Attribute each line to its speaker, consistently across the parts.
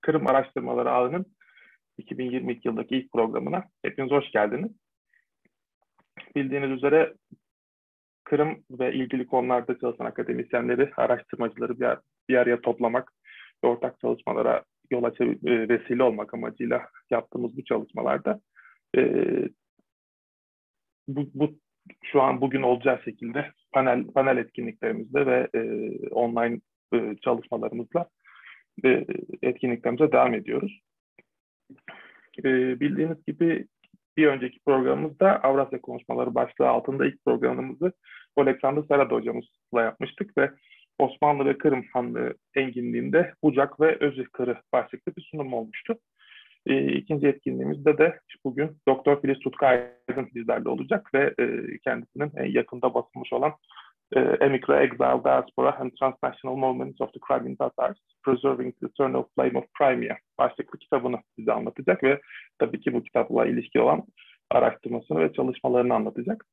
Speaker 1: Kırım Araştırmaları Ağı'nın 2022 yıldaki ilk programına hepiniz hoş geldiniz. Bildiğiniz üzere Kırım ve ilgili konularda çalışan akademisyenleri, araştırmacıları bir araya toplamak ve ortak çalışmalara yol vesile olmak amacıyla yaptığımız bu çalışmalarda şu an bugün olacağı şekilde panel etkinliklerimizde ve online çalışmalarımızla etkinliklerimize devam ediyoruz. Bildiğiniz gibi bir önceki programımızda Avrasya Konuşmaları başlığı altında ilk programımızı Oleksandr Serada hocamızla yapmıştık ve Osmanlı ve Kırım Hanlığı enginliğinde Bucak ve Özkırı başlıklı bir sunum olmuştu. İkinci etkinliğimizde de bugün Doktor Filiz Tutku Aydın bizlerle olacak ve kendisinin en yakında basılmış olan Emigre, Exile, Diaspora and Transnational Movements of the Crimean Tatars, Preserving the Eternal Flame of Crimea başlıklı kitabını bize anlatacak ve tabii ki bu kitapla ilişki olan araştırmasını ve çalışmalarını anlatacak.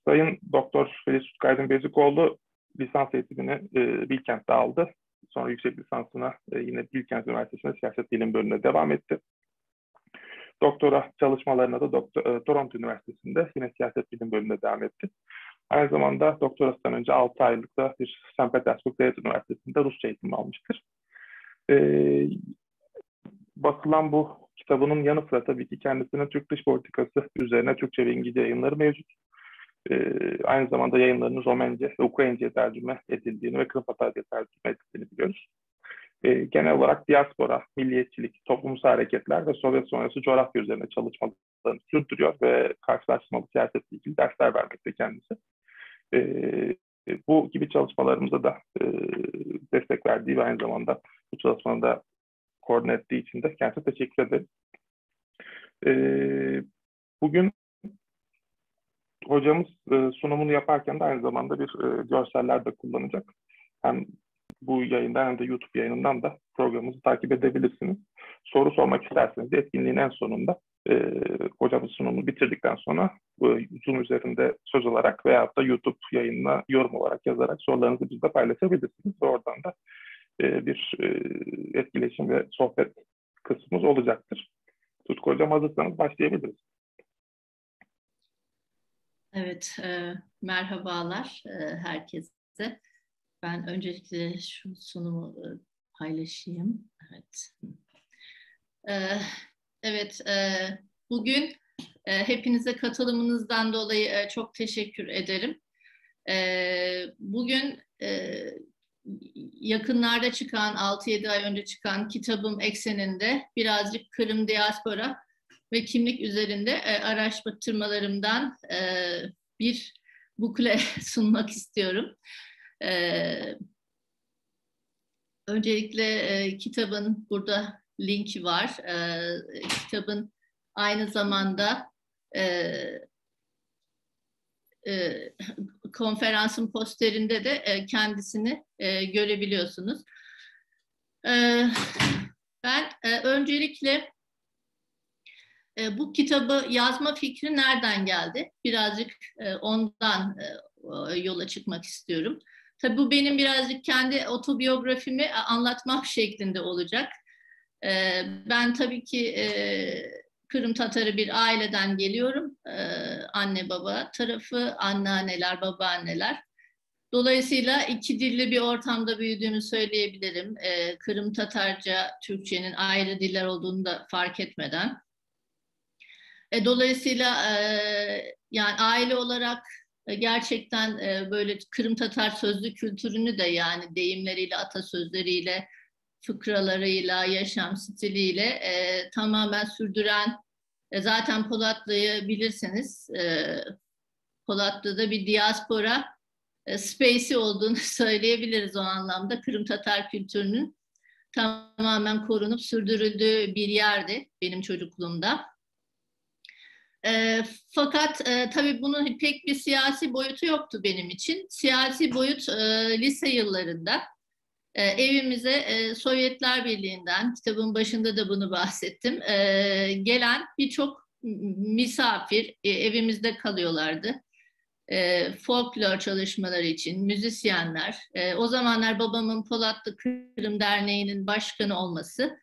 Speaker 1: Sayın Doktor Filiz Tutku Aydın Bezikoğlu lisans eğitimini Bilkent'te aldı. Sonra yüksek lisansına yine Bilkent Üniversitesi'nde siyaset bilim bölümüne devam etti. Doktora çalışmalarına da Toronto Üniversitesi'nde yine siyaset bilim bölümüne devam etti. Aynı zamanda doktorasından önce 6 aylıkta bir St. Petersburg Devlet Üniversitesi'nde Rusça eğitimi almıştır. Basılan bu kitabının yanı sıra tabii ki kendisinin Türk dış politikası üzerine Türkçe ve İngilizce yayınları mevcut. Aynı zamanda yayınlarının Romence ve Ukraynaca tercüme edildiğini ve Kırım Tatarca tercüme edildiğini biliyoruz. Genel olarak diaspora, milliyetçilik, toplumsal hareketler ve Sovyet sonrası coğrafya üzerine çalışmalarını sürdürüyor ve karşılaştırmalı siyasetle ilgili dersler vermekte kendisi. Bu gibi çalışmalarımıza da destek verdiği ve aynı zamanda bu çalışmanı da koordine ettiği için de kendisine teşekkür ederim. Bugün hocamız sunumunu yaparken de aynı zamanda bir görseller de kullanacak. Hem bu yayından hem de YouTube yayınından da programımızı takip edebilirsiniz. Soru sormak isterseniz de etkinliğin en sonunda hocamız sunumunu bitirdikten sonra Zoom üzerinde söz olarak veyahut da YouTube yayınına yorum olarak yazarak sorularınızı bizle paylaşabilirsiniz. Ve oradan da bir etkileşim ve sohbet kısmımız olacaktır. Tutku hocam hazırsanız başlayabiliriz.
Speaker 2: Evet, merhabalar herkese. Ben öncelikle şu sunumu paylaşayım. Evet, bugün hepinize katılımınızdan dolayı çok teşekkür ederim. Bugün yakınlarda çıkan, 6-7 ay önce çıkan kitabım ekseninde birazcık Kırım diaspora ve kimlik üzerinde araştırmalarımdan bir bukle sunmak istiyorum. Öncelikle kitabın burada linki var. Kitabın aynı zamanda konferansın posterinde de kendisini görebiliyorsunuz. Ben öncelikle bu kitabı yazma fikri nereden geldi? Birazcık ondan yola çıkmak istiyorum. Tabii bu benim birazcık kendi otobiyografimi anlatmak şeklinde olacak. Ben tabii ki Kırım Tatarı bir aileden geliyorum. Anne baba tarafı, anneanneler, babaanneler. Dolayısıyla iki dilli bir ortamda büyüdüğümü söyleyebilirim. Kırım Tatarca, Türkçenin ayrı diller olduğunu da fark etmeden. Dolayısıyla yani aile olarak gerçekten böyle Kırım Tatar sözlü kültürünü de yani deyimleriyle, atasözleriyle, fıkralarıyla, yaşam stiliyle tamamen sürdüren, zaten Polatlı'yı bilirsiniz, Polatlı'da bir diaspora space'i olduğunu söyleyebiliriz o anlamda. Kırım Tatar kültürünün tamamen korunup sürdürüldüğü bir yerdi benim çocukluğumda. Fakat tabii bunun pek bir siyasi boyutu yoktu benim için. Siyasi boyut lise yıllarında evimize Sovyetler Birliği'nden, kitabın başında da bunu bahsettim, gelen birçok misafir evimizde kalıyorlardı. folklor çalışmaları için müzisyenler, o zamanlar babamın Polatlı Kırım Derneği'nin başkanı olması,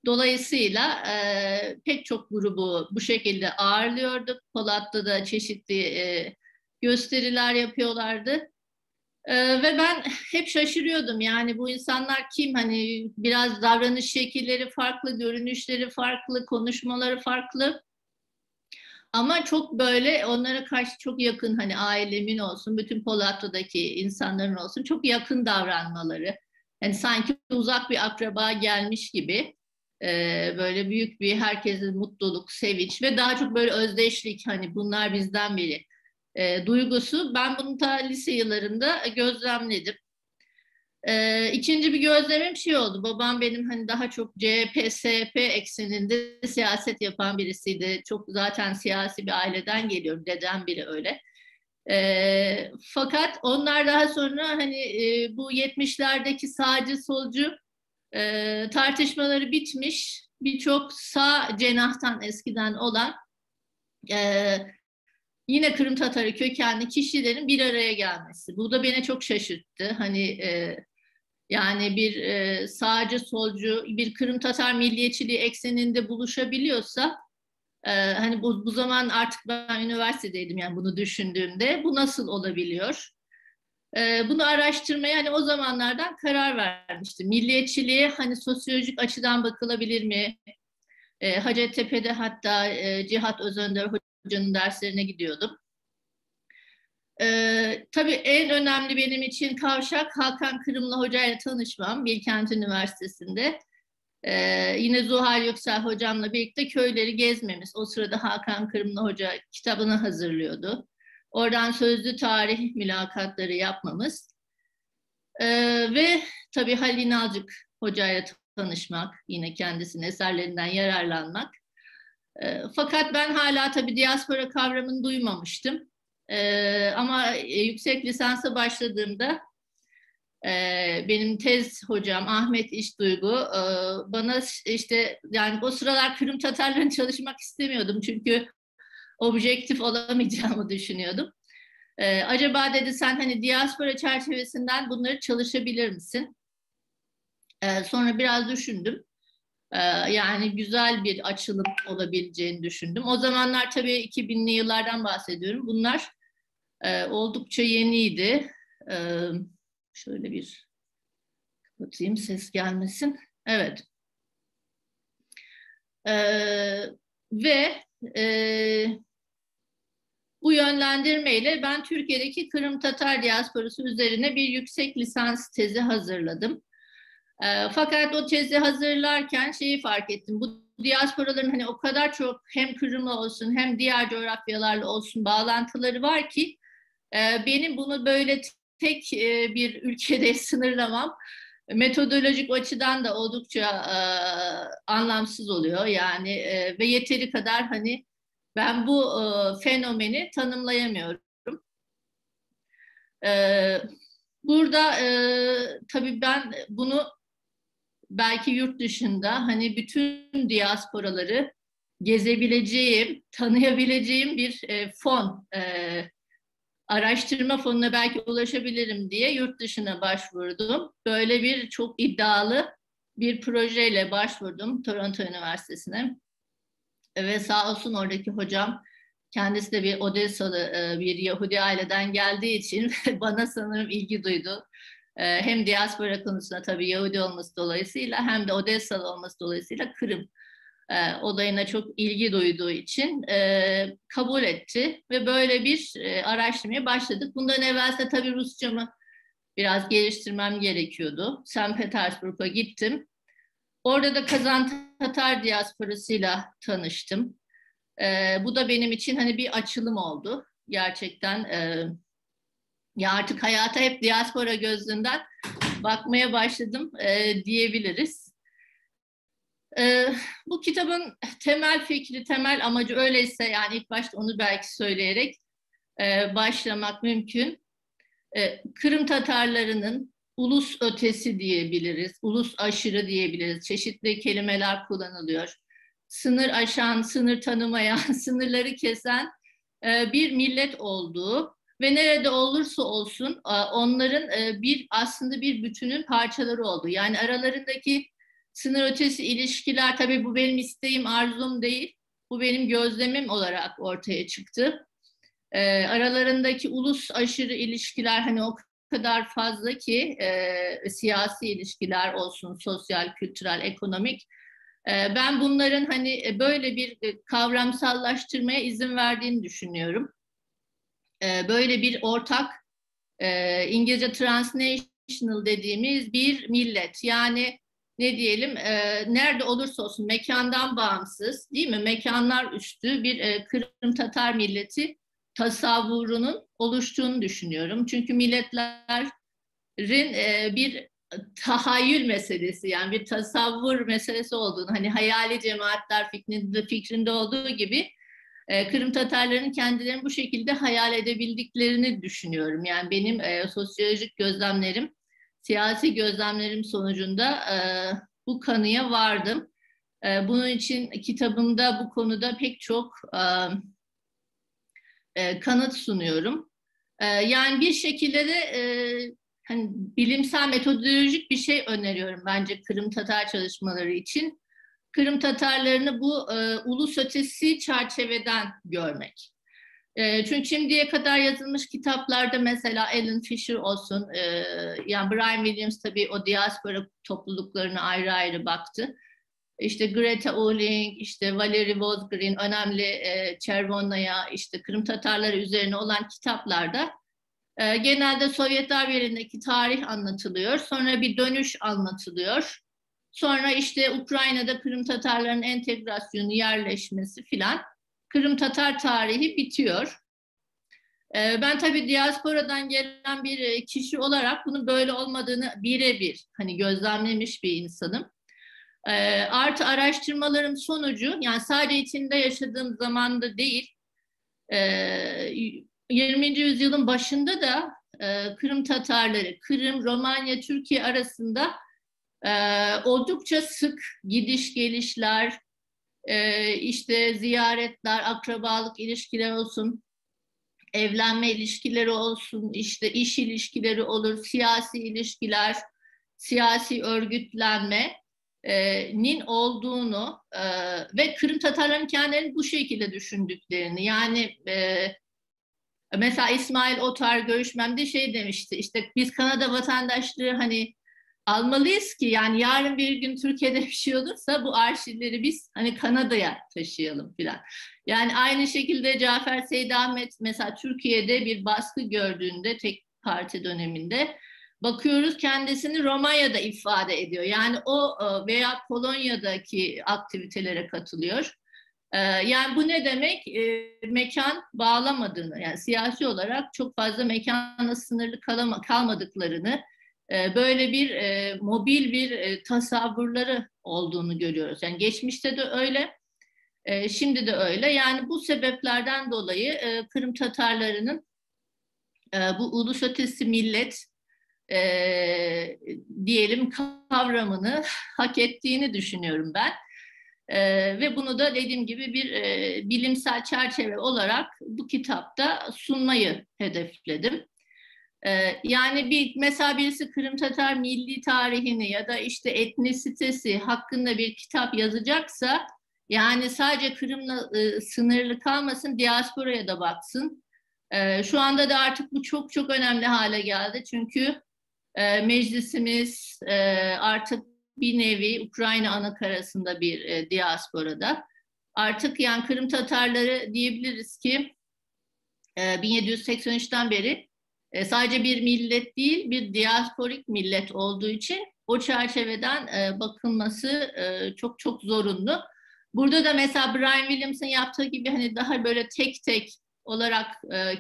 Speaker 2: dolayısıyla pek çok grubu bu şekilde ağırlıyorduk. Polatlı'da çeşitli gösteriler yapıyorlardı. Ve ben hep şaşırıyordum, yani bu insanlar kim, hani biraz davranış şekilleri farklı, görünüşleri farklı, konuşmaları farklı. Ama çok böyle onlara karşı çok yakın, hani ailemin olsun, bütün Polatlı'daki insanların olsun çok yakın davranmaları. Yani sanki uzak bir akraba gelmiş gibi böyle büyük bir herkesin mutluluk, sevinç ve daha çok böyle özdeşlik, hani bunlar bizden biri duygusu. Ben bunu ta lise yıllarında gözlemledim. İkinci bir gözlemim şey oldu. Babam benim hani daha çok CHP, SHP ekseninde siyaset yapan birisiydi. Çok zaten siyasi bir aileden geliyorum. Dedem bile öyle. Fakat onlar daha sonra hani bu 70'lerdeki sağcı solcu tartışmaları bitmiş. Birçok sağ cenahtan eskiden olan yine Kırım Tatarı kökenli kişilerin bir araya gelmesi. Bu da beni çok şaşırttı. Hani yani bir sağcı solcu bir Kırım Tatar milliyetçiliği ekseninde buluşabiliyorsa hani bu zaman artık ben üniversitedeydim, yani bunu düşündüğümde bu nasıl olabiliyor? Bunu araştırmaya hani o zamanlardan karar vermiştim. Milliyetçiliğe hani sosyolojik açıdan bakılabilir mi? Hacettepe'de hatta Cihat Özönder Hoca'nın derslerine gidiyordum. Tabii en önemli benim için kavşak Hakan Kırımlı Hoca ile tanışmam Bilkent Üniversitesi'nde. Yine Zuhal Yüksel Hocamla birlikte köyleri gezmemiz. O sırada Hakan Kırımlı Hoca kitabını hazırlıyordu. Oradan sözlü tarih mülakatları yapmamız. Ve tabii Halil İnalcık Hoca ile tanışmak, yine kendisinin eserlerinden yararlanmak. Fakat ben hala tabii diaspora kavramını duymamıştım. Ama yüksek lisansa başladığımda benim tez hocam Ahmet İşduygu bana işte, yani o sıralar Kırım Tatarlarını çalışmak istemiyordum çünkü objektif olamayacağımı düşünüyordum. Acaba dedi, sen hani diaspora çerçevesinden bunları çalışabilir misin? Sonra biraz düşündüm. Yani güzel bir açılım olabileceğini düşündüm. O zamanlar tabii 2000'li yıllardan bahsediyorum. Bunlar oldukça yeniydi. Şöyle bir kapatayım, ses gelmesin. Evet. Ve bu yönlendirmeyle ben Türkiye'deki Kırım Tatar diasporası üzerine bir yüksek lisans tezi hazırladım. Fakat o tezi hazırlarken şeyi fark ettim. Bu diasporaların hani o kadar çok hem Kırım'la olsun hem diğer coğrafyalarla olsun bağlantıları var ki benim bunu böyle tek bir ülkede sınırlamam metodolojik açıdan da oldukça anlamsız oluyor. Yani ve yeteri kadar hani ben bu fenomeni tanımlayamıyorum. Burada tabii ben bunu belki yurt dışında hani bütün diasporaları gezebileceğim, tanıyabileceğim bir fon, araştırma fonuna belki ulaşabilirim diye yurt dışına başvurdum. Böyle bir çok iddialı bir projeyle başvurdum Toronto Üniversitesi'ne. Ve sağ olsun oradaki hocam, kendisi de bir Odessalı bir Yahudi aileden geldiği için bana sanırım ilgi duydu. Hem diaspora konusunda tabii Yahudi olması dolayısıyla hem de Odessalı olması dolayısıyla Kırım olayına çok ilgi duyduğu için kabul etti ve böyle bir araştırmaya başladık. Bundan evvelse tabii Rusçamı biraz geliştirmem gerekiyordu. St. Petersburg'a gittim. Orada da Kazan Tatar diasporasıyla tanıştım. Bu da benim için hani bir açılım oldu. Gerçekten ya artık hayata hep diaspora gözünden bakmaya başladım diyebiliriz. Bu kitabın temel fikri, temel amacı öyleyse, yani ilk başta onu belki söyleyerek başlamak mümkün. Kırım Tatarlarının ulus ötesi diyebiliriz, ulus aşırı diyebiliriz. Çeşitli kelimeler kullanılıyor. Sınır aşan, sınır tanımayan, sınırları kesen bir millet olduğu ve nerede olursa olsun onların aslında bir bütünün parçaları oldu. Yani aralarındaki sınır ötesi ilişkiler, tabii bu benim isteğim, arzum değil. Bu benim gözlemim olarak ortaya çıktı. Aralarındaki ulus aşırı ilişkiler hani o kadar fazla ki siyasi ilişkiler olsun, sosyal, kültürel, ekonomik. Ben bunların hani böyle bir kavramsallaştırmaya izin verdiğini düşünüyorum. Böyle bir ortak İngilizce transnational dediğimiz bir millet. Yani ne diyelim nerede olursa olsun mekandan bağımsız değil mi? Mekanlar üstü bir Kırım Tatar milleti tasavvurunun oluştuğunu düşünüyorum. Çünkü milletlerin bir tahayyül meselesi yani bir tasavvur meselesi olduğunu hani hayali cemaatler fikrinde olduğu gibi Kırım Tatarlarının kendilerini bu şekilde hayal edebildiklerini düşünüyorum. Yani benim sosyolojik gözlemlerim, siyasi gözlemlerim sonucunda bu kanıya vardım. Bunun için kitabımda bu konuda pek çok kanıt sunuyorum. Yani bir şekilde de hani bilimsel metodolojik bir şey öneriyorum bence Kırım Tatar çalışmaları için. Kırım Tatarlarını bu ulus ötesi çerçeveden görmek. Çünkü şimdiye kadar yazılmış kitaplarda mesela Alan Fisher olsun, yani Brian Williams tabii o diaspora topluluklarına ayrı ayrı baktı. İşte Greta Uling, işte Valery Vozgrin, önemli Çervonaya, işte Kırım Tatarları üzerine olan kitaplarda genelde Sovyetler Birliği'ndeki tarih anlatılıyor. Sonra bir dönüş anlatılıyor. Sonra işte Ukrayna'da Kırım Tatarların entegrasyonu, yerleşmesi filan. Kırım Tatar tarihi bitiyor. Ben tabii diasporadan gelen bir kişi olarak bunun böyle olmadığını birebir hani gözlemlemiş bir insanım. Artı araştırmalarım sonucu yani sadece içinde yaşadığım zamanda değil, 20. yüzyılın başında da Kırım Tatarları, Kırım, Romanya, Türkiye arasında oldukça sık gidiş gelişler, işte ziyaretler, akrabalık ilişkiler olsun, evlenme ilişkileri olsun, işte iş ilişkileri olur, siyasi ilişkiler, siyasi örgütlenmenin olduğunu ve Kırım Tatarların kendilerini bu şekilde düşündüklerini yani mesela İsmail Otar görüşmemde şey demişti işte biz Kanada vatandaşlığı hani almalıyız ki yani yarın bir gün Türkiye'de bir şey olursa bu arşivleri biz hani Kanada'ya taşıyalım filan. Yani aynı şekilde Cafer Seyit Ahmet mesela Türkiye'de bir baskı gördüğünde tek parti döneminde bakıyoruz kendisini Romanya'da ifade ediyor. Yani o veya Polonya'daki aktivitelere katılıyor. Yani bu ne demek? Mekan bağlamadığını, yani siyasi olarak çok fazla mekanla sınırlı kalmadıklarını, böyle bir mobil bir tasavvurları olduğunu görüyoruz. Yani geçmişte de öyle, şimdi de öyle. Yani bu sebeplerden dolayı Kırım Tatarlarının bu ulus ötesi millet diyelim kavramını hak ettiğini düşünüyorum ben. Ve bunu da dediğim gibi bir bilimsel çerçeve olarak bu kitapta sunmayı hedefledim. Yani mesela birisi Kırım Tatar milli tarihini ya da işte etnisitesi hakkında bir kitap yazacaksa yani sadece Kırım'la sınırlı kalmasın, diasporaya da baksın. Şu anda da artık bu çok çok önemli hale geldi. Çünkü meclisimiz artık bir nevi Ukrayna anakarasında bir diasporada. Artık yani Kırım Tatarları diyebiliriz ki 1783'ten beri sadece bir millet değil, bir diasporik millet olduğu için o çerçeveden bakılması çok çok zorunlu. Burada da mesela Brian Williams'ın yaptığı gibi hani daha böyle tek tek olarak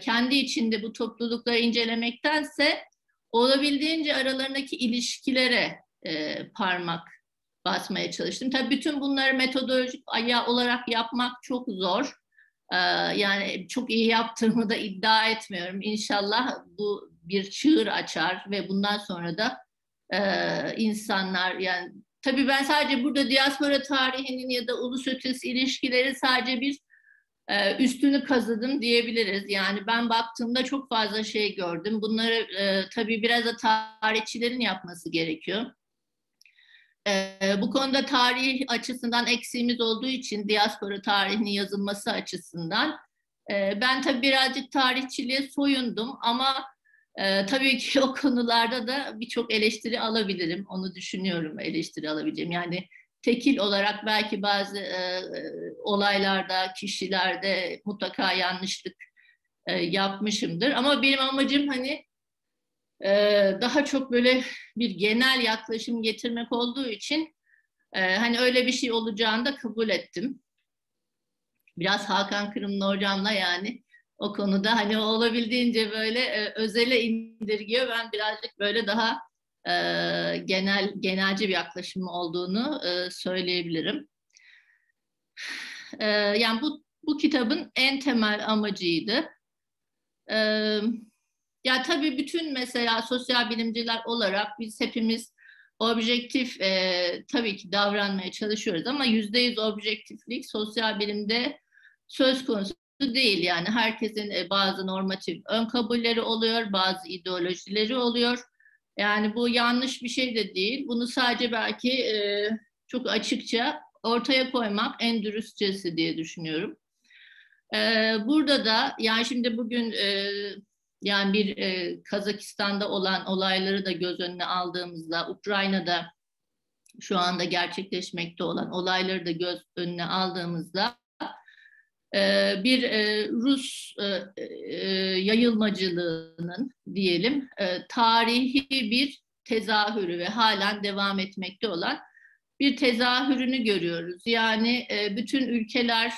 Speaker 2: kendi içinde bu toplulukları incelemektense olabildiğince aralarındaki ilişkilere parmak basmaya çalıştım. Tabii bütün bunları metodolojik olarak yapmak çok zor. Yani çok iyi yaptığımı da iddia etmiyorum. İnşallah bu bir çığır açar ve bundan sonra da insanlar yani tabii ben sadece burada diaspora tarihinin ya da ulus ötesi ilişkileri sadece bir üstünü kazıdım diyebiliriz. Yani ben baktığımda çok fazla şey gördüm. Bunları tabii biraz da tarihçilerin yapması gerekiyor. Bu konuda tarih açısından eksiğimiz olduğu için diaspora tarihinin yazılması açısından ben tabii birazcık tarihçiliğe soyundum ama tabii ki o konularda da birçok eleştiri alabilirim. Onu düşünüyorum, eleştiri alabileceğim. Yani tekil olarak belki bazı olaylarda, kişilerde mutlaka yanlışlık yapmışımdır. Ama benim amacım hani daha çok böyle bir genel yaklaşım getirmek olduğu için hani öyle bir şey olacağını da kabul ettim. Biraz Hakan Kırımlı hocamla yani o konuda hani o olabildiğince böyle özele indirgiyor. Ben birazcık böyle daha genelci bir yaklaşım olduğunu söyleyebilirim. Yani bu kitabın en temel amacıydı. Ya tabii bütün mesela sosyal bilimciler olarak biz hepimiz objektif tabii ki davranmaya çalışıyoruz ama %100 objektiflik sosyal bilimde söz konusu değil. Yani herkesin bazı normatif ön kabulleri oluyor, bazı ideolojileri oluyor. Yani bu yanlış bir şey de değil. Bunu sadece belki çok açıkça ortaya koymak en dürüstçesi diye düşünüyorum. Burada da yani şimdi bugün yani bir Kazakistan'da olan olayları da göz önüne aldığımızda, Ukrayna'da şu anda gerçekleşmekte olan olayları da göz önüne aldığımızda bir Rus yayılmacılığının diyelim tarihi bir tezahürü ve halen devam etmekte olan bir tezahürünü görüyoruz. Yani bütün ülkeler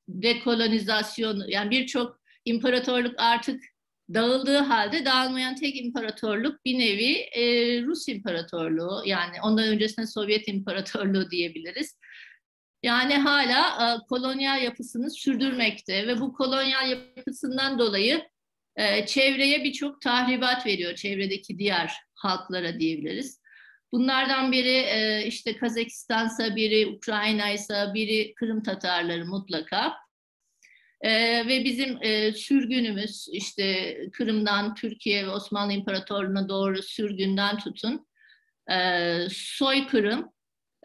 Speaker 2: dekolonizasyon, yani birçok imparatorluk artık dağıldığı halde dağılmayan tek imparatorluk bir nevi Rus İmparatorluğu. Yani ondan öncesinde Sovyet İmparatorluğu diyebiliriz. Yani hala kolonyal yapısını sürdürmekte ve bu kolonyal yapısından dolayı çevreye birçok tahribat veriyor, çevredeki diğer halklara diyebiliriz. Bunlardan biri işte Kazakistan'sa, biri Ukrayna'ysa, biri Kırım Tatarları mutlaka. Ve bizim sürgünümüz işte Kırım'dan Türkiye ve Osmanlı İmparatorluğu'na doğru sürgünden tutun soykırım.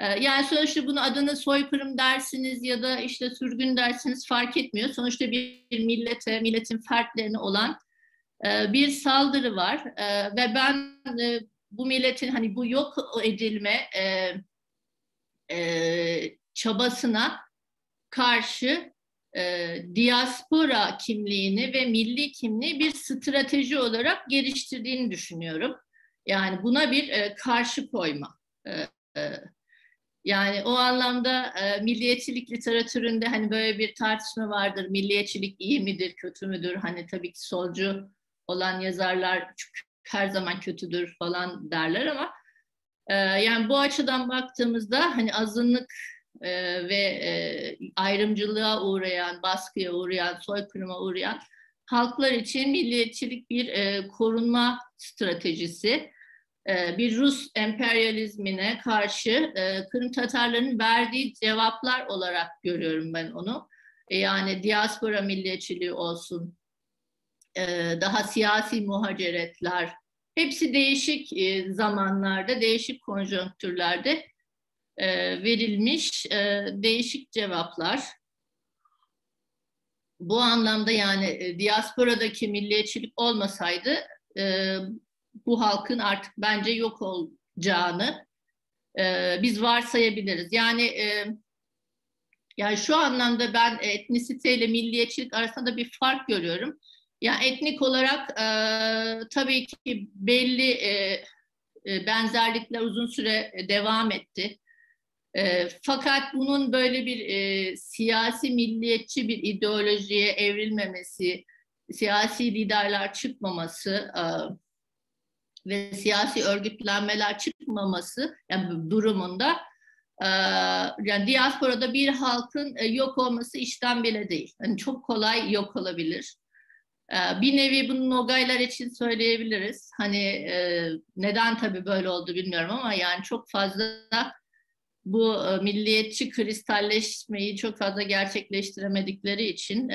Speaker 2: Yani sonuçta bunu adını soykırım dersiniz ya da işte sürgün dersiniz fark etmiyor. Sonuçta bir millete, milletin fertlerine olan bir saldırı var. Ve ben bu milletin hani bu yok edilme çabasına karşı diaspora kimliğini ve milli kimliği bir strateji olarak geliştirdiğini düşünüyorum. Yani buna bir karşı koyma. Yani o anlamda milliyetçilik literatüründe hani böyle bir tartışma vardır. Milliyetçilik iyi midir, kötü müdür? Hani tabii ki solcu olan yazarlar her zaman kötüdür falan derler ama yani bu açıdan baktığımızda hani azınlık ve ayrımcılığa uğrayan, baskıya uğrayan, soykırıma uğrayan halklar için milliyetçilik bir korunma stratejisi. Bir Rus emperyalizmine karşı Kırım Tatarlarının verdiği cevaplar olarak görüyorum ben onu. Yani diaspora milliyetçiliği olsun, daha siyasi muhaceretler, hepsi değişik zamanlarda, değişik konjonktürlerde verilmiş değişik cevaplar. Bu anlamda yani diasporadaki milliyetçilik olmasaydı bu halkın artık bence yok olacağını biz varsayabiliriz. Yani şu anlamda ben etnisiteyle milliyetçilik arasında bir fark görüyorum. Yani etnik olarak tabii ki belli benzerlikler uzun süre devam etti. Fakat bunun böyle bir siyasi milliyetçi bir ideolojiye evrilmemesi, siyasi liderler çıkmaması ve siyasi örgütlenmeler çıkmaması yani durumunda yani diasporada bir halkın yok olması işten bile değil. Yani çok kolay yok olabilir. Bir nevi bunu Nogaylar için söyleyebiliriz. Hani neden tabii böyle oldu bilmiyorum ama yani çok fazla bu milliyetçi kristalleşmeyi çok fazla gerçekleştiremedikleri için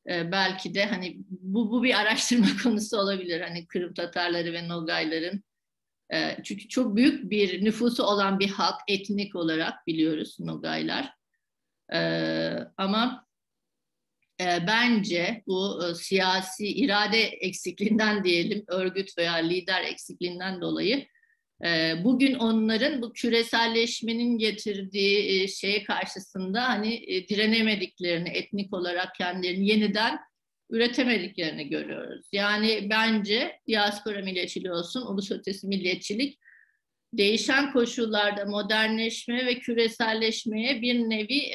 Speaker 2: belki de hani bu bir araştırma konusu olabilir. Hani Kırım Tatarları ve Nogayların. Çünkü çok büyük bir nüfusu olan bir halk, etnik olarak biliyoruz Nogaylar. Ama bence bu siyasi irade eksikliğinden diyelim, örgüt veya lider eksikliğinden dolayı bugün onların bu küreselleşmenin getirdiği şeye karşısında hani direnemediklerini, etnik olarak kendilerini yeniden üretemediklerini görüyoruz. Yani bence diaspora milliyetçiliği olsun, ulus ötesi milliyetçilik değişen koşullarda modernleşmeye ve küreselleşmeye bir nevi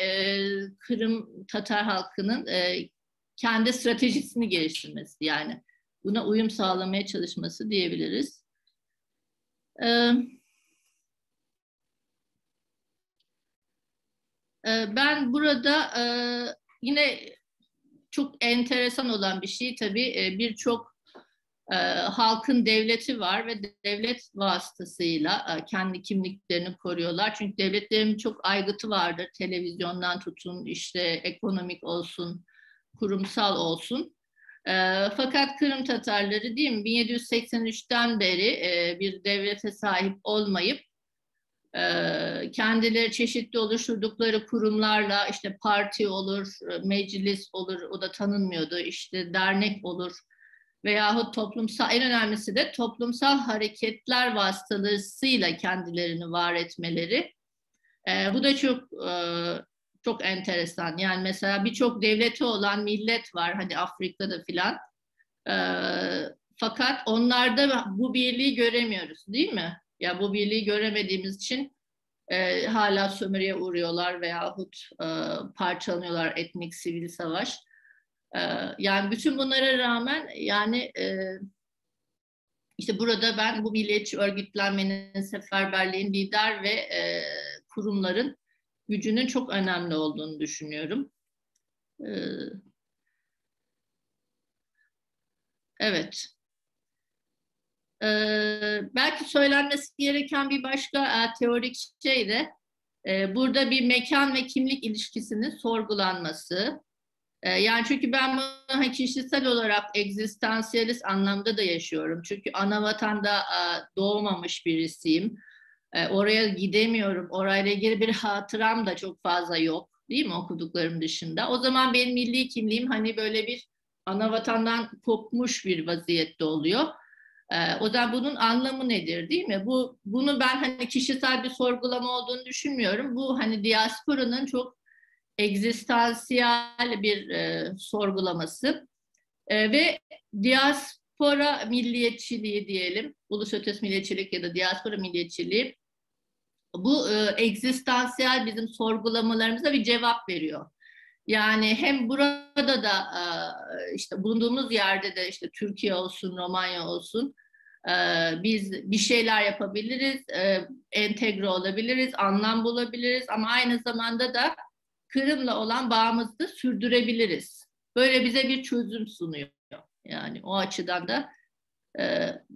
Speaker 2: Kırım Tatar halkının kendi stratejisini geliştirmesi, yani buna uyum sağlamaya çalışması diyebiliriz. Ben burada yine çok enteresan olan bir şey tabii, birçok halkın devleti var ve devlet vasıtasıyla kendi kimliklerini koruyorlar. Çünkü devletlerin çok aygıtı vardır. Televizyondan tutun, işte ekonomik olsun, kurumsal olsun. Fakat Kırım Tatarları değil mi 1783'ten beri bir devlete sahip olmayıp kendileri çeşitli oluşturdukları kurumlarla işte parti olur, meclis olur, o da tanınmıyordu, işte dernek olur veyahut toplumsal, en önemlisi de toplumsal hareketler vasıtasıyla kendilerini var etmeleri. Bu da çok enteresan. Yani mesela birçok devleti olan millet var hani Afrika'da filan. Fakat onlarda bu birliği göremiyoruz, değil mi? Ya bu birliği göremediğimiz için hala sömürüye uğruyorlar veyahut parçalanıyorlar, etnik sivil savaş. Yani bütün bunlara rağmen yani işte burada ben bu milliyetçi örgütlenmenin, seferberliğin, lider ve kurumların gücünün çok önemli olduğunu düşünüyorum. Evet. Belki söylenmesi gereken bir başka teorik şey de burada bir mekan ve kimlik ilişkisinin sorgulanması. Yani çünkü ben bunu kişisel olarak egzistansiyelist anlamda da yaşıyorum. Çünkü ana vatanda doğmamış birisiyim. Oraya gidemiyorum. Orayla ilgili bir hatıram da çok fazla yok. Değil mi okuduklarım dışında? O zaman benim milli kimliğim hani böyle bir ana vatandan kopmuş bir vaziyette oluyor. O zaman bunun anlamı nedir, değil mi? Bunu ben hani kişisel bir sorgulama olduğunu düşünmüyorum. Bu hani diasporanın çok egzistansiyel bir sorgulaması ve diaspora milliyetçiliği diyelim, ulus ötesi milliyetçilik ya da diaspora milliyetçiliği bu egzistansiyel bizim sorgulamalarımıza bir cevap veriyor. Yani hem burada da işte bulunduğumuz yerde de işte Türkiye olsun, Romanya olsun biz bir şeyler yapabiliriz, entegre olabiliriz, anlam bulabiliriz ama aynı zamanda da Kırım'la olan bağımızı sürdürebiliriz. Böyle bize bir çözüm sunuyor. Yani o açıdan da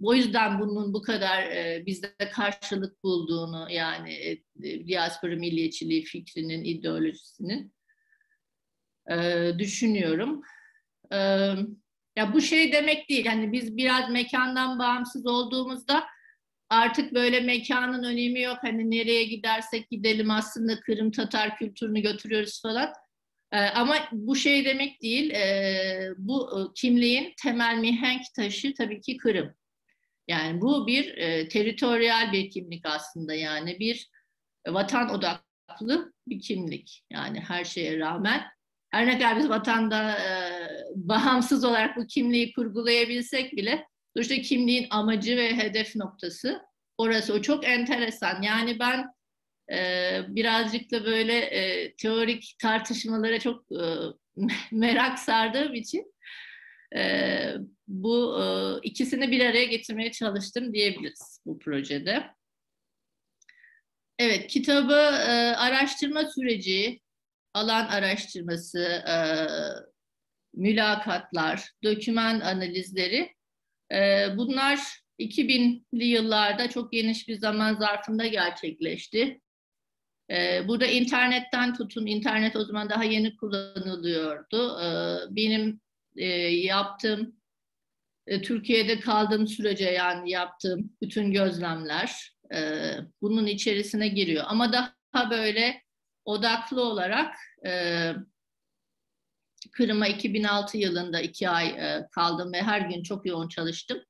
Speaker 2: o yüzden bunun bu kadar bizde karşılık bulduğunu yani diaspora milliyetçiliği fikrinin, ideolojisinin düşünüyorum. Ya bu şey demek değil. Yani biz biraz mekandan bağımsız olduğumuzda artık böyle mekanın önemi yok. Hani nereye gidersek gidelim aslında Kırım Tatar kültürünü götürüyoruz falan. Ama bu şey demek değil. Bu kimliğin temel mihenk taşı tabii ki Kırım. Yani bu bir teritoryal bir kimlik aslında. Yani bir vatan odaklı bir kimlik. Yani her şeye rağmen her ne kadar biz vatanda bağımsız olarak bu kimliği kurgulayabilsek bile sonuçta kimliğin amacı ve hedef noktası orası. O çok enteresan. Yani ben birazcık da böyle teorik tartışmalara çok merak sardığım için bu ikisini bir araya getirmeye çalıştım diyebiliriz bu projede. Evet, kitabı araştırma süreci, alan araştırması, mülakatlar, doküman analizleri bunlar 2000'li yıllarda çok geniş bir zaman zarfında gerçekleşti. Burada internetten tutun, internet o zaman daha yeni kullanılıyordu. Benim yaptığım, Türkiye'de kaldığım sürece yani yaptığım bütün gözlemler bunun içerisine giriyor. Ama daha böyle odaklı olarak Kırım'a 2006 yılında 2 ay kaldım ve her gün çok yoğun çalıştım.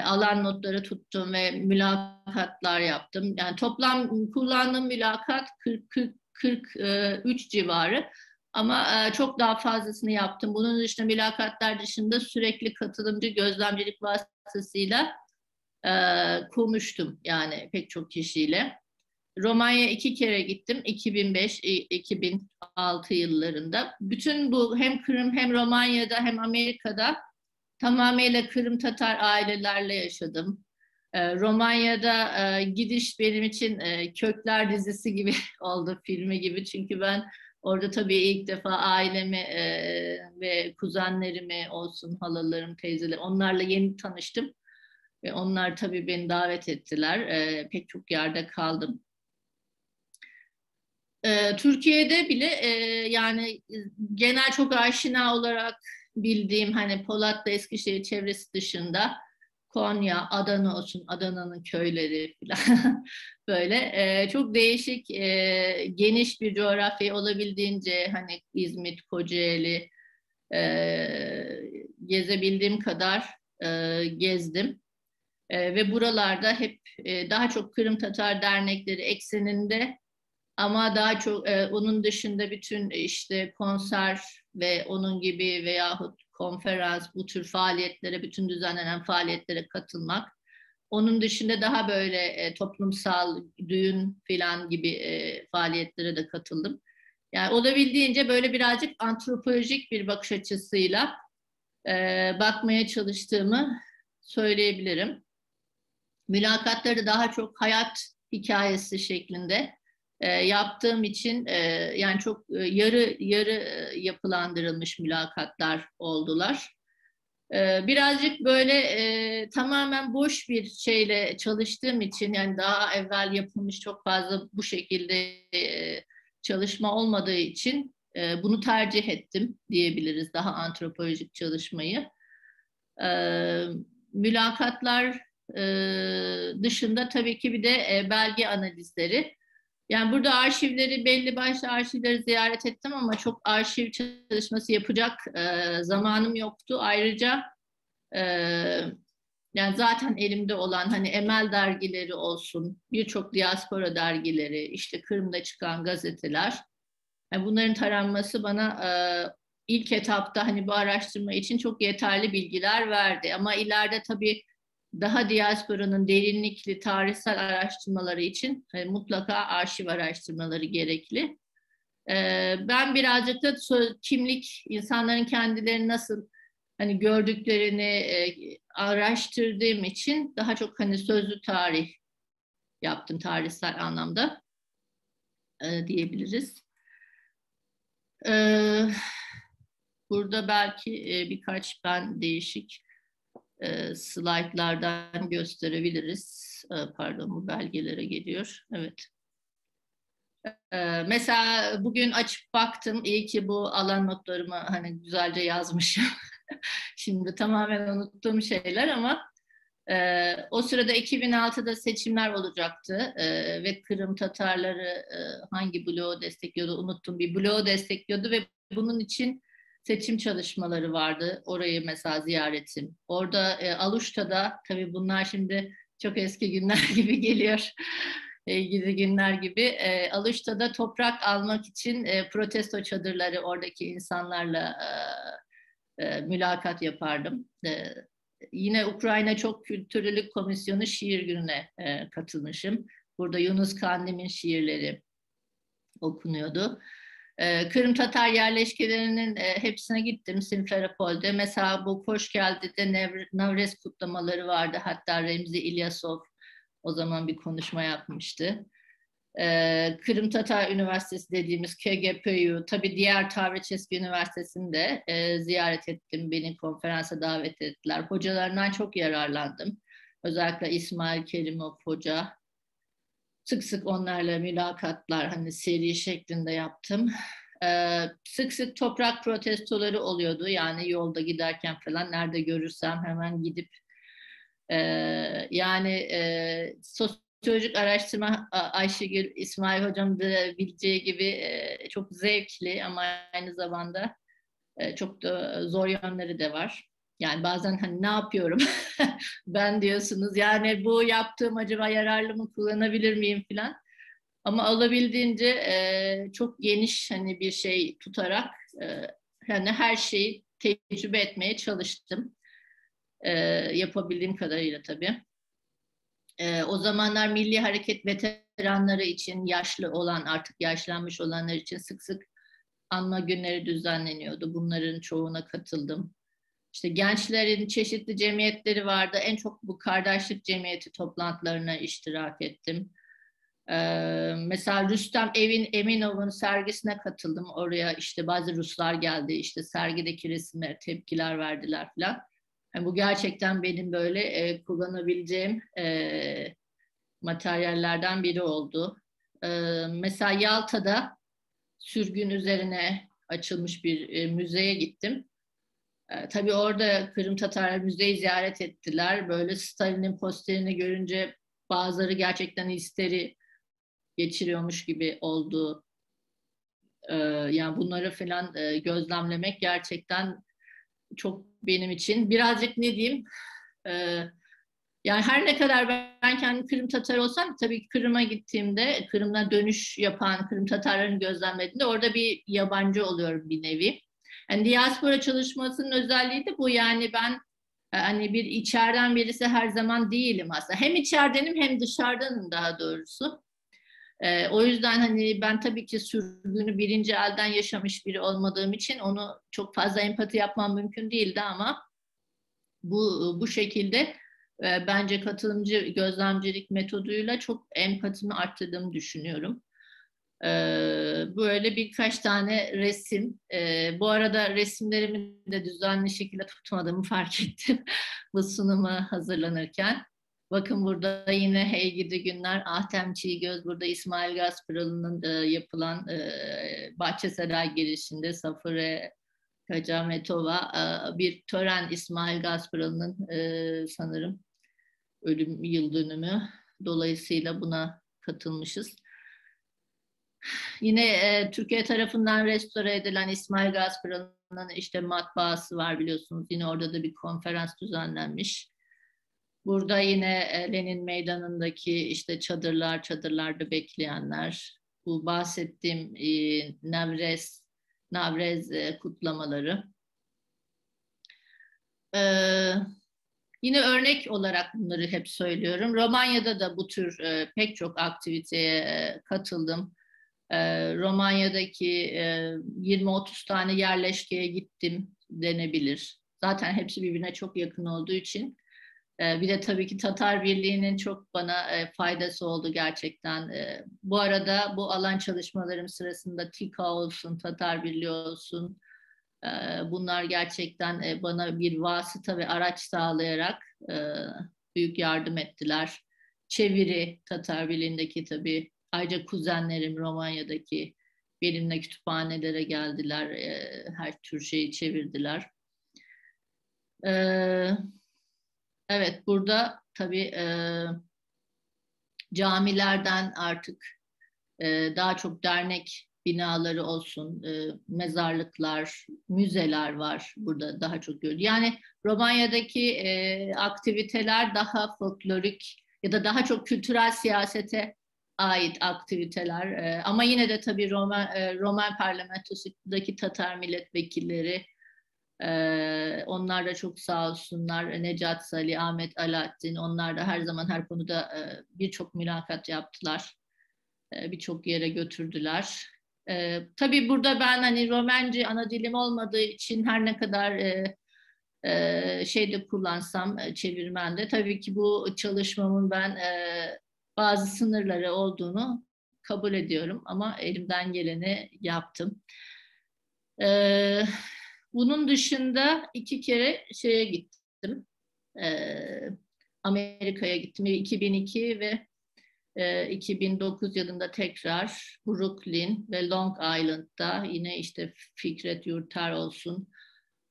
Speaker 2: Alan notları tuttum ve mülakatlar yaptım. Yani toplam kullandığım mülakat 43 civarı. Ama çok daha fazlasını yaptım. Bunun dışında mülakatlar dışında sürekli katılımcı gözlemcilik vasıtasıyla konuştum yani pek çok kişiyle. Romanya 2 kere gittim. 2005-2006 yıllarında. Bütün bu hem Kırım hem Romanya'da hem Amerika'da tamamıyla Kırım Tatar ailelerle yaşadım. Romanya'da gidiş benim için Kökler dizisi gibi oldu, filmi gibi. Çünkü ben orada tabii ilk defa ailemi ve kuzenlerimi olsun, halalarım, teyzelerim onlarla yeni tanıştım. Ve onlar tabii beni davet ettiler. Pek çok yerde kaldım. Türkiye'de bile yani genel çok aşina olarak bildiğim hani Polatlı, Eskişehir çevresi dışında Konya, Adana olsun, Adana'nın köyleri falan böyle çok değişik, geniş bir coğrafya olabildiğince hani İzmit, Kocaeli gezebildiğim kadar gezdim. Ve buralarda hep daha çok Kırım Tatar dernekleri ekseninde ama daha çok onun dışında bütün işte konser ve onun gibi veyahut konferans bu tür faaliyetlere, bütün düzenlenen faaliyetlere katılmak. Onun dışında daha böyle toplumsal düğün falan gibi faaliyetlere de katıldım. Yani olabildiğince böyle birazcık antropolojik bir bakış açısıyla bakmaya çalıştığımı söyleyebilirim. Mülakatları daha çok hayat hikayesi şeklinde yaptığım için yani çok yarı yarı yapılandırılmış mülakatlar oldular. Birazcık böyle tamamen boş bir şeyle çalıştığım için yani daha evvel yapılmış çok fazla bu şekilde çalışma olmadığı için bunu tercih ettim diyebiliriz daha antropolojik çalışmayı. Mülakatlar dışında tabii ki bir de belge analizleri. Yani burada arşivleri belli başlı arşivleri ziyaret ettim ama çok arşiv çalışması yapacak zamanım yoktu. Ayrıca yani zaten elimde olan hani Emel dergileri olsun, birçok diaspora dergileri, işte Kırım'da çıkan gazeteler. Yani bunların taranması bana ilk etapta hani bu araştırma için çok yeterli bilgiler verdi. Ama ileride tabii daha diasporanın derinlikli tarihsel araştırmaları için mutlaka arşiv araştırmaları gerekli. Ben birazcık da kimlik, insanların kendilerini nasıl hani gördüklerini araştırdığım için daha çok hani sözlü tarih yaptım tarihsel anlamda diyebiliriz. Burada belki birkaç ben değişik slaytlardan gösterebiliriz. Pardon, bu belgelere geliyor. Evet. Mesela bugün açıp baktım. İyi ki bu alan notlarımı hani güzelce yazmışım. Şimdi tamamen unuttuğum şeyler ama o sırada 2006'da seçimler olacaktı ve Kırım Tatarları hangi bloğu destekliyordu unuttum. Bir bloğu destekliyordu ve bunun için seçim çalışmaları vardı. Orayı mesela ziyaretim. Orada Aluşta'da tabii bunlar şimdi çok eski günler gibi geliyor. Gizli günler gibi. Aluşta'da toprak almak için protesto çadırları oradaki insanlarla mülakat yapardım. Yine Ukrayna Çok Kültürlülük Komisyonu şiir gününe katılmışım. Burada Yunus Kandem'in şiirleri okunuyordu. Kırım Tatar yerleşkelerinin hepsine gittim Simferopol'de. Mesela bu Hoş Geldi'de Navres kutlamaları vardı. Hatta Remzi İlyasov o zaman bir konuşma yapmıştı. Kırım Tatar Üniversitesi dediğimiz KGP'yu, tabii diğer Tavreçeski Üniversitesi'ni de ziyaret ettim. Beni konferansa davet ettiler. Hocalarından çok yararlandım. Özellikle İsmail Kerimov Hoca. Sık sık onlarla mülakatlar hani seri şeklinde yaptım. Sık sık toprak protestoları oluyordu. Yani yolda giderken falan nerede görürsem hemen gidip sosyolojik araştırma Ayşegül İsmail Hocam da bileceği gibi çok zevkli ama aynı zamanda çok da zor yönleri de var. Yani bazen hani ne yapıyorum ben diyorsunuz yani bu yaptığım acaba yararlı mı kullanabilir miyim falan. Ama alabildiğince çok geniş hani bir şey tutarak yani her şeyi tecrübe etmeye çalıştım. Yapabildiğim kadarıyla tabii. O zamanlar Milli Hareket veteranları için yaşlı olan artık yaşlanmış olanlar için sık sık anma günleri düzenleniyordu. Bunların çoğuna katıldım. İşte gençlerin çeşitli cemiyetleri vardı. En çok bu kardeşlik cemiyeti toplantılarına iştirak ettim. Mesela Rüstem Eminov'un sergisine katıldım. Oraya işte bazı Ruslar geldi. İşte sergideki resimlere tepkiler verdiler falan. Yani bu gerçekten benim böyle kullanabileceğim materyallerden biri oldu. Mesela Yalta'da sürgün üzerine açılmış bir müzeye gittim. Tabii orada Kırım Tatarları müzeyi ziyaret ettiler. Böyle Stalin'in posterini görünce bazıları gerçekten histeri geçiriyormuş gibi oldu. Yani bunları falan gözlemlemek gerçekten çok benim için birazcık ne diyeyim yani her ne kadar ben kendim Kırım Tatarı olsam tabii Kırım'a gittiğimde Kırım'dan dönüş yapan Kırım Tatarlarını gözlemlediğimde orada bir yabancı oluyorum bir nevi. Yani diaspora çalışmasının özelliği de bu yani ben hani bir içeriden birisi her zaman değilim aslında. Hem içeridenim hem dışarıdanım daha doğrusu. O yüzden hani ben tabii ki sürgünü birinci elden yaşamış biri olmadığım için onu çok fazla empati yapmam mümkün değildi ama bu şekilde bence katılımcı gözlemcilik metoduyla çok empatimi arttırdığımı düşünüyorum. Böyle birkaç tane resim. Bu arada resimlerimi de düzenli şekilde tutmadığımı fark ettim bu sunuma hazırlanırken. Bakın burada yine Hey Gidi Günler, Ahtem Çiğgöz, burada İsmail Gasparalı'nın yapılan Bahçesaray girişinde Safire Kacametova bir tören İsmail Gasparalı'nın sanırım ölüm yıl dönümü. Dolayısıyla buna katılmışız. Yine Türkiye tarafından restore edilen İsmail Gasparalı'nın işte matbaası var biliyorsunuz. Yine orada da bir konferans düzenlenmiş. Burada yine Lenin Meydanı'ndaki işte çadırlarda bekleyenler, bu bahsettiğim Navrez kutlamaları. Yine örnek olarak bunları hep söylüyorum. Romanya'da da bu tür pek çok aktiviteye katıldım. Romanya'daki 20-30 tane yerleşkeye gittim denebilir. Zaten hepsi birbirine çok yakın olduğu için. Bir de tabii ki Tatar Birliği'nin çok bana faydası oldu gerçekten. Bu arada bu alan çalışmalarım sırasında TİKA olsun, Tatar Birliği olsun, bunlar gerçekten bana bir vasıta ve araç sağlayarak büyük yardım ettiler. Çeviri Tatar Birliği'ndeki tabii ayrıca kuzenlerim Romanya'daki benimle kütüphanelere geldiler. Her tür şeyi çevirdiler. Evet burada tabii camilerden artık daha çok dernek binaları olsun, mezarlıklar, müzeler var burada daha çok görülüyor. Yani Romanya'daki aktiviteler daha folklorik ya da daha çok kültürel siyasete ait aktiviteler. Ama yine de tabii Roman parlamentosundaki Tatar milletvekilleri onlar da çok sağ olsunlar. Necat Salih, Ahmet Alaaddin onlar da her zaman her konuda birçok mülakat yaptılar. Birçok yere götürdüler. Tabii burada ben hani Romence ana dilim olmadığı için her ne kadar şeyde kullansam çevirmende tabii ki bu çalışmamın ben bazı sınırları olduğunu kabul ediyorum ama elimden geleni yaptım. Bunun dışında 2 kere şeye gittim. Amerika'ya gittim. 2002 ve 2009 yılında tekrar Brooklyn ve Long Island'da yine işte Fikret Yurtar olsun,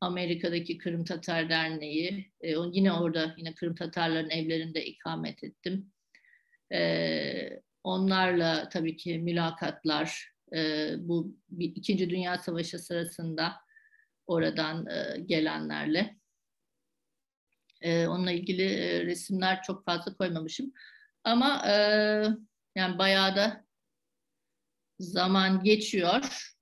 Speaker 2: Amerika'daki Kırım Tatar Derneği, yine orada yine Kırım Tatarların evlerinde ikamet ettim. Onlarla tabii ki mülakatlar, bu İkinci Dünya Savaşı sırasında oradan gelenlerle. Onunla ilgili resimler çok fazla koymamışım. Ama yani bayağı da zaman geçiyor.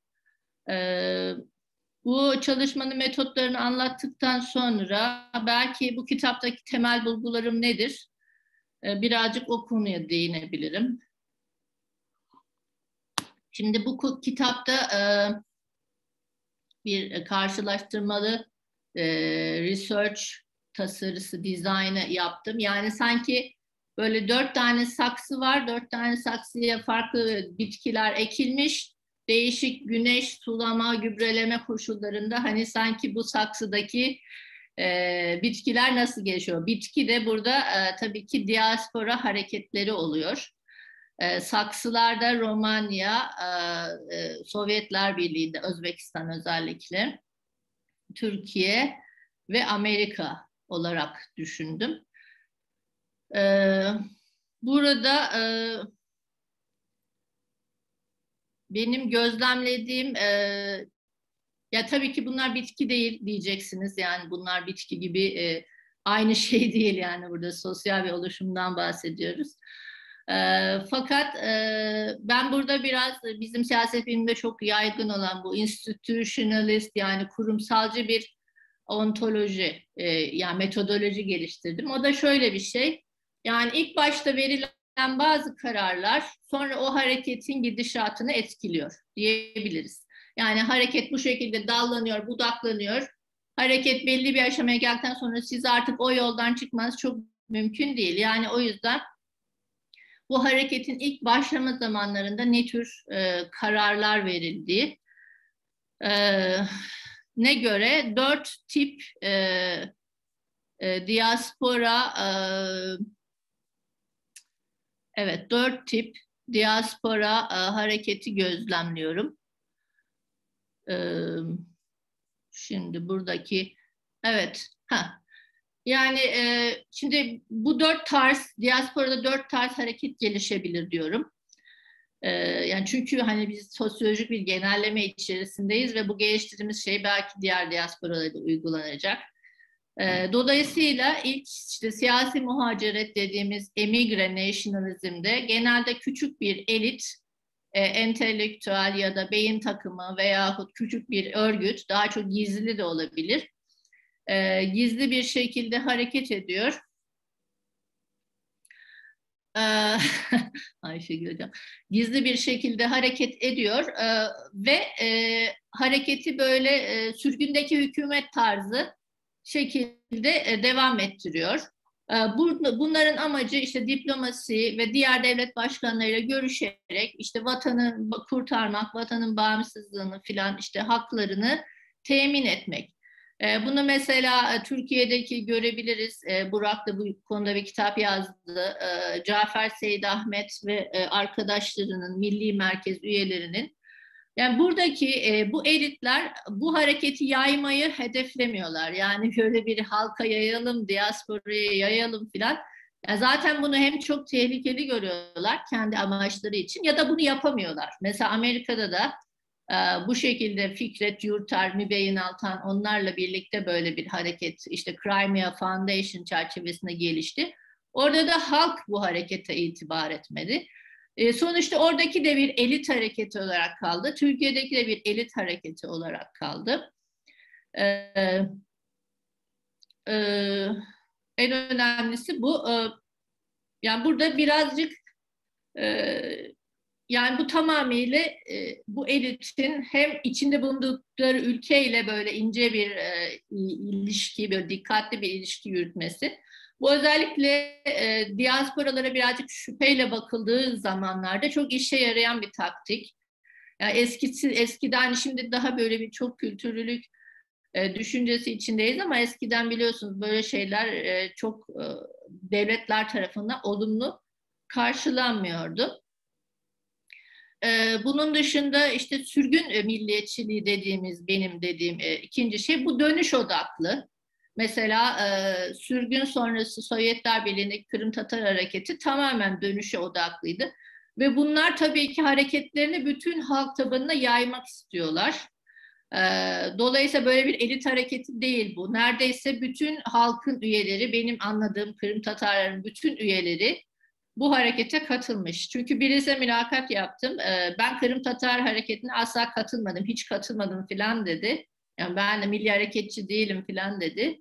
Speaker 2: Bu çalışmanın metotlarını anlattıktan sonra belki bu kitaptaki temel bulgularım nedir? Birazcık o konuya değinebilirim. Şimdi bu kitapta bir karşılaştırmalı research tasarısı, dizaynı yaptım. Yani sanki böyle 4 tane saksı var. 4 tane saksıya farklı bitkiler ekilmiş. Değişik güneş, sulama, gübreleme koşullarında hani sanki bu saksıdaki bitkiler nasıl gelişiyor? Bitki de burada tabii ki diaspora hareketleri oluyor. Saksılarda Romanya, Sovyetler Birliği'nde, Özbekistan özellikle, Türkiye ve Amerika olarak düşündüm. Burada benim gözlemlediğim, ya tabii ki bunlar bitki değil diyeceksiniz. Yani bunlar bitki gibi aynı şey değil, yani burada sosyal bir oluşumdan bahsediyoruz. Fakat ben burada biraz bizim siyaset biliminde çok yaygın olan bu institutionalist, yani kurumsalcı bir ontoloji, yani metodoloji geliştirdim. O da şöyle bir şey. Yani ilk başta verilen bazı kararlar sonra o hareketin gidişatını etkiliyor diyebiliriz. Yani hareket bu şekilde dallanıyor, budaklanıyor. Hareket belli bir aşamaya geldikten sonra siz artık o yoldan çıkmanız çok mümkün değil. Yani o yüzden bu hareketin ilk başlama zamanlarında ne tür kararlar verildiği, ne göre 4 tip diaspora, evet 4 tip diaspora hareketi gözlemliyorum. Şimdi buradaki, evet, yani şimdi bu 4 tarz, diasporada 4 tarz hareket gelişebilir diyorum. Yani çünkü hani biz sosyolojik bir genelleme içerisindeyiz ve bu geliştirdiğimiz şey belki diğer diasporalara da uygulanacak. Dolayısıyla ilk işte siyasi muhaciret dediğimiz emigre nationalizmde genelde küçük bir elit, entelektüel ya da beyin takımı veyahut küçük bir örgüt, daha çok gizli de olabilir, gizli bir şekilde hareket ediyor. Ayşegül Hocam, gizli bir şekilde hareket ediyor ve hareketi böyle sürgündeki hükümet tarzı şekilde devam ettiriyor. Bunların amacı işte diplomasi ve diğer devlet başkanlarıyla görüşerek işte vatanı kurtarmak, vatanın bağımsızlığını filan, işte haklarını temin etmek. Bunu mesela Türkiye'deki görebiliriz. Burak da bu konuda bir kitap yazdı. Cafer Seyit Ahmet ve arkadaşlarının, Milli Merkez üyelerinin. Yani buradaki bu elitler bu hareketi yaymayı hedeflemiyorlar. Yani böyle bir halka yayalım, diasporaya yayalım filan. Yani zaten bunu hem çok tehlikeli görüyorlar kendi amaçları için ya da bunu yapamıyorlar. Mesela Amerika'da da bu şekilde Fikret Yurtar, Mübeyyin Altan, onlarla birlikte böyle bir hareket, işte Crimea Foundation çerçevesinde gelişti. Orada da halk bu harekete itibar etmedi. Sonuçta oradaki de bir elit hareketi olarak kaldı. Türkiye'deki de bir elit hareketi olarak kaldı. En önemlisi bu. Yani burada birazcık yani bu tamamıyla bu elitin hem içinde bulundukları ülkeyle böyle ince bir ilişki, böyle dikkatli bir ilişki yürütmesi. Bu özellikle diasporalara birazcık şüpheyle bakıldığı zamanlarda çok işe yarayan bir taktik. Yani eskiden, şimdi daha böyle bir çok kültürlülük düşüncesi içindeyiz ama eskiden biliyorsunuz böyle şeyler çok devletler tarafından olumlu karşılanmıyordu. Bunun dışında işte sürgün milliyetçiliği dediğimiz, benim dediğim ikinci şey, bu dönüş odaklı. Mesela sürgün sonrası Sovyetler Birliği'ndeki Kırım Tatar Hareketi tamamen dönüşe odaklıydı. Ve bunlar tabii ki hareketlerini bütün halk tabanına yaymak istiyorlar. Dolayısıyla böyle bir elit hareketi değil bu. Neredeyse bütün halkın üyeleri, benim anladığım Kırım Tatarların bütün üyeleri bu harekete katılmış. Çünkü birisiyle mülakat yaptım. Ben Kırım Tatar hareketine asla katılmadım, hiç katılmadım filan dedi. Yani ben de milli hareketçi değilim filan dedi.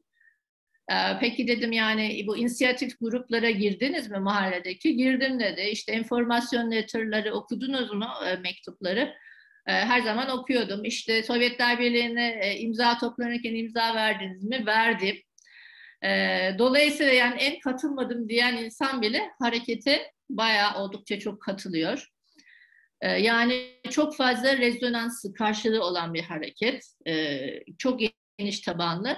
Speaker 2: Peki dedim, yani bu inisiyatif gruplara girdiniz mi mahalledeki? Girdim dedi. İşte enformasyon letter'ları okudunuz mu, mektupları? Her zaman okuyordum. İşte Sovyetler Birliği'ne imza toplanırken imza verdiniz mi? Verdim. Dolayısıyla yani en katılmadım diyen insan bile harekete bayağı oldukça çok katılıyor. Yani çok fazla rezonansı, karşılığı olan bir hareket. Çok geniş tabanlı,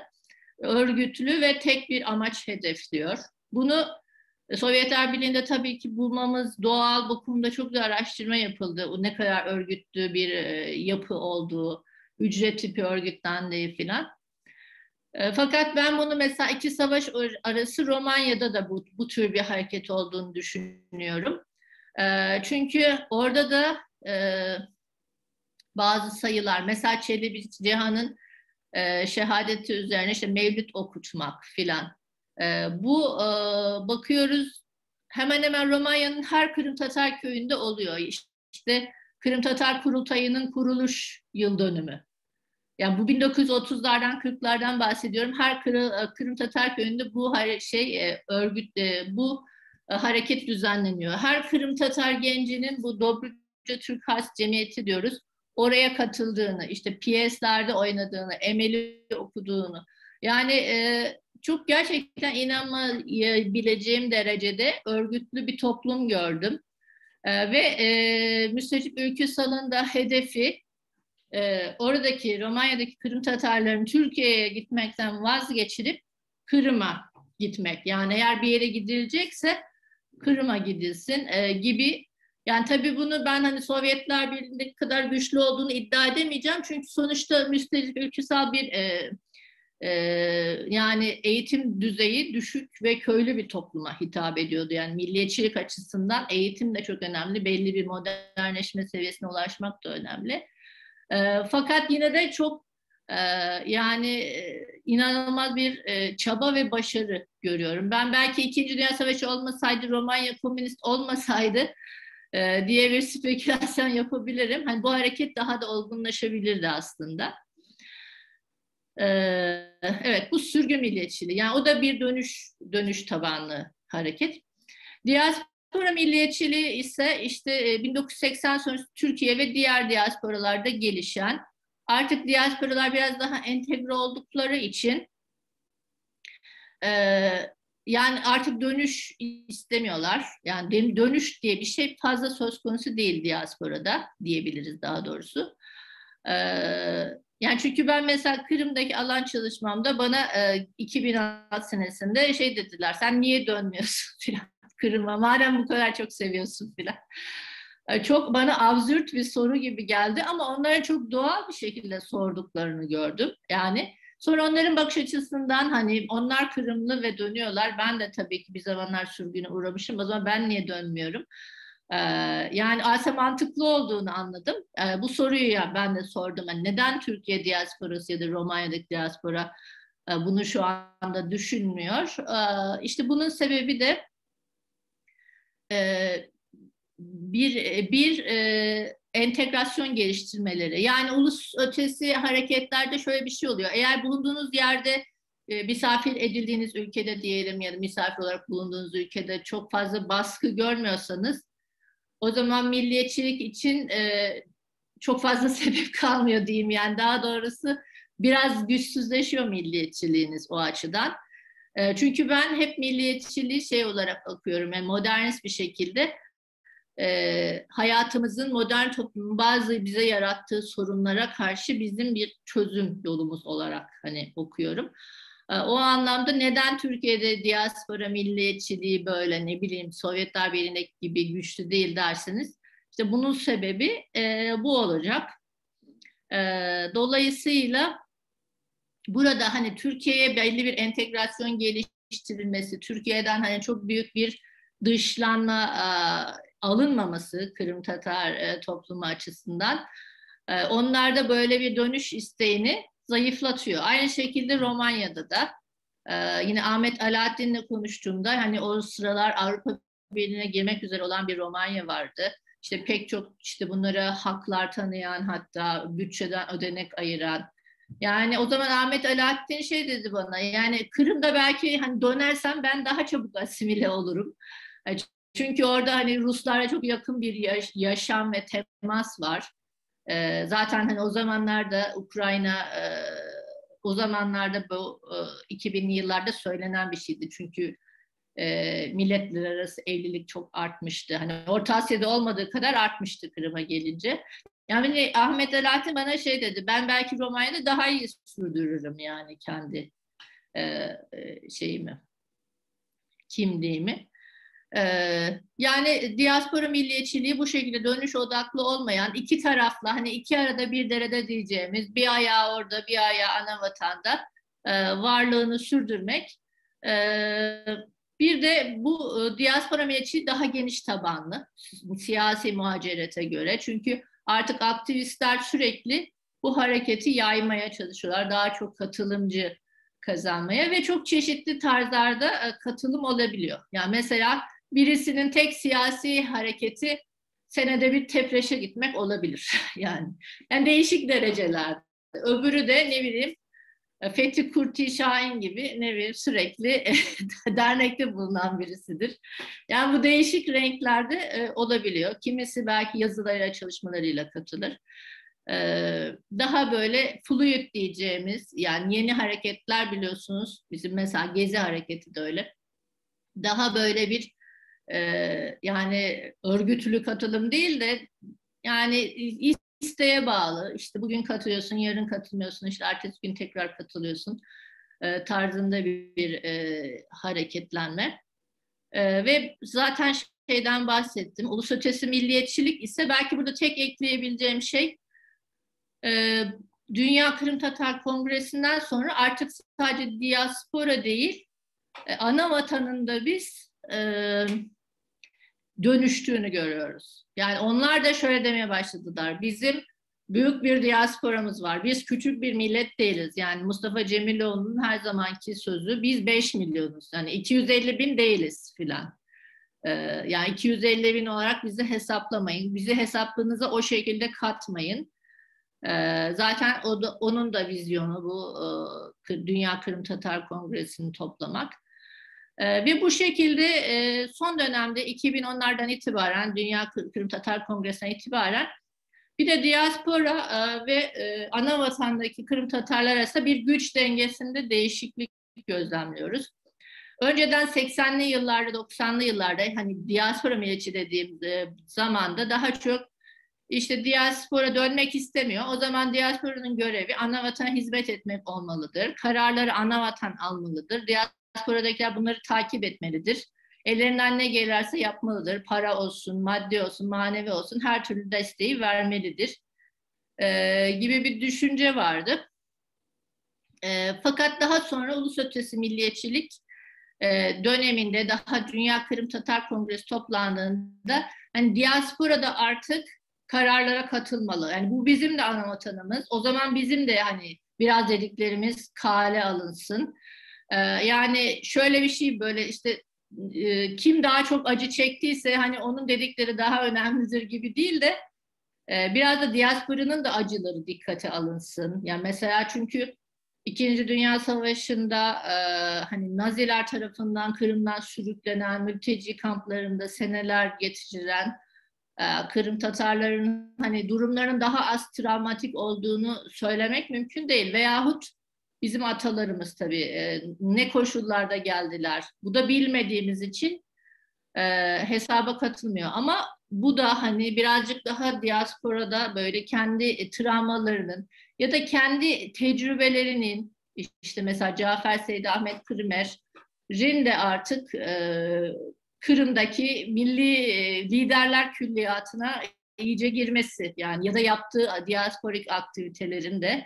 Speaker 2: örgütlü ve tek bir amaç hedefliyor. Bunu Sovyetler Birliği'nde tabii ki bulmamız doğal. Bu konuda çok da araştırma yapıldı. O ne kadar örgütlü bir yapı olduğu, hücre tipi örgütlendiği filan. Fakat ben bunu mesela iki savaş arası Romanya'da da bu tür bir hareket olduğunu düşünüyorum. Çünkü orada da bazı sayılar, mesela Çelebi Cihan'ın şehadeti üzerine işte mevlüt okutmak filan. Bu bakıyoruz hemen hemen Romanya'nın her Kırım Tatar köyünde oluyor. İşte Kırım Tatar Kurultayı'nın kuruluş yıl dönümü. Yani bu 1930'lardan 40'lardan bahsediyorum. Her Kırım Tatar köyünde bu örgüt, bu hareket düzenleniyor. Her Kırım Tatar gencinin bu Dobruca Türk Has Cemiyeti diyoruz, oraya katıldığını, işte piyeslerde oynadığını, Emel'i okuduğunu, yani çok gerçekten inanmayabileceğim derecede örgütlü bir toplum gördüm. Ve Müstecip Ülküsal'ın da hedefi oradaki Romanya'daki Kırım Tatarların Türkiye'ye gitmekten vazgeçirip Kırım'a gitmek. Yani eğer bir yere gidilecekse Kırım'a gidilsin gibi. Yani tabii bunu ben hani Sovyetler Birliği'ndeki kadar güçlü olduğunu iddia edemeyeceğim. Çünkü sonuçta Müstecip Ülküsal bir yani eğitim düzeyi düşük ve köylü bir topluma hitap ediyordu. Yani milliyetçilik açısından eğitim de çok önemli. Belli bir modernleşme seviyesine ulaşmak da önemli. Fakat yine de çok yani inanılmaz bir çaba ve başarı görüyorum. Ben belki İkinci Dünya Savaşı olmasaydı, Romanya komünist olmasaydı diye bir spekülasyon yapabilirim. Hani bu hareket daha da olgunlaşabilirdi aslında. Evet, bu sürgün milliyetçiliği. Yani o da bir dönüş tabanlı hareket. Diaspora milliyetçiliği ise işte 1980 sonrası Türkiye ve diğer diasporalarda gelişen, artık diasporalar biraz daha entegre oldukları için yani artık dönüş istemiyorlar. Yani dönüş diye bir şey fazla söz konusu değil diasporada, diyebiliriz daha doğrusu. Yani çünkü ben mesela Kırım'daki alan çalışmamda bana 2006 senesinde şey dediler, sen niye dönmüyorsun filan Kırım'a, madem bu kadar çok seviyorsun filan. Çok bana absürt bir soru gibi geldi ama onların çok doğal bir şekilde sorduklarını gördüm. Yani sonra onların bakış açısından hani onlar Kırımlı ve dönüyorlar. Ben de tabii ki bir zamanlar sürgüne uğramışım. O zaman ben niye dönmüyorum? Yani aslında mantıklı olduğunu anladım. Bu soruyu ya ben de sordum. Yani neden Türkiye diasporası ya da Romanya'daki diaspora bunu şu anda düşünmüyor? İşte bunun sebebi de bir entegrasyon geliştirmeleri. Yani ulus ötesi hareketlerde şöyle bir şey oluyor. Eğer bulunduğunuz yerde misafir edildiğiniz ülkede diyelim ya da misafir olarak bulunduğunuz ülkede çok fazla baskı görmüyorsanız, o zaman milliyetçilik için çok fazla sebep kalmıyor diyeyim. Yani daha doğrusu biraz güçsüzleşiyor milliyetçiliğiniz o açıdan. Çünkü ben hep milliyetçiliği şey olarak bakıyorum, yani modernist bir şekilde hayatımızın, modern toplumun bazı bize yarattığı sorunlara karşı bizim bir çözüm yolumuz olarak hani okuyorum. O anlamda neden Türkiye'de diaspora milliyetçiliği böyle ne bileyim Sovyetler Birliği'ndeki gibi güçlü değil derseniz, işte bunun sebebi bu olacak. Dolayısıyla burada hani Türkiye'ye belli bir entegrasyon geliştirilmesi, Türkiye'den hani çok büyük bir dışlanma alınmaması Kırım Tatar toplumu açısından onlarda böyle bir dönüş isteğini zayıflatıyor. Aynı şekilde Romanya'da da yine Ahmet Alaaddin'le konuştuğumda hani o sıralar Avrupa Birliği'ne girmek üzere olan bir Romanya vardı. İşte pek çok işte bunlara haklar tanıyan, hatta bütçeden ödenek ayıran. Yani o zaman Ahmet Alaaddin şey dedi bana, yani Kırım'da belki hani dönersem ben daha çabuk asimile olurum. Çünkü orada hani Ruslarla çok yakın bir yaşam ve temas var. Zaten hani o zamanlarda Ukrayna o zamanlarda bu 2000'li yıllarda söylenen bir şeydi. Çünkü milletler arası evlilik çok artmıştı. Hani Orta Asya'da olmadığı kadar artmıştı Kırım'a gelince. Yani Ahmet Alaaddin bana şey dedi, ben belki Romanya'da daha iyi sürdürürüm yani kendi şeyimi, kimliğimi. Yani diaspora milliyetçiliği bu şekilde dönüş odaklı olmayan, iki taraflı, hani iki arada bir derede diyeceğimiz, bir ayağı orada bir ayağı ana vatanda varlığını sürdürmek. Bir de bu diaspora milliyetçiliği daha geniş tabanlı siyasi muhacerete göre. Çünkü artık aktivistler sürekli bu hareketi yaymaya çalışıyorlar. Daha çok katılımcı kazanmaya ve çok çeşitli tarzlarda katılım olabiliyor. Yani mesela birisinin tek siyasi hareketi senede bir Tefreş'e gitmek olabilir. Yani değişik derecelerde. Öbürü de ne bileyim Fethi Kurti Şahin gibi ne bileyim sürekli dernekte bulunan birisidir. Yani bu değişik renklerde olabiliyor. Kimisi belki yazılarıyla, çalışmalarıyla katılır. Daha böyle fluid diyeceğimiz, yani yeni hareketler biliyorsunuz, bizim mesela Gezi hareketi de öyle. Daha böyle bir yani örgütlü katılım değil de yani isteğe bağlı. İşte bugün katılıyorsun, yarın katılmıyorsun, işte ertesi gün tekrar katılıyorsun tarzında bir hareketlenme. Ve zaten şeyden bahsettim. Ulusötesi milliyetçilik ise belki burada tek ekleyebileceğim şey Dünya Kırım Tatar Kongresi'nden sonra artık sadece diaspora değil, ana vatanında biz dönüştüğünü görüyoruz. Yani onlar da şöyle demeye başladılar. Bizim büyük bir diasporamız var. Biz küçük bir millet değiliz. Yani Mustafa Cemiloğlu'nun her zamanki sözü, biz 5 milyonuz. Yani 250 bin değiliz filan. Yani 250 bin olarak bizi hesaplamayın. Bizi hesabınıza o şekilde katmayın. Zaten onun da vizyonu bu Dünya Kırım Tatar Kongresi'ni toplamak. Ve bu şekilde son dönemde 2010'lardan itibaren Dünya Kırım Tatar Kongresi'ne itibaren bir de diaspora ve ana vatandaki Kırım Tatarlar arasında bir güç dengesinde değişiklik gözlemliyoruz. Önceden 80'li yıllarda, 90'lı yıllarda hani diaspora milliyetçi dediğim zamanda daha çok işte diaspora dönmek istemiyor. O zaman diasporanın görevi ana vatana hizmet etmek olmalıdır. Kararları ana vatan almalıdır. Diasporadakiler bunları takip etmelidir. Ellerinden ne gelirse yapmalıdır. Para olsun, maddi olsun, manevi olsun her türlü desteği vermelidir. Gibi bir düşünce vardı. Fakat daha sonra ulusötesi milliyetçilik döneminde, daha Dünya Kırım Tatar Kongresi toplandığında hani diasporada artık kararlara katılmalı. Yani bu bizim de ana vatanımız. O zaman bizim de hani biraz dediklerimiz kale alınsın. Yani şöyle bir şey, böyle işte kim daha çok acı çektiyse hani onun dedikleri daha önemlidir gibi değil de biraz da diasporanın da acıları dikkate alınsın. Yani mesela çünkü İkinci Dünya Savaşı'nda hani Naziler tarafından Kırım'dan sürüklenen, mülteci kamplarında seneler geçirilen Kırım Tatarların hani durumlarının daha az travmatik olduğunu söylemek mümkün değil. Veyahut bizim atalarımız tabii ne koşullarda geldiler. Bu da bilmediğimiz için hesaba katılmıyor. Ama bu da hani birazcık daha diasporada böyle kendi travmalarının ya da kendi tecrübelerinin, İşte mesela Cafer Seydi Ahmet Kırımer'in de artık Kırım'daki milli liderler külliyatına iyice girmesi, yani ya da yaptığı diasporik aktivitelerinde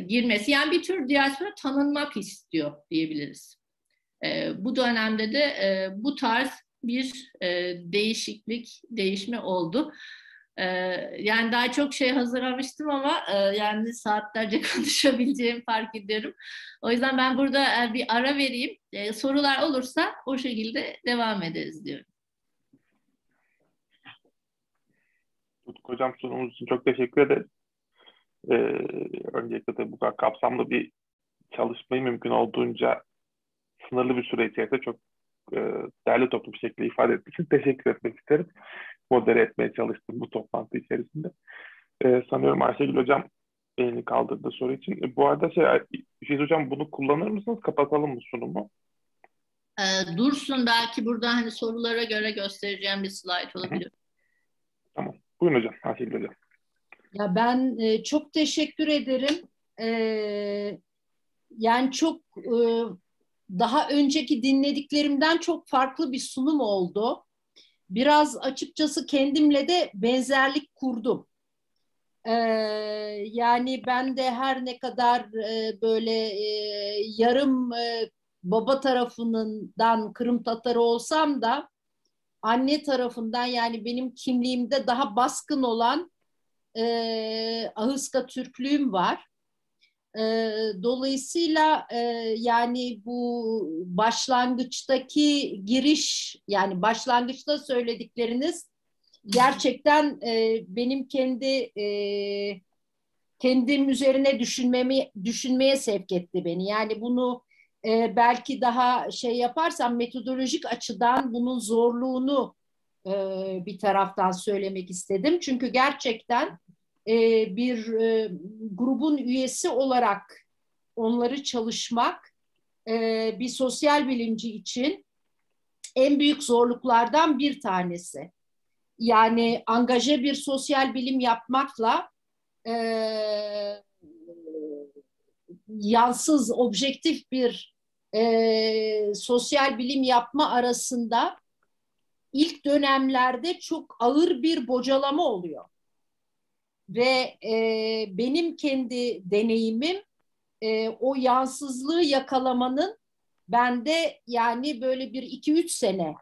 Speaker 2: girmesi, yani bir tür diaspora tanınmak istiyor diyebiliriz. Bu dönemde de bu tarz bir değişme oldu. Yani daha çok şey hazırlamıştım ama yani saatlerce konuşabileceğimi fark ediyorum. O yüzden ben burada bir ara vereyim. Sorular olursa o şekilde devam ederiz diyorum.
Speaker 1: Tutku Hocam, sunumumuz için çok teşekkür ederiz. Öncelikle de bu kadar kapsamlı bir çalışmayı mümkün olduğunca sınırlı bir süre içerisinde çok değerli toplu bir şekilde ifade ettiğiniz için teşekkür etmek isterim. Modere etmeye çalıştım bu toplantı içerisinde. Sanıyorum Ayşegül Hocam elini kaldırdı soru için. Bu arada Filiz Hocam, bunu kullanır mısınız? Kapatalım mı sunumu?
Speaker 2: Dursun, belki burada hani sorulara göre göstereceğim bir slide olabilir.
Speaker 1: Tamam. Buyurun hocam, Ayşegül Hocam.
Speaker 3: Ya ben çok teşekkür ederim. Yani çok daha önceki dinlediklerimden çok farklı bir sunum oldu. Biraz açıkçası kendimle de benzerlik kurdum. Yani ben de her ne kadar böyle yarım baba tarafından Kırım Tatarı olsam da anne tarafından, yani benim kimliğimde daha baskın olan Ahıska Türklüğüm var. Dolayısıyla yani bu başlangıçtaki giriş, yani başlangıçta söyledikleriniz gerçekten benim kendim üzerine düşünmeye sevk etti beni. Yani bunu belki daha şey yaparsam metodolojik açıdan bunun zorluğunu bir taraftan söylemek istedim. Çünkü gerçekten bir grubun üyesi olarak onları çalışmak bir sosyal bilimci için en büyük zorluklardan bir tanesi. Yani angaje bir sosyal bilim yapmakla yansız, objektif bir sosyal bilim yapma arasında ilk dönemlerde çok ağır bir bocalama oluyor. Ve benim kendi deneyimim o yansızlığı yakalamanın bende yani böyle bir 2-3 sene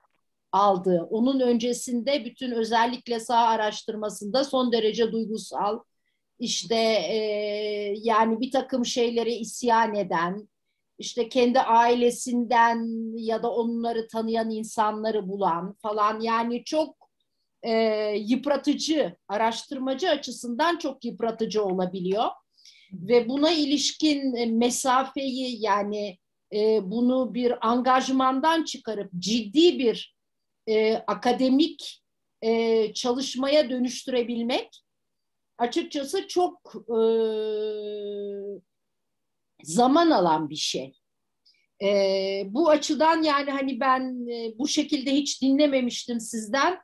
Speaker 3: aldı. Onun öncesinde bütün, özellikle sağ araştırmasında son derece duygusal, işte yani bir takım şeylere isyan eden, işte kendi ailesinden ya da onları tanıyan insanları bulan falan, yani çok yıpratıcı, araştırmacı açısından çok yıpratıcı olabiliyor. Ve buna ilişkin mesafeyi, yani bunu bir angajmandan çıkarıp ciddi bir akademik çalışmaya dönüştürebilmek açıkçası çok zaman alan bir şey. Bu açıdan yani hani ben bu şekilde hiç dinlememiştim sizden.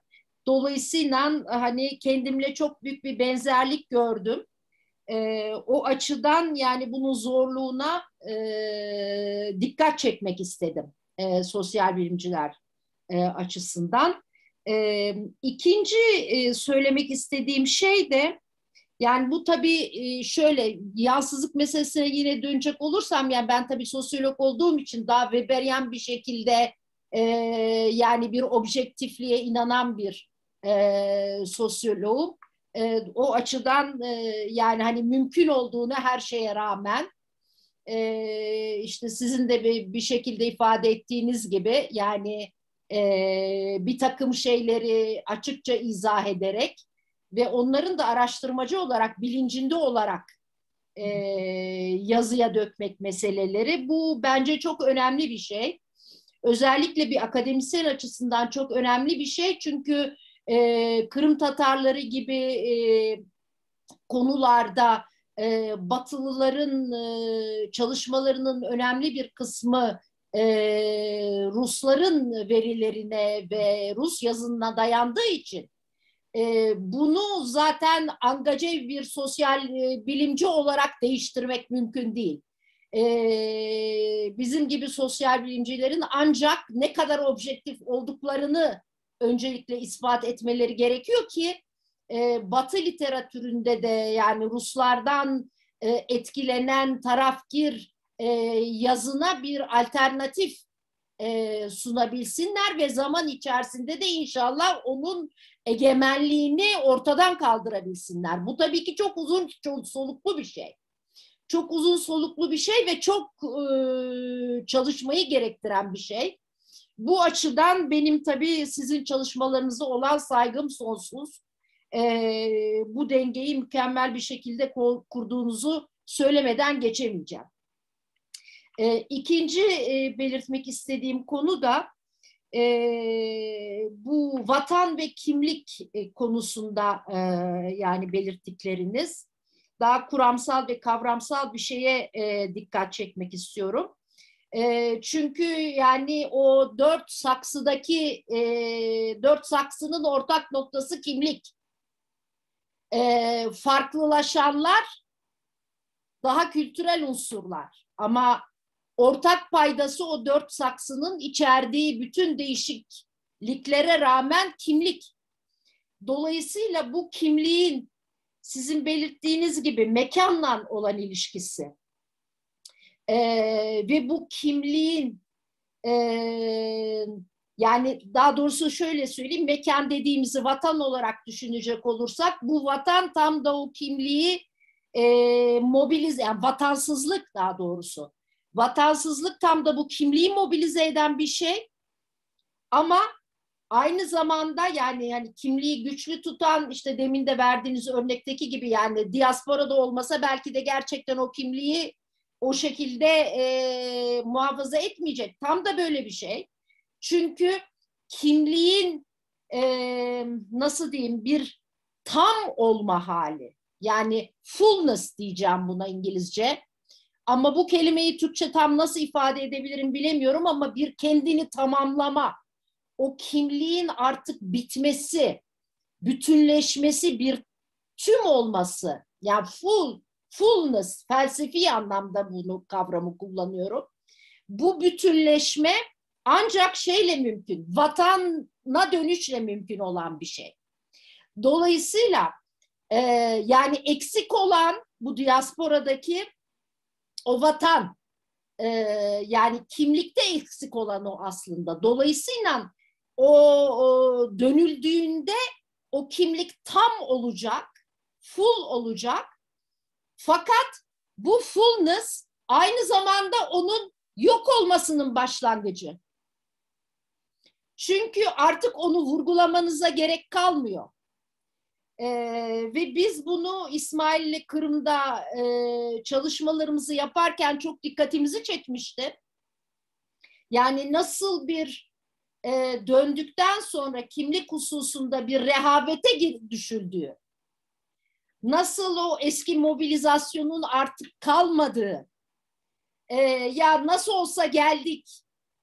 Speaker 3: Dolayısıyla hani kendimle çok büyük bir benzerlik gördüm. O açıdan yani bunun zorluğuna dikkat çekmek istedim sosyal bilimciler açısından. İkinci söylemek istediğim şey de, yani bu tabii şöyle, yansızlık meselesine yine dönecek olursam, yani ben tabii sosyolog olduğum için daha Weberian bir şekilde yani bir objektifliğe inanan bir sosyoloğum. O açıdan yani hani mümkün olduğunu her şeye rağmen işte sizin de bir şekilde ifade ettiğiniz gibi, yani bir takım şeyleri açıkça izah ederek ve onların da araştırmacı olarak bilincinde olarak yazıya dökmek meseleleri, bu bence çok önemli bir şey. Özellikle bir akademisyen açısından çok önemli bir şey, çünkü Kırım Tatarları gibi konularda Batılıların çalışmalarının önemli bir kısmı Rusların verilerine ve Rus yazınına dayandığı için Bunu zaten angaje bir sosyal bilimci olarak değiştirmek mümkün değil. Bizim gibi sosyal bilimcilerin ancak ne kadar objektif olduklarını öncelikle ispat etmeleri gerekiyor ki Batı literatüründe de yani Ruslardan etkilenen tarafgir yazına bir alternatif sunabilsinler ve zaman içerisinde de inşallah onun egemenliğini ortadan kaldırabilsinler. Bu tabii ki çok uzun soluklu bir şey. Çok uzun soluklu bir şey ve çok çalışmayı gerektiren bir şey. Bu açıdan benim tabii sizin çalışmalarınıza olan saygım sonsuz. Bu dengeyi mükemmel bir şekilde kurduğunuzu söylemeden geçemeyeceğim. İkinci belirtmek istediğim konu da bu vatan ve kimlik konusunda yani belirttikleriniz. Daha kuramsal ve kavramsal bir şeye dikkat çekmek istiyorum. Çünkü yani o dört saksının ortak noktası kimlik. Farklılaşanlar daha kültürel unsurlar ama ortak paydası o dört saksının içerdiği bütün değişikliklere rağmen kimlik. Dolayısıyla bu kimliğin sizin belirttiğiniz gibi mekanla olan ilişkisi ve bu kimliğin yani daha doğrusu şöyle söyleyeyim, mekan dediğimizi vatan olarak düşünecek olursak bu vatan tam da o kimliği mobilize, yani vatansızlık daha doğrusu. Vatansızlık tam da bu kimliği mobilize eden bir şey ama aynı zamanda yani kimliği güçlü tutan işte demin de verdiğiniz örnekteki gibi yani diasporada olmasa belki de gerçekten o kimliği o şekilde muhafaza etmeyecek. Tam da böyle bir şey. Çünkü kimliğin nasıl diyeyim bir tam olma hali yani fullness diyeceğim buna İngilizce. Ama bu kelimeyi Türkçe tam nasıl ifade edebilirim bilemiyorum ama bir kendini tamamlama, o kimliğin artık bitmesi, bütünleşmesi, bir tüm olması, yani fullness, felsefi anlamda bunu kavramı kullanıyorum. Bu bütünleşme ancak şeyle mümkün, vatana dönüşle mümkün olan bir şey. Dolayısıyla yani eksik olan bu diasporadaki o vatan, yani kimlikte eksik olan o aslında. Dolayısıyla o dönüldüğünde o kimlik tam olacak, full olacak. Fakat bu fullness aynı zamanda onun yok olmasının başlangıcı. Çünkü artık onu vurgulamanıza gerek kalmıyor. Ve biz bunu İsmail'le Kırım'da çalışmalarımızı yaparken çok dikkatimizi çekmişti. Yani nasıl bir döndükten sonra kimlik hususunda bir rehavete düşüldüğü, nasıl o eski mobilizasyonun artık kalmadığı, ya nasıl olsa geldik,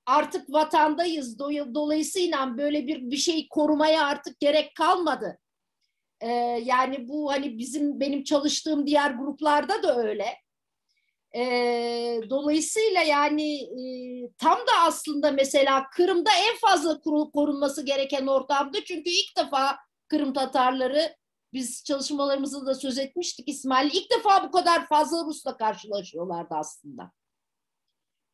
Speaker 3: artık vatandayız, dolayısıyla böyle bir şey korumaya artık gerek kalmadı. Yani bu hani benim çalıştığım diğer gruplarda da öyle. Dolayısıyla yani tam da aslında mesela Kırım'da en fazla korunması gereken ortamdı. Çünkü ilk defa Kırım Tatarları, biz çalışmalarımızda da söz etmiştik İsmail, ilk defa bu kadar fazla Rus'la karşılaşıyorlardı aslında.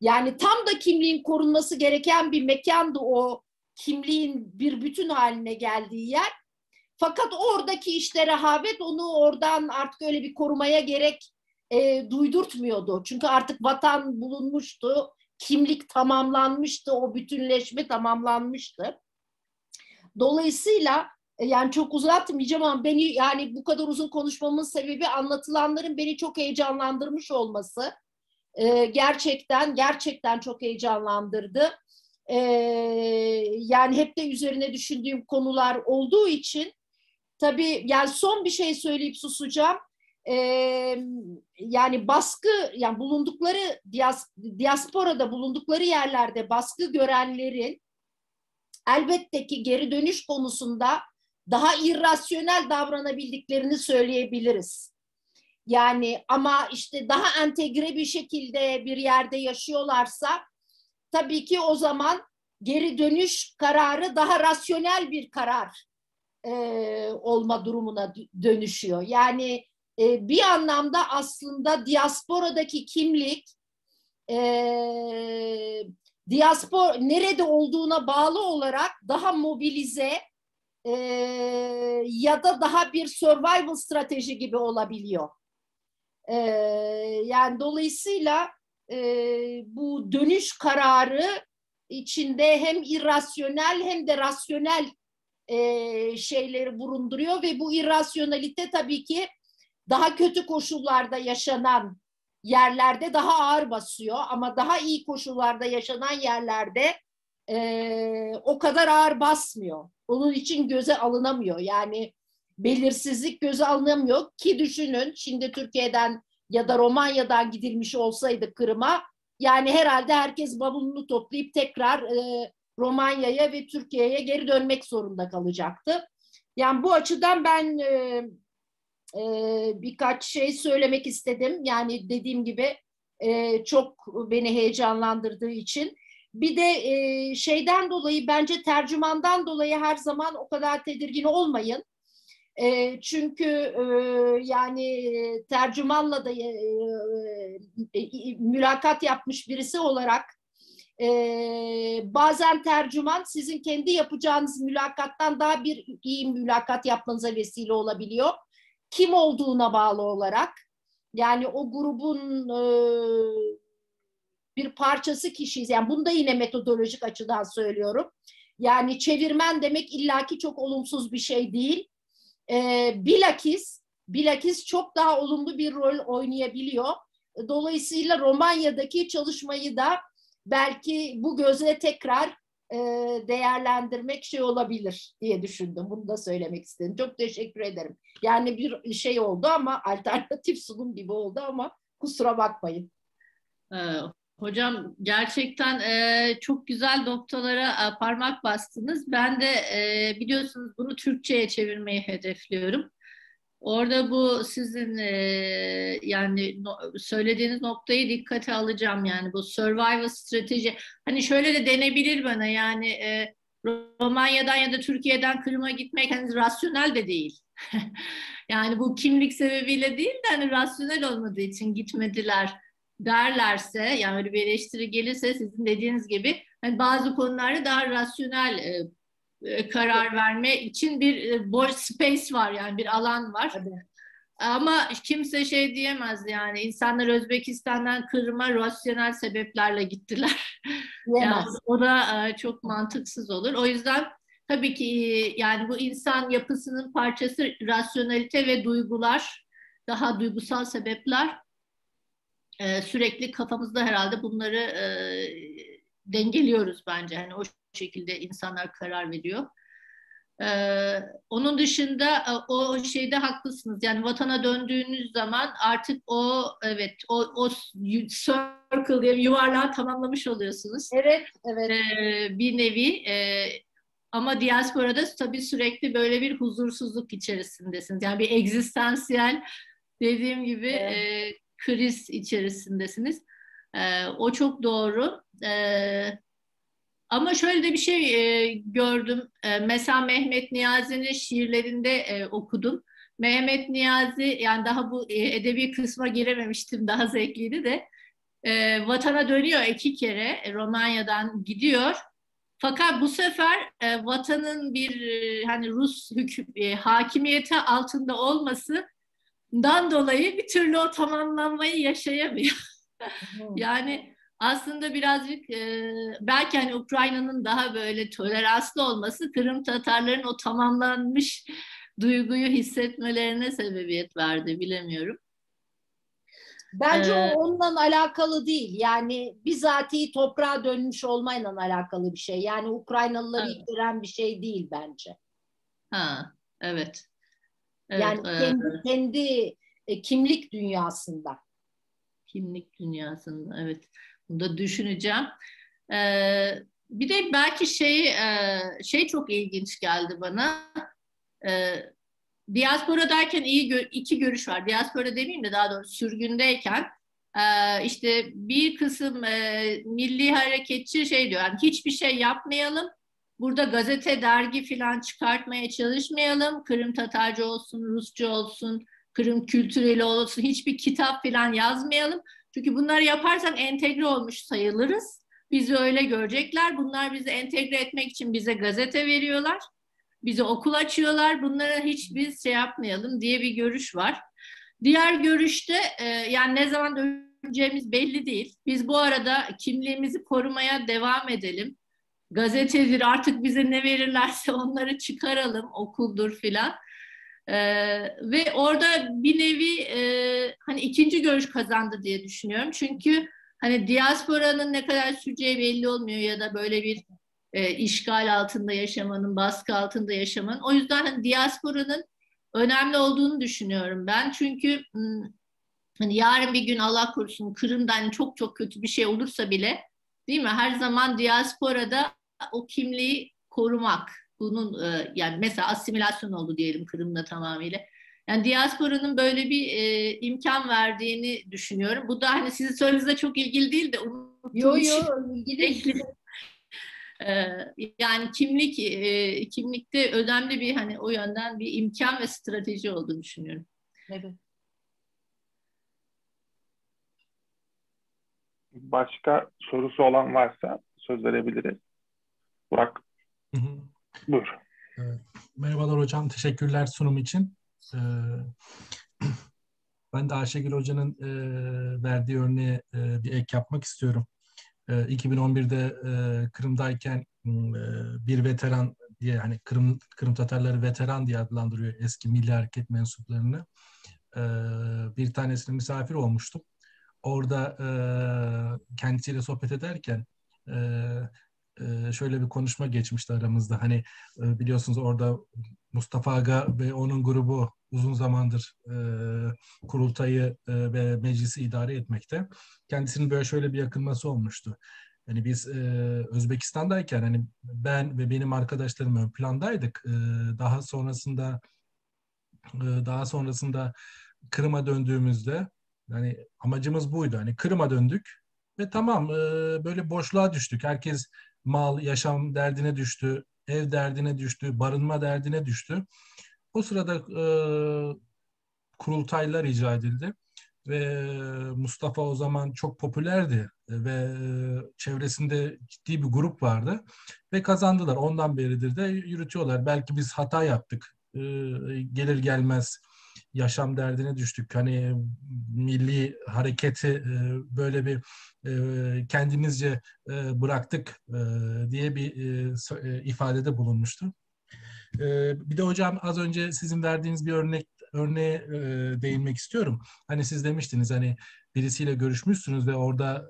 Speaker 3: Yani tam da kimliğin korunması gereken bir mekandı o kimliğin bir bütün haline geldiği yer. Fakat oradaki işte rehavet onu oradan artık öyle bir korumaya gerek duydurtmuyordu. Çünkü artık vatan bulunmuştu, kimlik tamamlanmıştı, o bütünleşme tamamlanmıştı. Dolayısıyla yani çok uzatmayacağım ama beni yani bu kadar uzun konuşmamın sebebi anlatılanların beni çok heyecanlandırmış olması. Gerçekten çok heyecanlandırdı. Yani hep de üzerine düşündüğüm konular olduğu için tabii yani son bir şey söyleyip susacağım. Yani baskı, yani bulundukları diasporada bulundukları yerlerde baskı görenlerin elbette ki geri dönüş konusunda daha irrasyonel davranabildiklerini söyleyebiliriz. Yani ama işte daha entegre bir şekilde bir yerde yaşıyorlarsa tabii ki o zaman geri dönüş kararı daha rasyonel bir karar olma durumuna dönüşüyor. Yani bir anlamda aslında diasporadaki kimlik diaspor nerede olduğuna bağlı olarak daha mobilize ya da daha bir survival strateji gibi olabiliyor. Yani dolayısıyla bu dönüş kararı içinde hem irrasyonel hem de rasyonel şeyleri bulunduruyor ve bu irrasyonalite tabii ki daha kötü koşullarda yaşanan yerlerde daha ağır basıyor ama daha iyi koşullarda yaşanan yerlerde o kadar ağır basmıyor. Onun için göze alınamıyor. Yani belirsizlik göze alınamıyor ki düşünün şimdi Türkiye'den ya da Romanya'dan gidilmiş olsaydı Kırım'a yani herhalde herkes bavulunu toplayıp tekrar Romanya'ya ve Türkiye'ye geri dönmek zorunda kalacaktı. Yani bu açıdan ben birkaç şey söylemek istedim. Yani dediğim gibi çok beni heyecanlandırdığı için. Bir de şeyden dolayı bence tercümandan dolayı her zaman o kadar tedirgin olmayın. Çünkü yani tercümanla da mülakat yapmış birisi olarak bazen tercüman sizin kendi yapacağınız mülakattan daha bir iyi mülakat yapmanıza vesile olabiliyor. Kim olduğuna bağlı olarak. Yani o grubun bir parçası kişiyiz. Yani bunu da yine metodolojik açıdan söylüyorum. Yani çevirmen demek illaki çok olumsuz bir şey değil. Bilakis çok daha olumlu bir rol oynayabiliyor. Dolayısıyla Romanya'daki çalışmayı da belki bu gözle tekrar değerlendirmek şey olabilir diye düşündüm. Bunu da söylemek istedim. Çok teşekkür ederim. Yani bir şey oldu ama alternatif sunum gibi oldu ama kusura bakmayın.
Speaker 2: Hocam gerçekten çok güzel noktalara parmak bastınız. Ben de biliyorsunuz bunu Türkçe'ye çevirmeyi hedefliyorum. Orada bu sizin yani söylediğiniz noktayı dikkate alacağım. Yani bu survival strateji. Hani şöyle de denebilir bana yani Romanya'dan ya da Türkiye'den Kırım'a gitmek hani rasyonel de değil. Yani bu kimlik sebebiyle değil de hani rasyonel olmadığı için gitmediler derlerse yani öyle bir eleştiri gelirse sizin dediğiniz gibi hani bazı konularda daha rasyonel karar verme için bir boş space var yani bir alan var.
Speaker 3: Hadi.
Speaker 2: Ama kimse şey diyemez yani insanlar Özbekistan'dan Kırım'a rasyonel sebeplerle gittiler. Yani o da çok mantıksız olur. O yüzden tabii ki yani bu insan yapısının parçası rasyonelite ve duygular, daha duygusal sebepler sürekli kafamızda herhalde bunları dengeliyoruz bence. Hani o şekilde insanlar karar veriyor. Onun dışında o şeyde haklısınız. Yani vatana döndüğünüz zaman artık o evet o circle diye yuvarlağı tamamlamış oluyorsunuz.
Speaker 3: Evet, evet.
Speaker 2: Bir nevi ama diasporada tabii sürekli böyle bir huzursuzluk içerisindesiniz. Yani bir egzistansiyel dediğim gibi
Speaker 3: Evet.
Speaker 2: kriz içerisindesiniz. O çok doğru. Ama şöyle de bir şey gördüm. Mesela Mehmet Niyazi'nin şiirlerinde okudum. Mehmet Niyazi yani daha bu edebi kısma girememiştim. Daha zevkliydi de. Vatana dönüyor 2 kere. Romanya'dan gidiyor. Fakat bu sefer vatanın bir hani Rus hakimiyeti altında olmasından dolayı bir türlü o tamamlanmayı yaşayamıyor. Yani aslında birazcık belki hani Ukrayna'nın daha böyle toleranslı olması Kırım Tatarların o tamamlanmış duyguyu hissetmelerine sebebiyet verdi bilemiyorum.
Speaker 3: Bence o onunla alakalı değil. Yani bizatihi toprağa dönmüş olmayla alakalı bir şey. Yani Ukraynalıları
Speaker 2: Evet.
Speaker 3: ittiren bir şey değil bence.
Speaker 2: Ha, evet. Evet,
Speaker 3: Yani kendi kimlik dünyasında.
Speaker 2: kimlik dünyasında evet. Bunu da düşüneceğim. Bir de belki şey çok ilginç geldi bana. Diaspora derken iki görüş var. Diaspora demeyeyim de daha doğrusu sürgündeyken işte bir kısım milli hareketçi şey diyor. Yani hiçbir şey yapmayalım. Burada gazete, dergi falan çıkartmaya çalışmayalım. Kırım Tatarca olsun, Rusça olsun, Kırım kültüreli olsun. Hiçbir kitap falan yazmayalım. Çünkü bunları yaparsak entegre olmuş sayılırız. Bizi öyle görecekler. Bunlar bizi entegre etmek için bize gazete veriyorlar. Bize okul açıyorlar. Bunlara hiç biz şey yapmayalım diye bir görüş var. Diğer görüşte yani ne zaman döneceğimiz belli değil. Biz bu arada kimliğimizi korumaya devam edelim. Gazetedir artık bize ne verirlerse onları çıkaralım, okuldur filan. Ve orada bir nevi hani ikinci görüş kazandı diye düşünüyorum. Çünkü hani diasporanın ne kadar süreceği belli olmuyor ya da böyle bir işgal altında yaşamanın, baskı altında yaşamanın. O yüzden hani diasporanın önemli olduğunu düşünüyorum ben. Çünkü hani yarın bir gün Allah korusun Kırım'da hani çok çok kötü bir şey olursa bile değil mi? Her zaman diasporada o kimliği korumak. Bunun yani mesela asimilasyon oldu diyelim Kırım'da tamamıyla. Yani diasporanın böyle bir imkan verdiğini düşünüyorum. Bu da hani sizin sorunuzla çok ilgili değil de
Speaker 3: Yo
Speaker 2: unuttuğum için
Speaker 3: ilgili.
Speaker 2: Yani kimlikte önemli bir hani o yönden bir imkan ve strateji olduğunu düşünüyorum.
Speaker 3: Evet.
Speaker 1: Başka sorusu olan varsa söz verebiliriz. Burak,
Speaker 4: Hı hı.
Speaker 1: buyur.
Speaker 4: Evet. Merhabalar hocam, teşekkürler sunum için. Ben de Ayşegül Hoca'nın verdiği örneğe bir ek yapmak istiyorum. 2011'de Kırım'dayken bir veteran diye, hani Kırım Tatarları veteran diye adlandırıyor eski Milli Hareket mensuplarını. Bir tanesine misafir olmuştum. Orada kendisiyle sohbet ederken şöyle bir konuşma geçmişti aramızda. Hani biliyorsunuz orada Mustafa Aga ve onun grubu uzun zamandır kurultayı ve meclisi idare etmekte. Kendisinin böyle şöyle bir yakınması olmuştu. Hani biz Özbekistan'dayken hani ben ve benim arkadaşlarım ön plandaydık. Daha sonrasında Kırım'a döndüğümüzde yani amacımız buydu. Hani Kırım'a döndük ve tamam böyle boşluğa düştük. Herkes mal, yaşam derdine düştü, ev derdine düştü, barınma derdine düştü. O sırada kurultaylar icra edildi ve Mustafa o zaman çok popülerdi ve çevresinde ciddi bir grup vardı ve kazandılar. Ondan beridir de yürütüyorlar. Belki biz hata yaptık. Gelir gelmez yaşam derdine düştük. Hani milli hareketi böyle bir kendimizce bıraktık diye bir ifadede bulunmuştu. Bir de hocam az önce sizin verdiğiniz bir örneğe değinmek istiyorum. Hani siz demiştiniz hani birisiyle görüşmüşsünüz ve orada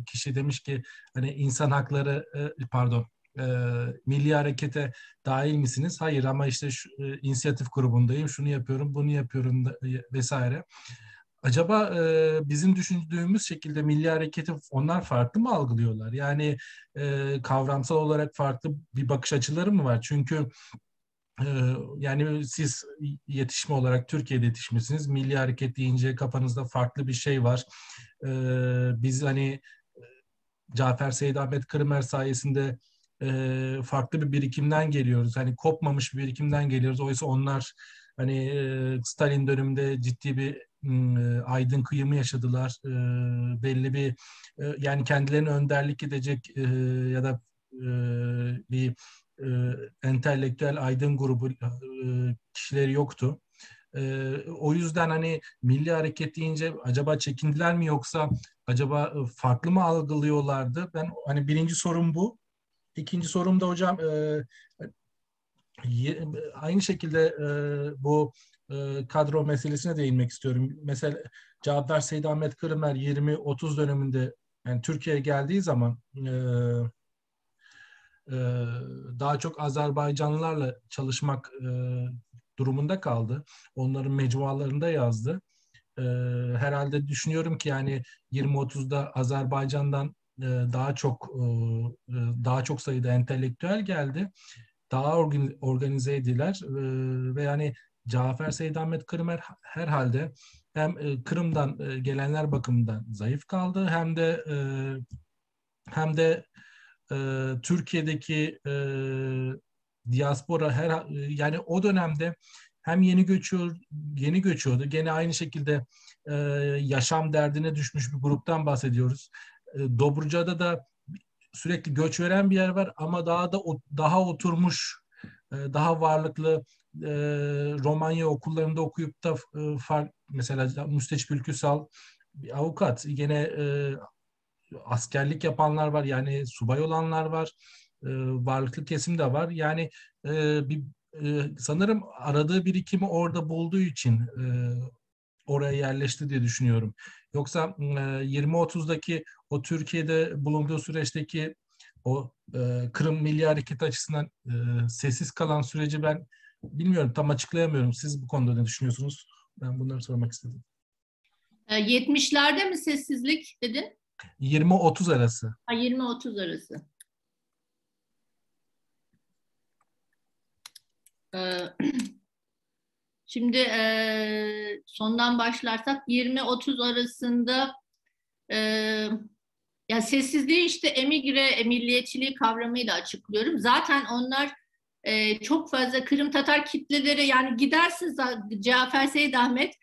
Speaker 4: kişi demiş ki hani insan hakları milli harekete dahil misiniz? Hayır ama işte inisiyatif grubundayım, şunu yapıyorum, bunu yapıyorum vesaire. Acaba bizim düşündüğümüz şekilde milli hareketi onlar farklı mı algılıyorlar? Yani kavramsal olarak farklı bir bakış açıları mı var? Çünkü yani siz yetişme olarak Türkiye'de yetişmişsiniz. Milli hareket deyince kafanızda farklı bir şey var. Biz hani Cafer Seyit Ahmet Kırımer sayesinde farklı bir birikimden geliyoruz. Hani kopmamış bir birikimden geliyoruz. Oysa onlar hani Stalin döneminde ciddi bir aydın kıyımı yaşadılar. Belli bir yani kendilerine önderlik edecek ya da bir entelektüel aydın grubu kişileri yoktu. O yüzden hani milli hareket deyince acaba çekindiler mi yoksa acaba farklı mı algılıyorlardı? Ben hani birinci sorum bu. İkinci sorum da hocam aynı şekilde bu kadro meselesine değinmek istiyorum. Mesela Cafer Seyit Ahmet Kırımer 20-30 döneminde yani Türkiye'ye geldiği zaman daha çok Azerbaycanlılarla çalışmak durumunda kaldı. Onların mecmualarında yazdı. Herhalde düşünüyorum ki yani 20-30'da Azerbaycan'dan daha çok sayıda entelektüel geldi. daha organize ediler ve yani Cafer Seyit Ahmet Kırımer herhalde hem Kırım'dan gelenler bakımından zayıf kaldı hem de Türkiye'deki diaspora yani o dönemde hem yeni göçüyordu. Gene aynı şekilde yaşam derdine düşmüş bir gruptan bahsediyoruz. Dobruca'da da sürekli göç veren bir yer var ama daha oturmuş, daha varlıklı Romanya okullarında okuyup da mesela Müsteşfik Ülküsal bir avukat, yine askerlik yapanlar var, yani subay olanlar var, varlıklı kesim de var. Yani sanırım aradığı birikimi orada bulduğu için oraya yerleşti diye düşünüyorum. Yoksa 20-30'daki o Türkiye'de bulunduğu süreçteki o Kırım Milli Hareketi açısından sessiz kalan süreci ben bilmiyorum, tam açıklayamıyorum. Siz bu konuda ne düşünüyorsunuz? Ben bunları sormak istedim.
Speaker 2: 70'lerde mi sessizlik dedin?
Speaker 4: 20-30 arası.
Speaker 2: 20-30 arası. Şimdi sondan başlarsak 20-30 arasında ya sessizliği işte emigre milliyetçiliği kavramıyla açıklıyorum. Zaten onlar çok fazla Kırım Tatar kitleleri, yani gidersiz Cafer Seyit Ahmet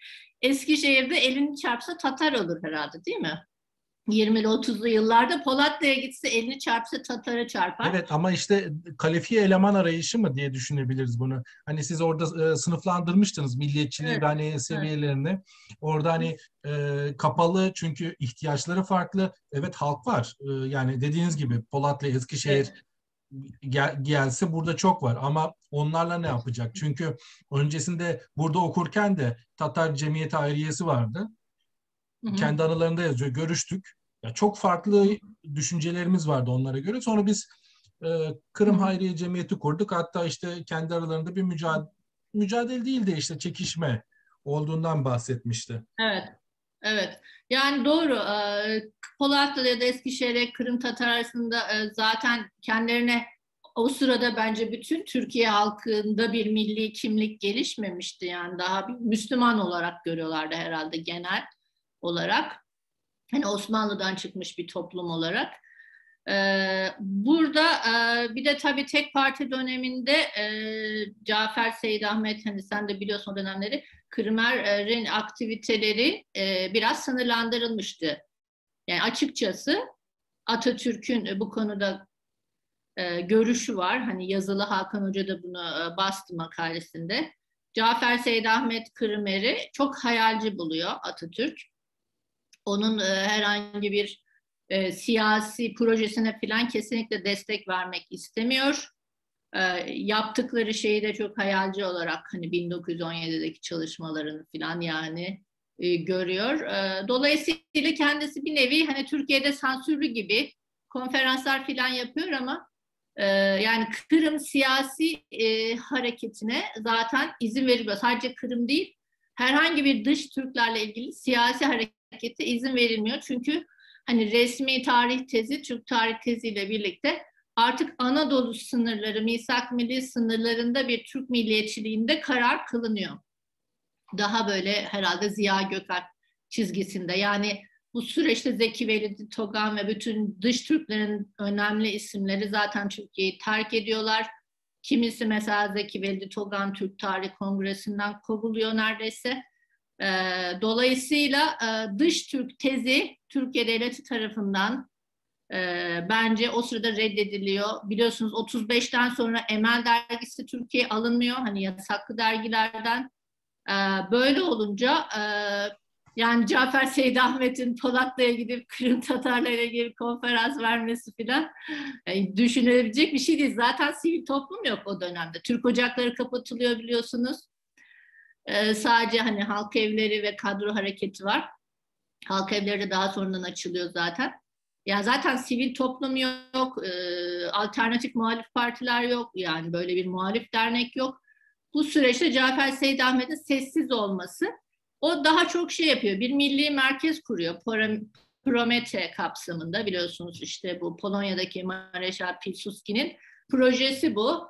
Speaker 2: Eskişehir'de elini çarpsa Tatar olur herhalde, değil mi? 20'li 30'lu yıllarda Polatlı'ya gitse elini çarpsa Tatar'a çarpar.
Speaker 4: Evet, ama işte kalifiye eleman arayışı mı diye düşünebiliriz bunu. Hani siz orada sınıflandırmıştınız milliyetçiliği,
Speaker 2: Evet,
Speaker 4: ve hani seviyelerini. Orada hani kapalı, çünkü ihtiyaçları farklı. Evet, halk var. Yani dediğiniz gibi Polatlı, Eskişehir gelse burada çok var, ama onlarla ne yapacak? Çünkü öncesinde burada okurken de Tatar Cemiyeti Ayriyesi vardı.
Speaker 2: Hı hı.
Speaker 4: Kendi anılarında yazıyor. Görüştük. Ya çok farklı düşüncelerimiz vardı onlara göre. Sonra biz Kırım Hayriye Cemiyeti kurduk. Hatta işte kendi aralarında bir mücadele değil de işte çekişme olduğundan bahsetmişti.
Speaker 2: Evet. Evet. Yani doğru. Polatlı ya da Eskişehir'e Kırım Tatar arasında zaten kendilerine o sırada bence bütün Türkiye halkında bir milli kimlik gelişmemişti. Yani daha bir Müslüman olarak görüyorlardı herhalde genel olarak. Hani Osmanlı'dan çıkmış bir toplum olarak. Burada bir de tabii tek parti döneminde Cafer Seyit Ahmet, hani sen de biliyorsun o dönemleri, Kırmer'in aktiviteleri biraz sınırlandırılmıştı. Yani açıkçası Atatürk'ün bu konuda görüşü var. Hani yazılı, Hakan Hoca da bunu bastı makalesinde. Cafer Seyit Ahmet Kırmer'i çok hayalci buluyor Atatürk. Onun herhangi bir siyasi projesine falan kesinlikle destek vermek istemiyor. Yaptıkları şeyi de çok hayalci olarak, hani 1917'deki çalışmalarını falan yani görüyor. Dolayısıyla kendisi bir nevi hani Türkiye'de sansürlü gibi konferanslar falan yapıyor ama yani Kırım siyasi hareketine zaten izin veriliyor. Sadece Kırım değil, herhangi bir dış Türklerle ilgili siyasi harekete izin verilmiyor. Çünkü hani resmi tarih tezi, Türk tarih teziyle birlikte artık Anadolu sınırları, misak milli sınırlarında bir Türk milliyetçiliğinde karar kılınıyor. Daha böyle herhalde Ziya Gökalp çizgisinde. Yani bu süreçte Zeki Velidi Togan ve bütün dış Türklerin önemli isimleri zaten Türkiye'yi terk ediyorlar. Kimisi mesela Zeki Velidi Togan Türk Tarih Kongresi'nden kovuluyor neredeyse. Dolayısıyla dış Türk tezi Türkiye Devleti tarafından bence o sırada reddediliyor. Biliyorsunuz 35'ten sonra Emel dergisi Türkiye'ye alınmıyor. Hani yasaklı dergilerden. Böyle olunca yani Cafer Seyit Ahmet'in Polatlı'ya gidip Kırım Tatarlarıyla ilgili konferans vermesi falan düşünülebilecek bir şey değil. Zaten sivil toplum yok o dönemde. Türk ocakları kapatılıyor biliyorsunuz. Sadece hani halk evleri ve kadro hareketi var. Halk evleri de daha sonradan açılıyor zaten. Yani zaten sivil toplum yok, alternatif muhalif partiler yok. Yani böyle bir muhalif dernek yok. Bu süreçte Cafer Seyit Ahmet'in sessiz olması, o daha çok şey yapıyor. Bir milli merkez kuruyor. Promete kapsamında, biliyorsunuz işte bu Polonya'daki Mareşal Pilsudski'nin projesi bu.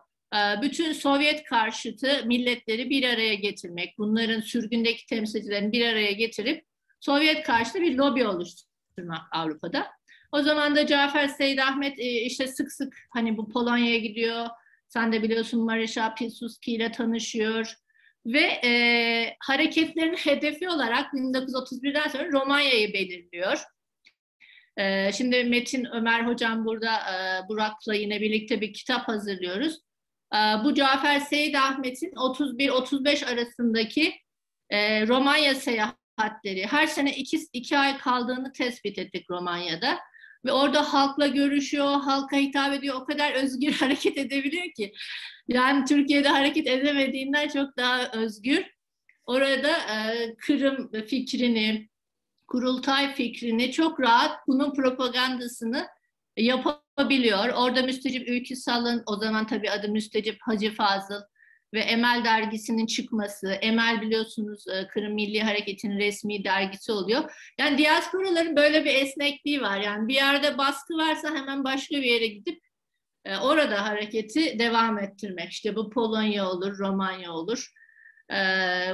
Speaker 2: bütün Sovyet karşıtı milletleri bir araya getirmek, bunların sürgündeki temsilcilerini bir araya getirip Sovyet karşıtı bir lobi oluşturmak Avrupa'da. O zaman da Cafer Seyidahmet işte sık sık hani bu Polonya'ya gidiyor. Sen de biliyorsun Mareşal Pilsudski ile tanışıyor. Ve hareketlerin hedefi olarak 1931'den sonra Romanya'yı belirliyor. Şimdi Metin Ömer Hocam burada Burak'la yine birlikte bir kitap hazırlıyoruz. Bu Cafer Seyidahmet'in 31-35 arasındaki Romanya seyahatleri, her sene iki ay kaldığını tespit ettik Romanya'da. Ve orada halkla görüşüyor, halka hitap ediyor, o kadar özgür hareket edebiliyor ki. Yani Türkiye'de hareket edemediğinden çok daha özgür. Orada Kırım fikrini, kurultay fikrini çok rahat bunun propagandasını yapabiliyor. Orada Müstecip Ülkü Sal'ın, o zaman tabii adı Müstecip Hacı Fazıl ve Emel dergisinin çıkması. Emel biliyorsunuz Kırım Milli Hareketi'nin resmi dergisi oluyor. Yani diasporaların böyle bir esnekliği var. Yani bir yerde baskı varsa hemen başka bir yere gidip orada hareketi devam ettirmek. İşte bu Polonya olur, Romanya olur.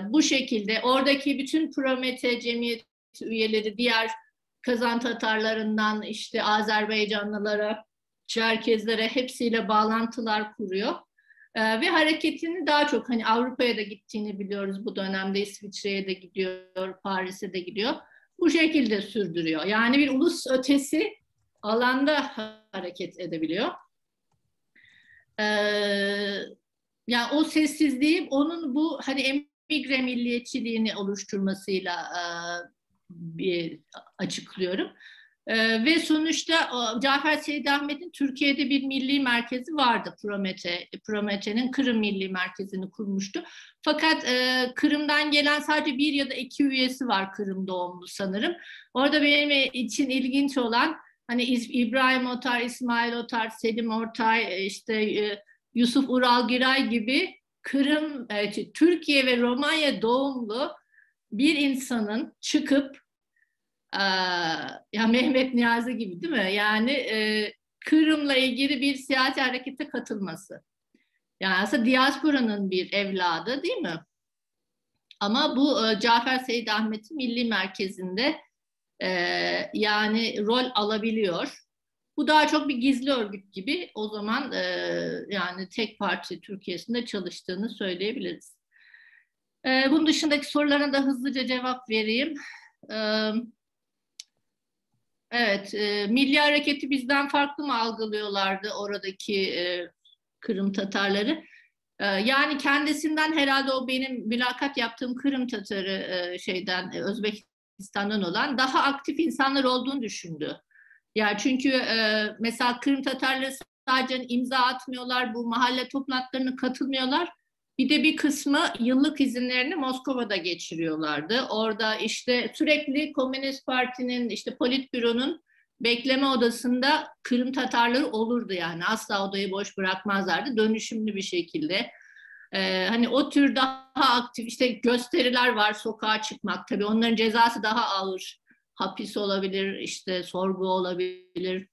Speaker 2: Bu şekilde oradaki bütün Promete Cemiyeti üyeleri, diğer Kazan Tatarlarından işte Azerbaycanlılara, Çerkezlere hepsiyle bağlantılar kuruyor. Ve hareketini daha çok hani Avrupa'ya da gittiğini biliyoruz bu dönemde, İsviçre'ye de gidiyor, Paris'e de gidiyor. Bu şekilde sürdürüyor. Yani bir ulus ötesi alanda hareket edebiliyor. Yani o sessizliği onun bu hani emigre milliyetçiliğini oluşturmasıyla bir açıklıyorum. Ve sonuçta Cafer Seyidahmet'in Türkiye'de bir milli merkezi vardı, Promete'nin Kırım Milli Merkezi'ni kurmuştu. Fakat Kırım'dan gelen sadece 1 ya da 2 üyesi var Kırım doğumlu sanırım. Orada benim için ilginç olan hani İbrahim Otar, İsmail Otar, Selim Ortay, işte Yusuf Ural Giray gibi Kırım, Türkiye ve Romanya doğumlu bir insanın çıkıp ya Mehmet Niyazi gibi değil mi? Yani Kırım'la ilgili bir siyasi harekete katılması. Yani aslında diasporanın bir evladı değil mi? Ama bu Cafer Seyidahmet'in Milli Merkezi'nde yani rol alabiliyor. Bu daha çok bir gizli örgüt gibi. O zaman yani tek parti Türkiye'sinde çalıştığını söyleyebiliriz. Bunun dışındaki sorularına da hızlıca cevap vereyim. Evet, milli hareketi bizden farklı mı algılıyorlardı oradaki Kırım Tatarları? Yani kendisinden herhalde o benim mülakat yaptığım Kırım Tatarı Özbekistan'dan olan daha aktif insanlar olduğunu düşündü. Yani çünkü mesela Kırım Tatarları sadece imza atmıyorlar, bu mahalle toplantılarına katılmıyorlar. Bir de bir kısmı yıllık izinlerini Moskova'da geçiriyorlardı. Orada işte sürekli Komünist Parti'nin, işte Politbüro'nun bekleme odasında Kırım Tatarları olurdu yani. Asla odayı boş bırakmazlardı. Dönüşümlü bir şekilde. Hani o tür daha aktif işte gösteriler var, sokağa çıkmak. Tabii onların cezası daha ağır. Hapis olabilir, işte sorgu olabilir.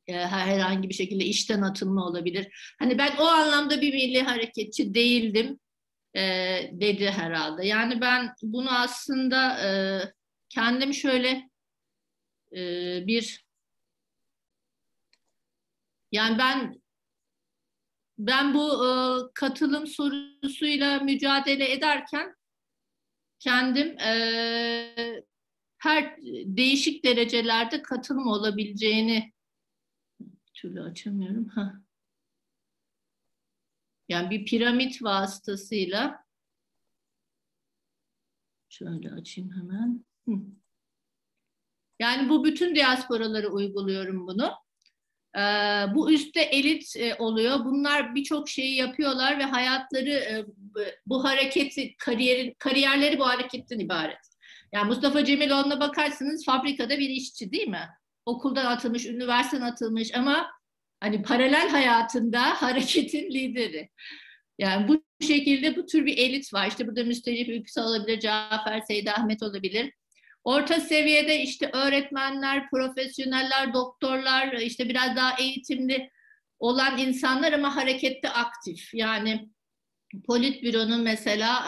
Speaker 2: Herhangi bir şekilde işten atılma olabilir. Hani ben o anlamda bir milli hareketçi değildim dedi herhalde. Yani ben bunu aslında kendim şöyle yani ben bu katılım sorusuyla mücadele ederken kendim her değişik derecelerde katılım olabileceğini türlü açamıyorum. Yani bir piramit vasıtasıyla şöyle açayım hemen. Yani bu bütün diasporaları uyguluyorum bunu. Bu üstte elit oluyor. Bunlar birçok şeyi yapıyorlar ve hayatları bu hareketi, kariyerleri bu hareketten ibaret. Yani Mustafa Cemiloğlu'na bakarsınız fabrikada bir işçi değil mi? Okuldan atılmış, üniversiteden atılmış ama hani paralel hayatında hareketin lideri. Yani bu şekilde bu tür bir elit var. İşte burada Müstecip Ülküsal olabilir, Cafer Seyidahmet olabilir. Orta seviyede işte öğretmenler, profesyoneller, doktorlar, işte biraz daha eğitimli olan insanlar ama harekette aktif. Yani Politbüro'nun mesela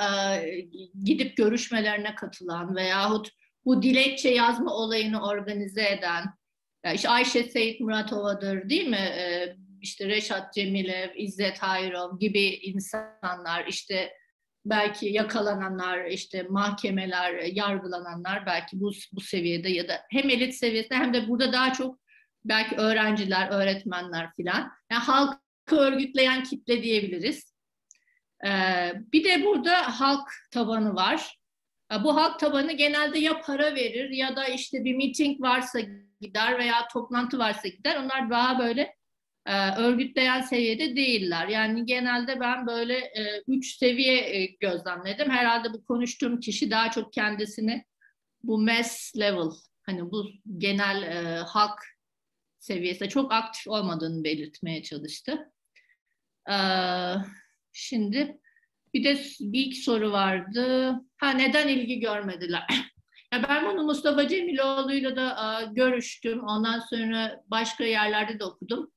Speaker 2: gidip görüşmelerine katılan veyahut bu dilekçe yazma olayını organize eden, işte Ayşe Seyit Muratova'dır değil mi? İşte Reşat Cemilev, İzzet Hayrov gibi insanlar, işte belki yakalananlar, işte mahkemeler, yargılananlar belki bu seviyede ya da hem elit seviyesinde hem de burada daha çok belki öğrenciler, öğretmenler filan. Yani halkı örgütleyen kitle diyebiliriz. Bir de burada halk tabanı var. Bu halk tabanı genelde ya para verir ya da işte bir miting varsa gider veya toplantı varsa gider. Onlar daha böyle örgütleyen seviyede değiller. Yani genelde ben böyle 3 seviye gözlemledim. Herhalde bu konuştuğum kişi daha çok kendisini bu mass level, hani bu genel halk seviyesinde çok aktif olmadığını belirtmeye çalıştı. Şimdi bir de bir iki soru vardı. Neden ilgi görmediler? Ya ben bunu Mustafa Cemiloğlu'yla da görüştüm. Ondan sonra başka yerlerde de okudum.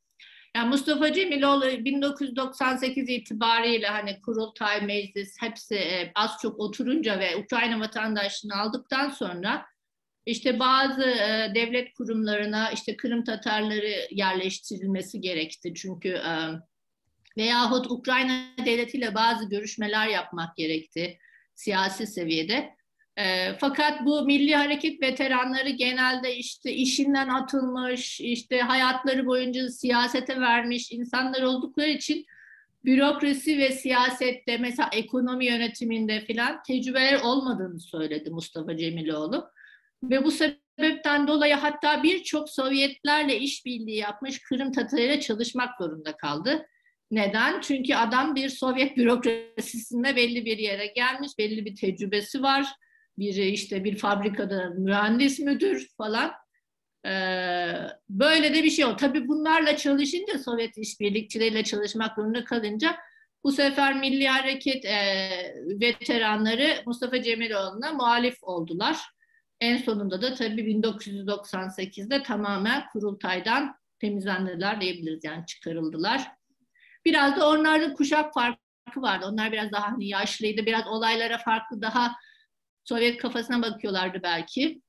Speaker 2: Yani Mustafa Cemiloğlu 1998 itibariyle hani kurultay, meclis hepsi az çok oturunca ve Ukrayna vatandaşlığını aldıktan sonra işte bazı devlet kurumlarına işte Kırım Tatarları yerleştirilmesi gerekti. Çünkü veyahut Ukrayna devletiyle bazı görüşmeler yapmak gerekti siyasi seviyede. Fakat bu milli hareket veteranları genelde işte işinden atılmış, işte hayatları boyunca siyasete vermiş insanlar oldukları için bürokrasi ve siyasette mesela ekonomi yönetiminde filan tecrübeler olmadığını söyledi Mustafa Cemiloğlu. Ve bu sebepten dolayı hatta birçok Sovyetlerle işbirliği yapmış Kırım Tatarıyla çalışmak zorunda kaldı. Neden? Çünkü adam bir Sovyet bürokrasisinde belli bir yere gelmiş, belli bir tecrübesi var. Biri işte bir fabrikada mühendis müdür falan. Böyle de bir şey oldu. Tabii bunlarla çalışınca, Sovyet işbirlikçileriyle çalışmak zorunda kalınca bu sefer Milli Hareket veteranları Mustafa Cemiloğlu'na muhalif oldular. En sonunda da tabii 1998'de tamamen kurultaydan temizlendiler diyebiliriz, yani çıkarıldılar. Biraz da onlarda kuşak farkı vardı. Onlar biraz daha hani yaşlıydı, biraz olaylara farklı, daha Sovyet kafasına bakıyorlardı belki.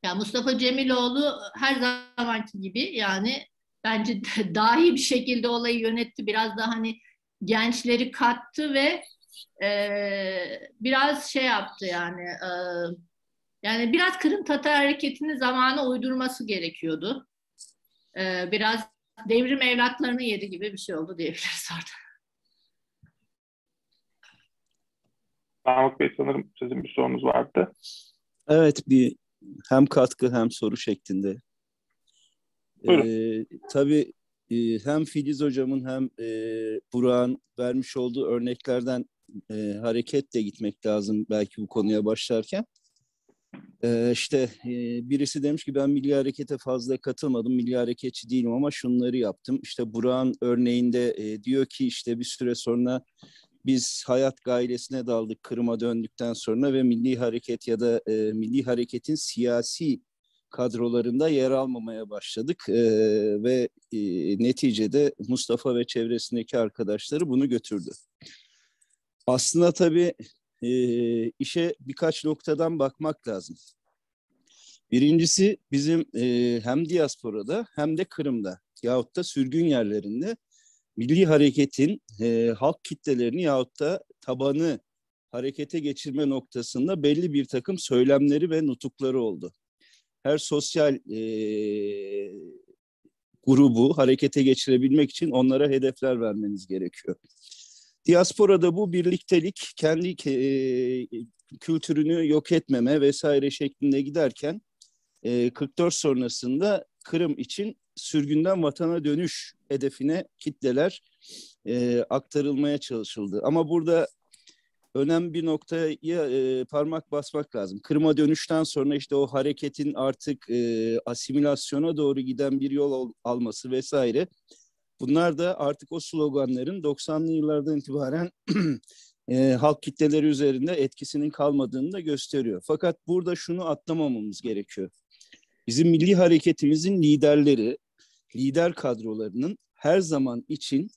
Speaker 2: Yani Mustafa Cemiloğlu her zamanki gibi yani bence daha iyi bir şekilde olayı yönetti. Biraz daha hani gençleri kattı ve biraz şey yaptı yani yani biraz Kırım Tatar hareketini zamana uydurması gerekiyordu. Biraz devrim evlatlarını yedi gibi bir şey oldu diyebiliriz orada.
Speaker 1: Mahmut Bey, sanırım sizin bir sorunuz vardı.
Speaker 5: Evet, bir hem katkı hem soru şeklinde. Tabii hem Filiz Hocam'ın hem Burak'ın vermiş olduğu örneklerden hareketle gitmek lazım belki bu konuya başlarken. İşte birisi demiş ki ben Milli Hareket'e fazla katılmadım, Milli Hareketçi değilim ama şunları yaptım. İşte Burak'ın örneğinde diyor ki işte bir süre sonra biz hayat gailesine daldık Kırım'a döndükten sonra ve Milli Hareket ya da Milli Hareket'in siyasi kadrolarında yer almamaya başladık ve neticede Mustafa ve çevresindeki arkadaşları bunu götürdü. Aslında tabii işe birkaç noktadan bakmak lazım. Birincisi bizim hem diasporada hem de Kırım'da yahut da sürgün yerlerinde Milli Hareket'in halk kitlelerini yahut da tabanı harekete geçirme noktasında belli bir takım söylemleri ve nutukları oldu. Her sosyal grubu harekete geçirebilmek için onlara hedefler vermeniz gerekiyor. Diasporada bu birliktelik kendi kültürünü yok etmeme vesaire şeklinde giderken 44 sonrasında Kırım için sürgünden vatana dönüş hedefine kitleler aktarılmaya çalışıldı. Ama burada önemli bir noktaya parmak basmak lazım. Kırım'a dönüşten sonra işte o hareketin artık asimilasyona doğru giden bir yol alması vesaire. Bunlar da artık o sloganların 90'lı yıllardan itibaren halk kitleleri üzerinde etkisinin kalmadığını da gösteriyor. Fakat burada şunu atlamamamız gerekiyor. Bizim milli hareketimizin liderleri, lider kadrolarının her zaman için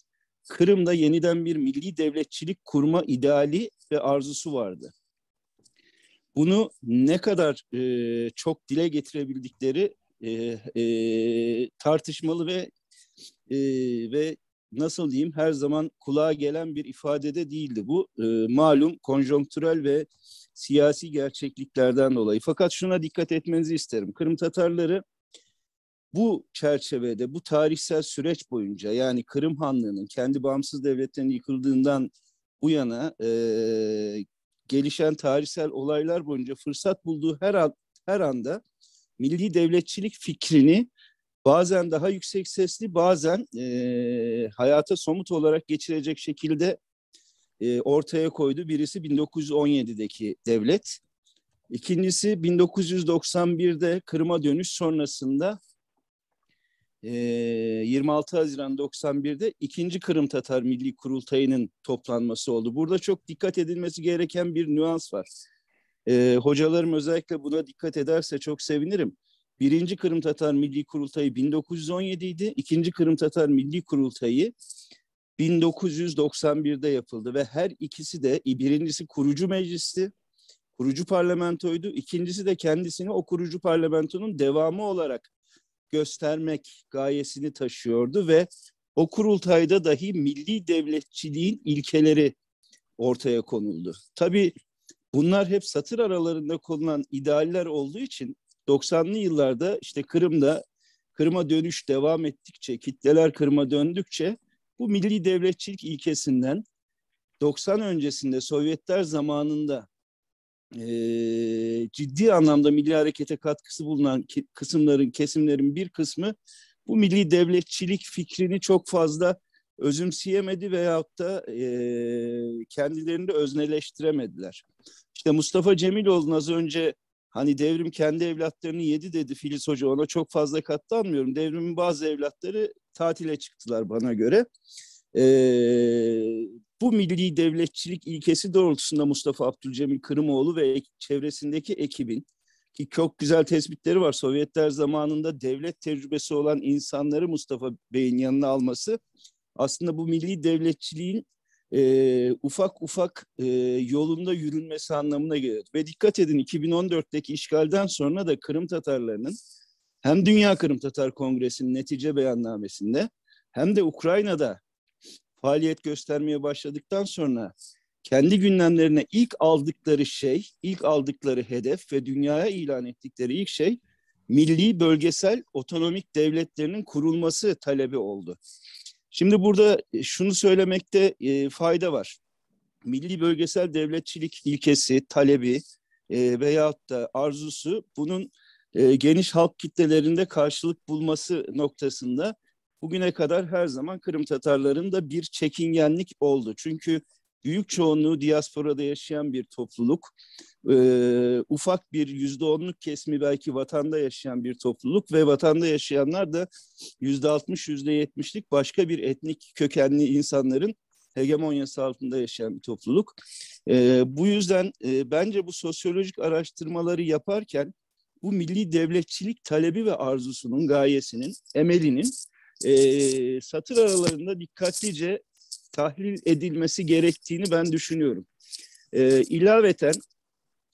Speaker 5: Kırım'da yeniden bir milli devletçilik kurma ideali ve arzusu vardı. Bunu ne kadar çok dile getirebildikleri tartışmalı ve nasıl diyeyim, her zaman kulağa gelen bir ifadede değildi. Bu malum konjonktürel ve siyasi gerçekliklerden dolayı. Fakat şuna dikkat etmenizi isterim. Kırım Tatarları bu çerçevede, bu tarihsel süreç boyunca, yani Kırım Hanlığı'nın kendi bağımsız devletlerinin yıkıldığından bu yana gelişen tarihsel olaylar boyunca fırsat bulduğu her anda milli devletçilik fikrini bazen daha yüksek sesli, bazen hayata somut olarak geçirecek şekilde ortaya koydu. Birisi 1917'deki devlet. İkincisi 1991'de Kırım'a dönüş sonrasında 26 Haziran 91'de 2. Kırım Tatar Milli Kurultayı'nın toplanması oldu. Burada çok dikkat edilmesi gereken bir nüans var. Hocalarım özellikle buna dikkat ederse çok sevinirim. 1. Kırım Tatar Milli Kurultayı 1917 idi. 2. Kırım Tatar Milli Kurultayı 1991'de yapıldı ve her ikisi de, birincisi kurucu meclisti, kurucu parlamentoydu. İkincisi de kendisini o kurucu parlamentonun devamı olarak göstermek gayesini taşıyordu ve o kurultayda dahi milli devletçiliğin ilkeleri ortaya konuldu. Tabii bunlar hep satır aralarında konulan idealler olduğu için 90'lı yıllarda işte Kırım'a dönüş devam ettikçe, kitleler Kırım'a döndükçe bu milli devletçilik ilkesinden 90 öncesinde Sovyetler zamanında ciddi anlamda milli harekete katkısı bulunan kesimlerin bir kısmı bu milli devletçilik fikrini çok fazla özümseyemedi veyahut da kendilerini de özneleştiremediler. İşte Mustafa Cemiloğlu'nun az önce hani devrim kendi evlatlarını yedi dedi Filiz Hoca, ona çok fazla katlanmıyorum. Devrimin bazı evlatları tatile çıktılar bana göre. Bu milli devletçilik ilkesi doğrultusunda Mustafa Abdülcemil Kırımoğlu ve çevresindeki ekibin, ki çok güzel tespitleri var, Sovyetler zamanında devlet tecrübesi olan insanları Mustafa Bey'in yanına alması aslında bu milli devletçiliğin ufak ufak yolunda yürünmesi anlamına geliyor. Ve dikkat edin, 2014'teki işgalden sonra da Kırım Tatarlarının hem Dünya Kırım Tatar Kongresi'nin netice beyannamesinde hem de Ukrayna'da faaliyet göstermeye başladıktan sonra kendi gündemlerine ilk aldıkları hedef ve dünyaya ilan ettikleri ilk şey milli bölgesel otonomik devletlerinin kurulması talebi oldu. Şimdi burada şunu söylemekte fayda var. Milli bölgesel devletçilik ilkesi, talebi veyahut da arzusu bunun geniş halk kitlelerinde karşılık bulması noktasında bugüne kadar her zaman Kırım Tatarlarında bir çekingenlik oldu. Çünkü büyük çoğunluğu diasporada yaşayan bir topluluk, ufak bir %10'luk kesimi belki vatanda yaşayan bir topluluk ve vatanda yaşayanlar da %60, %70'lik başka bir etnik kökenli insanların hegemonyası altında yaşayan bir topluluk. Bu yüzden bence bu sosyolojik araştırmaları yaparken bu milli devletçilik talebi ve arzusunun, gayesinin, emelinin satır aralarında dikkatlice tahlil edilmesi gerektiğini ben düşünüyorum. İlaveten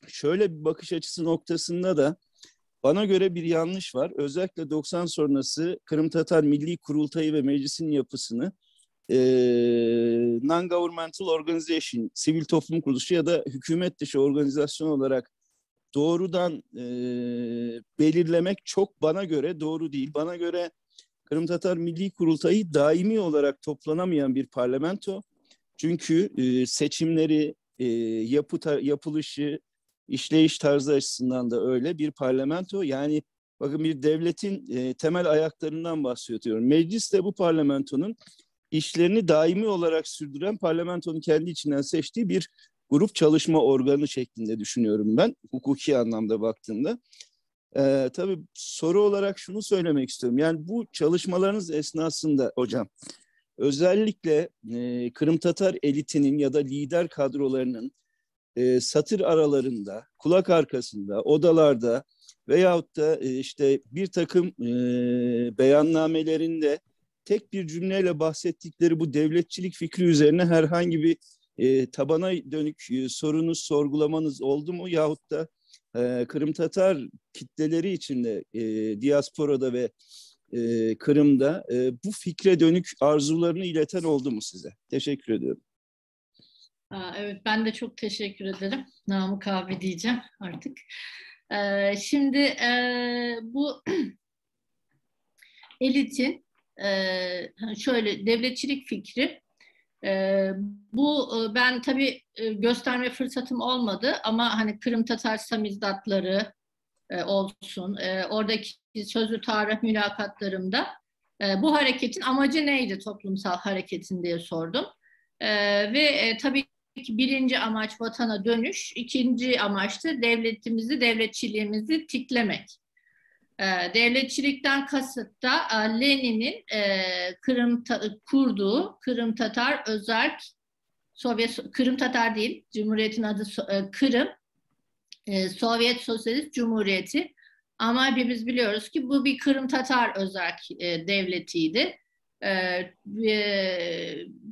Speaker 5: şöyle bir bakış açısı noktasında da bana göre bir yanlış var. Özellikle 90 sonrası Kırım Tatar Milli Kurultayı ve meclisin yapısını non-governmental organization, sivil toplum kuruluşu ya da hükümet dışı organizasyon olarak doğrudan belirlemek çok bana göre doğru değil. Bana göre Kırım Tatar Milli Kurultayı daimi olarak toplanamayan bir parlamento. Çünkü seçimleri, yapılışı, işleyiş tarzı açısından da öyle bir parlamento. Yani bakın, bir devletin temel ayaklarından bahsediyorum. Meclis de bu parlamentonun işlerini daimi olarak sürdüren, parlamentonun kendi içinden seçtiği bir grup çalışma organı şeklinde düşünüyorum ben, hukuki anlamda baktığımda. Tabii soru olarak şunu söylemek istiyorum. Yani bu çalışmalarınız esnasında hocam, özellikle Kırım Tatar elitinin ya da lider kadrolarının satır aralarında, kulak arkasında, odalarda veyahut da işte bir takım beyannamelerinde tek bir cümleyle bahsettikleri bu devletçilik fikri üzerine herhangi bir tabana dönük sorunuz, sorgulamanız oldu mu? Yahut da Kırım Tatar kitleleri içinde diasporada ve Kırım'da bu fikre dönük arzularını ileten oldu mu size? Teşekkür ediyorum.
Speaker 2: Evet, ben de çok teşekkür ederim. Namık abi diyeceğim artık. Şimdi bu elitin şöyle devletçilik fikri, bu ben tabii gösterme fırsatım olmadı ama hani Kırım Tatar samizdatları olsun, oradaki sözlü tarih mülakatlarımda bu hareketin amacı neydi, toplumsal hareketin diye sordum. Ve tabii ki birinci amaç vatana dönüş, ikinci amaç da devletimizi, devletçiliğimizi tiklemek. Devletçilikten kasıt da Lenin'in kurduğu Kırım Tatar Özerk Sovyet, Kırım Tatar değil, Cumhuriyet'in adı Kırım Sovyet Sosyalist Cumhuriyeti. Ama biz biliyoruz ki bu bir Kırım Tatar Özerk devletiydi.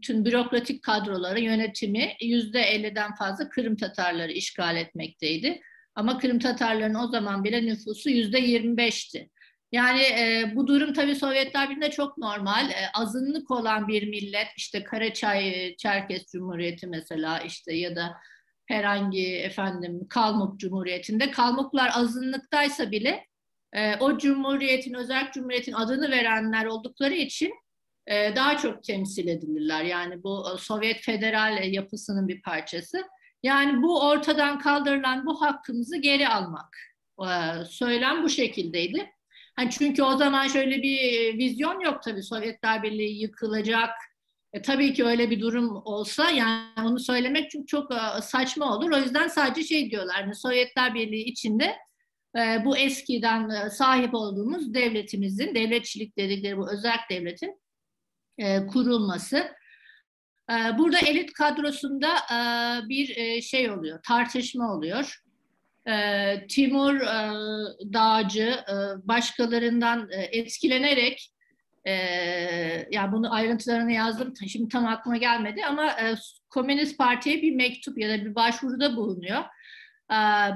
Speaker 2: Tüm bürokratik kadroları, yönetimi %50'den fazla Kırım Tatarları işgal etmekteydi. Ama Kırım Tatarların o zaman bile nüfusu %25'ti. Yani bu durum tabii Sovyetler Birliği'nde çok normal. Azınlık olan bir millet, işte Karaçay Çerkes Cumhuriyeti mesela, işte ya da herhangi Kalmuk Cumhuriyeti'nde, Kalmuklar azınlıktaysa bile o cumhuriyetin, özel cumhuriyetin adını verenler oldukları için daha çok temsil edilirler. Yani bu Sovyet federal yapısının bir parçası. Yani bu ortadan kaldırılan bu hakkımızı geri almak. Söylem bu şekildeydi. Hani çünkü o zaman şöyle bir vizyon yok tabii, Sovyetler Birliği yıkılacak. Tabii ki öyle bir durum olsa yani onu söylemek çünkü çok saçma olur. O yüzden sadece şey diyorlar, hani Sovyetler Birliği içinde bu eskiden sahip olduğumuz devletimizin, devletçilik dedikleri bu özel devletin kurulması. Burada elit kadrosunda bir şey oluyor, tartışma oluyor. Timur Dağcı başkalarından etkilenerek, yani bunu ayrıntılarını yazdım, şimdi tam aklıma gelmedi ama Komünist Parti'ye bir mektup ya da bir başvuruda bulunuyor.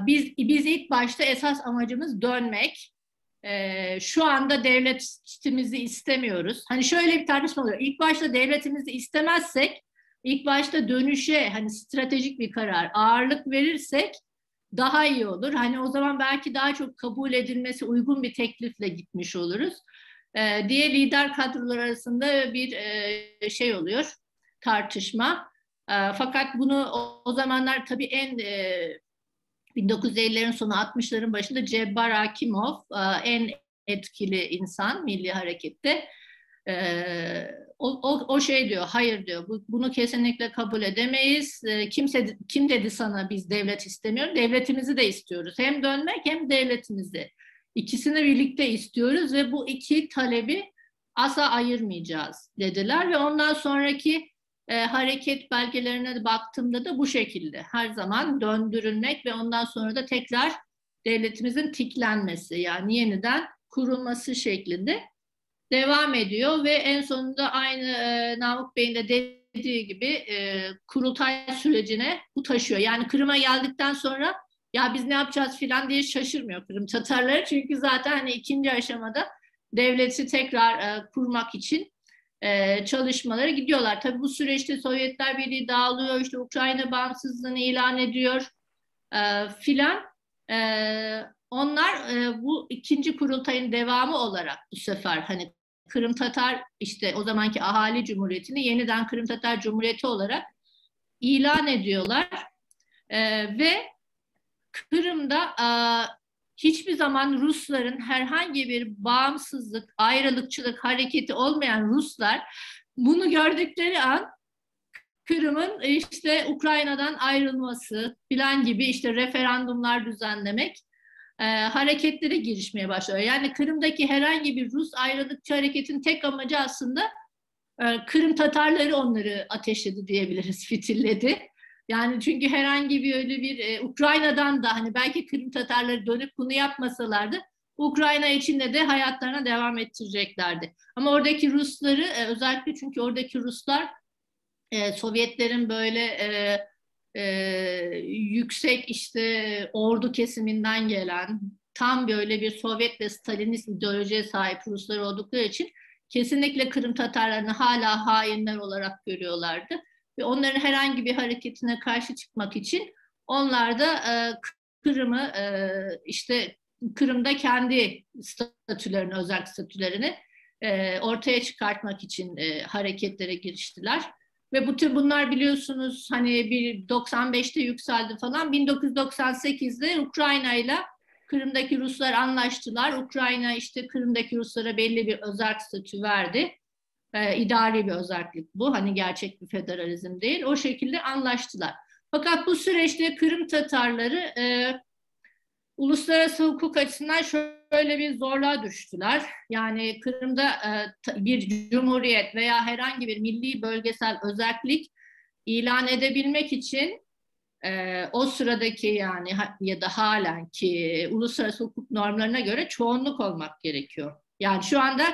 Speaker 2: Biz ilk başta esas amacımız dönmek. Şu anda devletimizi istemiyoruz. Hani şöyle bir tartışma oluyor. İlk başta devletimizi istemezsek, ilk başta dönüşe hani stratejik bir karar, ağırlık verirsek daha iyi olur. Hani o zaman belki daha çok kabul edilmesi uygun bir teklifle gitmiş oluruz diye lider kadrolar arasında bir şey oluyor, tartışma. Fakat bunu o zamanlar tabii 1950'lerin sonu 60'ların başında Cebbar Akimov en etkili insan Milli Hareket'te. O şey diyor, hayır diyor, bunu kesinlikle kabul edemeyiz. Kim dedi sana biz devlet istemiyoruz? Devletimizi de istiyoruz. Hem dönmek hem devletimizi. İkisini birlikte istiyoruz ve bu iki talebi asla ayırmayacağız dediler ve ondan sonraki hareket belgelerine de baktığımda da bu şekilde. Her zaman döndürülmek ve ondan sonra da tekrar devletimizin tiklenmesi, yani yeniden kurulması şeklinde devam ediyor ve en sonunda aynı Namık Bey'in de dediği gibi kurultay sürecine bu taşıyor. Yani Kırım'a geldikten sonra ya biz ne yapacağız filan diye şaşırmıyor Kırım Tatarları. Çünkü zaten hani ikinci aşamada devleti tekrar kurmak için çalışmalara gidiyorlar. Tabii bu süreçte Sovyetler Birliği dağılıyor, işte Ukrayna bağımsızlığını ilan ediyor filan. Onlar bu ikinci kurultayın devamı olarak bu sefer hani Kırım Tatar, işte o zamanki ahali cumhuriyetini yeniden Kırım Tatar Cumhuriyeti olarak ilan ediyorlar ve Kırım'da hiçbir zaman Rusların herhangi bir bağımsızlık, ayrılıkçılık hareketi olmayan Ruslar bunu gördükleri an Kırım'ın işte Ukrayna'dan ayrılması filan gibi işte referandumlar düzenlemek hareketlere girişmeye başlıyor. Yani Kırım'daki herhangi bir Rus ayrılıkçı hareketin tek amacı aslında Kırım Tatarları onları ateşledi diyebiliriz, fitilledi. Yani çünkü herhangi bir öyle bir Ukrayna'dan da hani belki Kırım Tatarları dönüp bunu yapmasalardı Ukrayna içinde de hayatlarına devam ettireceklerdi. Ama oradaki Rusları özellikle çünkü oradaki Ruslar Sovyetlerin böyle yüksek işte ordu kesiminden gelen tam böyle bir Sovyet ve Stalinist ideolojiye sahip Ruslar oldukları için kesinlikle Kırım Tatarlarını hala hainler olarak görüyorlardı. Ve onların herhangi bir hareketine karşı çıkmak için onlar da Kırım'ı işte Kırım'da kendi statülerini, özel statülerini ortaya çıkartmak için hareketlere giriştiler. Ve bütün bunlar biliyorsunuz hani 95'te yükseldi falan. 1998'de Ukrayna ile Kırım'daki Ruslar anlaştılar. Ukrayna işte Kırım'daki Ruslara belli bir özerk statü verdi. İdari bir özerklik bu. Hani gerçek bir federalizm değil. O şekilde anlaştılar. Fakat bu süreçte Kırım Tatarları uluslararası hukuk açısından şöyle bir zorluğa düştüler. Yani Kırım'da bir cumhuriyet veya herhangi bir milli bölgesel özellik ilan edebilmek için o sıradaki yani ya da halen ki uluslararası hukuk normlarına göre çoğunluk olmak gerekiyor. Yani şu anda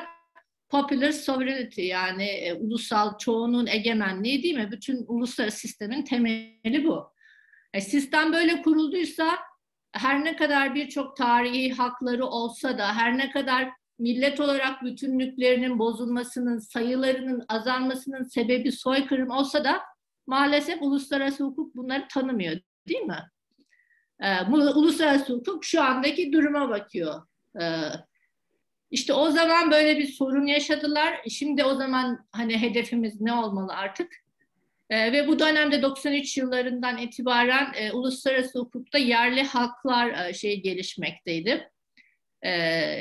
Speaker 2: popular sovereignty yani ulusal çoğunluğun egemenliği değil mi? Bütün uluslararası sistemin temeli bu. Sistem böyle kurulduysa her ne kadar birçok tarihi hakları olsa da her ne kadar millet olarak bütünlüklerinin bozulmasının, sayılarının azalmasının sebebi soykırım olsa da maalesef uluslararası hukuk bunları tanımıyor, değil mi? Bu uluslararası hukuk şu andaki duruma bakıyor. İşte o zaman böyle bir sorun yaşadılar. Şimdi o zaman hani hedefimiz ne olmalı artık? Ve bu dönemde 93 yıllarından itibaren uluslararası hukukta yerli halklar gelişmekteydi.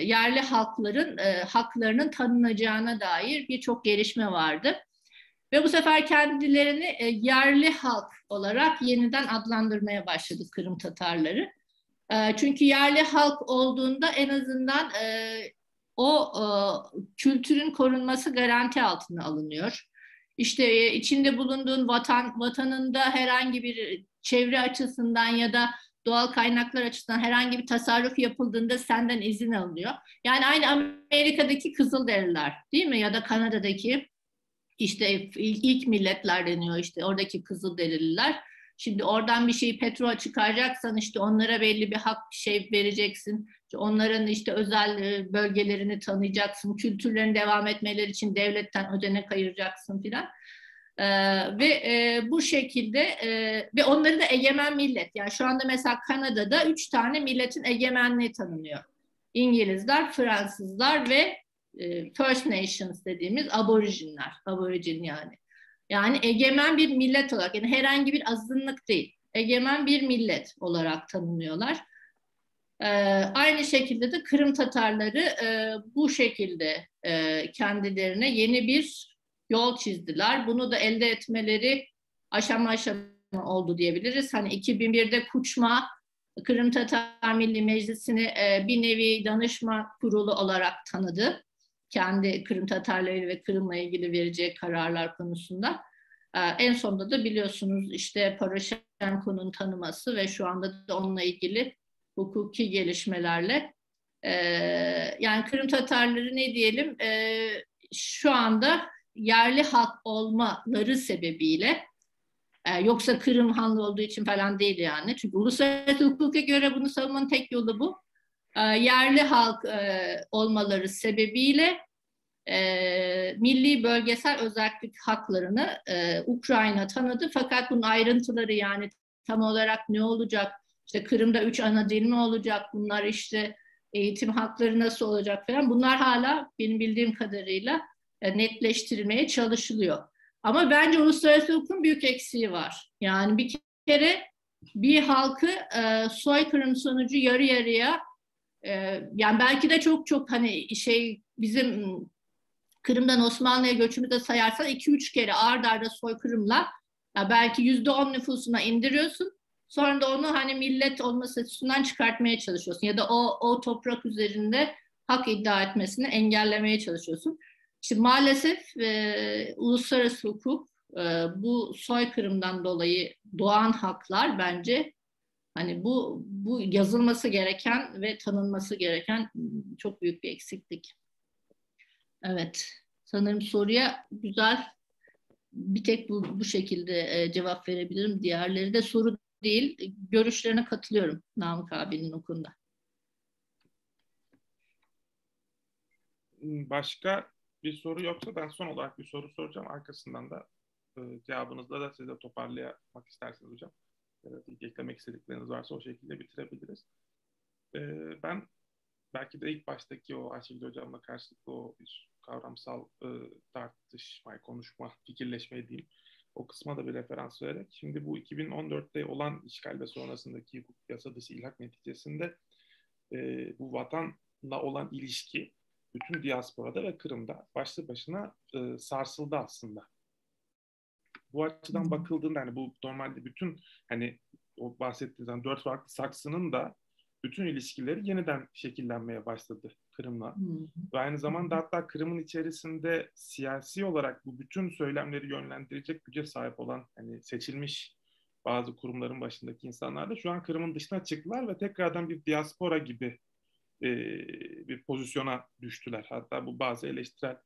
Speaker 2: Yerli halkların haklarının tanınacağına dair birçok gelişme vardı. Ve bu sefer kendilerini yerli halk olarak yeniden adlandırmaya başladı Kırım Tatarları. Çünkü yerli halk olduğunda en azından o kültürün korunması garanti altına alınıyor. İşte içinde bulunduğun vatanında herhangi bir çevre açısından ya da doğal kaynaklar açısından herhangi bir tasarruf yapıldığında senden izin alınıyor. Yani aynı Amerika'daki Kızılderililer değil mi? Ya da Kanada'daki işte ilk milletler deniyor işte oradaki Kızılderililer. Şimdi oradan bir şeyi petrol çıkaracaksan işte onlara belli bir hak vereceksin. İşte onların işte özel bölgelerini tanıyacaksın. Kültürlerin devam etmeleri için devletten ödenek ayıracaksın filan. Bu şekilde ve onların da egemen millet. Yani şu anda mesela Kanada'da 3 tane milletin egemenliği tanınıyor. İngilizler, Fransızlar ve First Nations dediğimiz aborijinler. Aborijin yani. Yani egemen bir millet olarak, yani herhangi bir azınlık değil, egemen bir millet olarak tanımlıyorlar. Aynı şekilde de Kırım Tatarları bu şekilde kendilerine yeni bir yol çizdiler. Bunu da elde etmeleri aşama aşama oldu diyebiliriz. Hani 2001'de Kuçma Kırım Tatar Milli Meclisi'ni bir nevi danışma kurulu olarak tanıdı. Kendi Kırım Tatarları ve Kırım'la ilgili vereceği kararlar konusunda. En sonunda da biliyorsunuz işte Poroshenko'nun tanıması ve şu anda da onunla ilgili hukuki gelişmelerle yani Kırım Tatarları ne diyelim şu anda yerli halk olmaları sebebiyle yoksa Kırım Hanlı olduğu için falan değil yani. Çünkü uluslararası hukuka göre bunu savunmanın tek yolu bu. Yerli halk olmaları sebebiyle milli bölgesel özellik haklarını Ukrayna tanıdı. Fakat bunun ayrıntıları yani tam olarak ne olacak? İşte Kırım'da 3 ana dil mi olacak? Bunlar işte eğitim hakları nasıl olacak falan. Bunlar hala benim bildiğim kadarıyla netleştirilmeye çalışılıyor. Ama bence uluslararası hukukun büyük eksiği var. Yani bir kere bir halkı soykırım sonucu yarı yarıya yani belki de çok hani bizim Kırım'dan Osmanlı'ya göçümü de sayarsan 2-3 kere ard arda soykırımla belki %10 nüfusuna indiriyorsun. Sonra da onu hani millet olma statüsünden çıkartmaya çalışıyorsun. Ya da o toprak üzerinde hak iddia etmesini engellemeye çalışıyorsun. İşte maalesef uluslararası hukuk bu soykırımdan dolayı doğan haklar bence Hani bu yazılması gereken ve tanınması gereken çok büyük bir eksiklik. Evet, sanırım soruya güzel bir tek bu şekilde cevap verebilirim. Diğerleri de soru değil. Görüşlerine katılıyorum Namık abinin o konuda.
Speaker 1: Başka bir soru yoksa ben son olarak bir soru soracağım. Arkasından da cevabınızla da size toparlamak isterseniz hocam. Eklemek istedikleriniz varsa o şekilde bitirebiliriz. Ben belki de ilk baştaki o Ayşegül hocamla karşılıklı o bir kavramsal tartışma, konuşma, fikirleşme diyeyim. O kısma da bir referans vererek. Şimdi bu 2014'te olan işgal ve sonrasındaki yasa dışı ilhak neticesinde bu vatanla olan ilişki bütün diasporada ve Kırım'da başlı başına sarsıldı aslında. Bu açıdan bakıldığında hani bu normalde bütün hani o bahsettiğiniz 4 farklı saksının da bütün ilişkileri yeniden şekillenmeye başladı Kırım'la. Ve aynı zamanda hatta Kırım'ın içerisinde siyasi olarak bu bütün söylemleri yönlendirecek güce sahip olan hani seçilmiş bazı kurumların başındaki insanlar da şu an Kırım'ın dışına çıktılar ve tekrardan bir diaspora gibi bir pozisyona düştüler. Hatta bu bazı eleştirel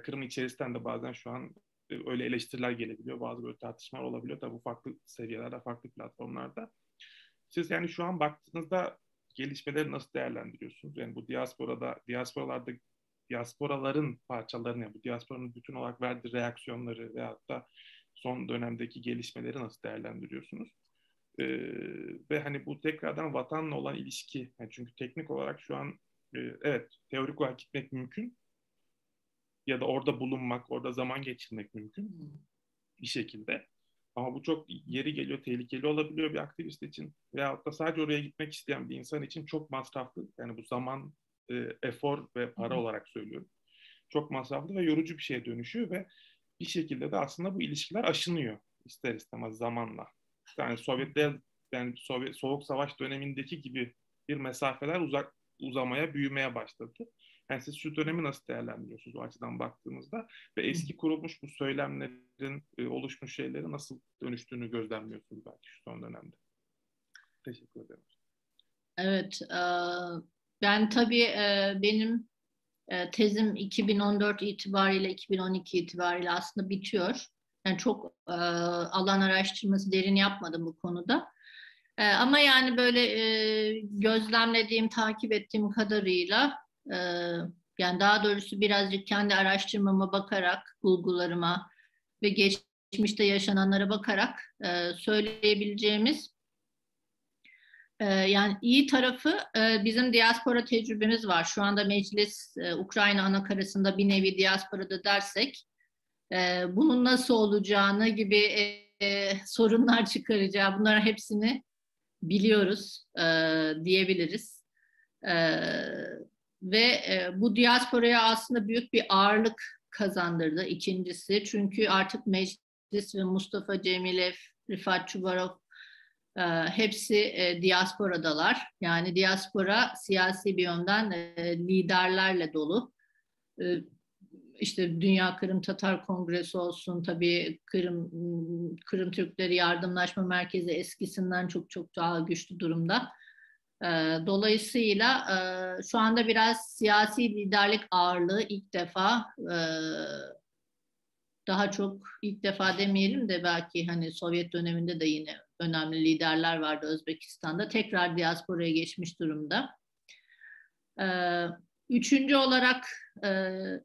Speaker 1: Kırım içerisinden de bazen şu an öyle eleştiriler gelebiliyor. Bazı böyle tartışmalar olabiliyor. Tabii bu farklı seviyelerde, farklı platformlarda. Siz yani şu an baktığınızda gelişmeleri nasıl değerlendiriyorsunuz? Yani bu diasporaların parçalarını, yani bu diasporanın bütün olarak verdiği reaksiyonları veyahut da son dönemdeki gelişmeleri nasıl değerlendiriyorsunuz? Ve hani bu tekrardan vatanla olan ilişki, yani çünkü teknik olarak şu an evet teorik olarak gitmek mümkün ya da orada bulunmak, orada zaman geçirmek mümkün bir şekilde. Ama bu çok yeri geliyor, tehlikeli olabiliyor bir aktivist için. Veyahut da sadece oraya gitmek isteyen bir insan için çok masraflı. Yani bu zaman, efor ve para olarak söylüyorum. Çok masraflı ve yorucu bir şeye dönüşüyor ve bir şekilde de aslında bu ilişkiler aşınıyor ister istemez zamanla. Yani Soğuk Savaş dönemindeki gibi bir mesafeler uzamaya, büyümeye başladı. Yani siz şu dönemi nasıl değerlendiriyorsunuz o açıdan baktığınızda ve eski kurulmuş bu söylemlerin oluşmuş şeyleri nasıl dönüştüğünü gözlemliyorsunuz belki şu son dönemde? Teşekkür ederim.
Speaker 2: Evet, ben tabii benim tezim 2014 itibariyle 2012 itibariyle aslında bitiyor. Yani çok alan araştırması derin yapmadım bu konuda. Ama yani böyle gözlemlediğim, takip ettiğim kadarıyla yani daha doğrusu birazcık kendi araştırmama bakarak, bulgularıma ve geçmişte yaşananlara bakarak söyleyebileceğimiz yani iyi tarafı bizim diaspora tecrübemiz var. Şu anda meclis Ukrayna anakarasında bir nevi diasporada dersek bunun nasıl olacağını gibi sorunlar çıkaracağı bunların hepsini biliyoruz diyebiliriz. Ve bu diasporaya aslında büyük bir ağırlık kazandırdı ikincisi. Çünkü artık meclis ve Mustafa Cemilev, Rifat Çubarov hepsi diasporadalar. Yani diaspora siyasi bir yönden liderlerle dolu. İşte Dünya Kırım Tatar Kongresi olsun, tabii Kırım Türkleri Yardımlaşma Merkezi eskisinden çok çok daha güçlü durumda. Dolayısıyla şu anda biraz siyasi liderlik ağırlığı ilk defa daha çok ilk defa demeyelim de belki hani Sovyet döneminde de yine önemli liderler vardı Özbekistan'da. Tekrar diasporaya geçmiş durumda. Üçüncü olarak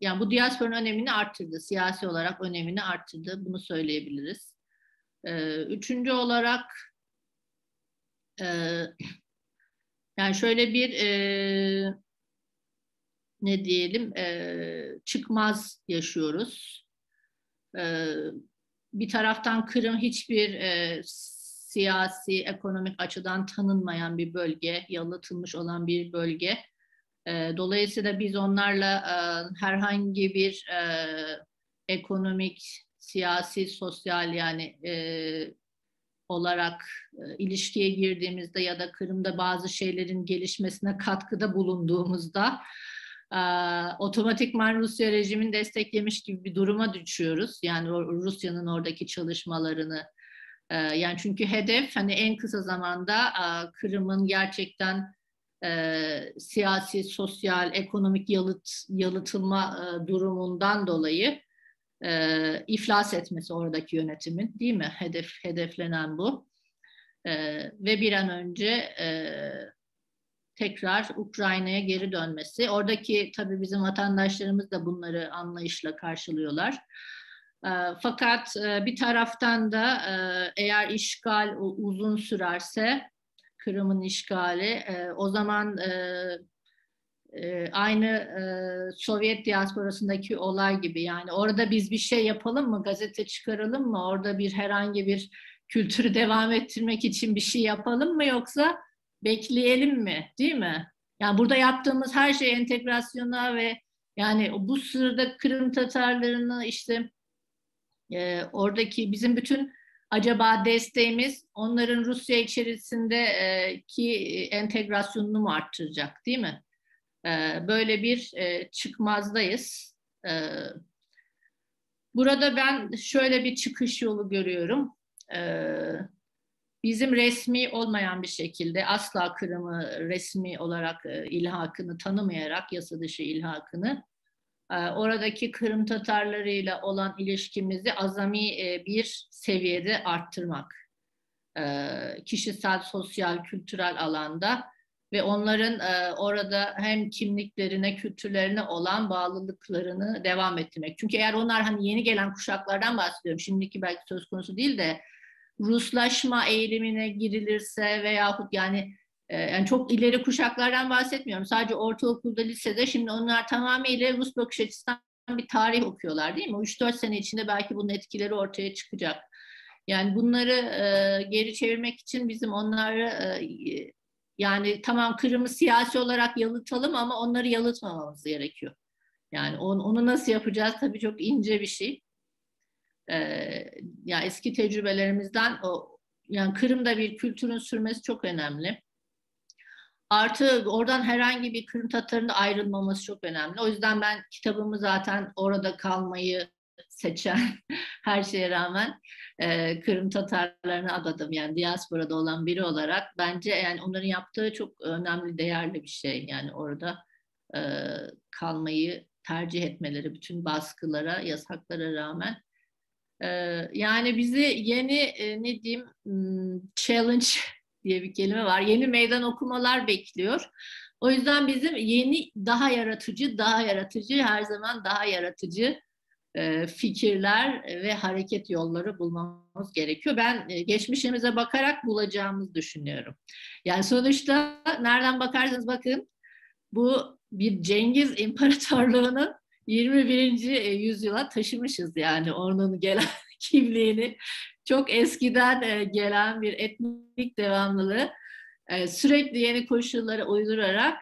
Speaker 2: yani bu diasporanın önemini arttırdı. Siyasi olarak önemini arttırdı. Bunu söyleyebiliriz. Üçüncü olarak yani şöyle bir ne diyelim çıkmaz yaşıyoruz. Bir taraftan Kırım hiçbir siyasi, ekonomik açıdan tanınmayan bir bölge, yalıtılmış olan bir bölge. Dolayısıyla biz onlarla herhangi bir ekonomik, siyasi, sosyal yani olarak ilişkiye girdiğimizde ya da Kırım'da bazı şeylerin gelişmesine katkıda bulunduğumuzda otomatikman Rusya rejimin desteklemiş gibi bir duruma düşüyoruz. Yani Rusya'nın oradaki çalışmalarını Yani çünkü hedef hani en kısa zamanda Kırım'ın gerçekten siyasi, sosyal, ekonomik yalıtılma durumundan dolayı iflas etmesi oradaki yönetimin, değil mi? Hedeflenen bu. Ve bir an önce tekrar Ukrayna'ya geri dönmesi. Oradaki tabii bizim vatandaşlarımız da bunları anlayışla karşılıyorlar. Fakat bir taraftan da eğer işgal uzun sürerse, Kırım'ın işgali, o zaman aynı Sovyet diasporasındaki olay gibi, yani orada biz bir şey yapalım mı, gazete çıkaralım mı, orada herhangi bir kültürü devam ettirmek için bir şey yapalım mı, yoksa bekleyelim mi, değil mi? Yani burada yaptığımız her şey entegrasyona ve yani bu sırada Kırım Tatarlarını işte oradaki bizim bütün acaba desteğimiz onların Rusya içerisindeki entegrasyonunu mu arttıracak, değil mi? Böyle bir çıkmazdayız. Burada ben şöyle bir çıkış yolu görüyorum. Bizim resmi olmayan bir şekilde, asla Kırım'ı resmi olarak ilhakını tanımayarak, yasa dışı ilhakını, oradaki Kırım Tatarlarıyla olan ilişkimizi azami bir seviyede arttırmak. Kişisel, sosyal, kültürel alanda ve onların orada hem kimliklerine, kültürlerine olan bağlılıklarını devam ettirmek. Çünkü eğer onlar, hani yeni gelen kuşaklardan bahsediyorum, şimdiki belki söz konusu değil de, Ruslaşma eğilimine girilirse veyahut yani çok ileri kuşaklardan bahsetmiyorum. Sadece ortaokulda, lisede şimdi onlar tamamıyla Rus bakış açısından bir tarih okuyorlar, değil mi? O 3-4 sene içinde belki bunun etkileri ortaya çıkacak. Yani bunları geri çevirmek için bizim onları yani tamam, Kırım'ı siyasi olarak yalıtalım ama onları yalıtmamamız gerekiyor. Yani onu nasıl yapacağız? Tabii çok ince bir şey. Ya eski tecrübelerimizden yani Kırım'da bir kültürün sürmesi çok önemli. Artı oradan herhangi bir Kırım Tatarı'nın ayrılmaması çok önemli. O yüzden ben kitabımı zaten orada kalmayı seçen, her şeye rağmen Kırım Tatarlarına adadım. Yani diasporada olan biri olarak bence yani onların yaptığı çok önemli, değerli bir şey. Yani orada kalmayı tercih etmeleri, bütün baskılara, yasaklara rağmen. Yani bizi yeni ne diyeyim, challenge diye bir kelime var. Yeni meydan okumalar bekliyor. O yüzden bizim yeni, daha yaratıcı, her zaman daha yaratıcı fikirler ve hareket yolları bulmamız gerekiyor. Ben geçmişimize bakarak bulacağımızı düşünüyorum. Yani sonuçta nereden bakarsanız bakın, bu bir Cengiz İmparatorluğu'nun 21. yüzyıla taşımışız, yani onun gelen kimliğini, çok eskiden gelen bir etnik devamlılığı sürekli yeni koşullara uydurarak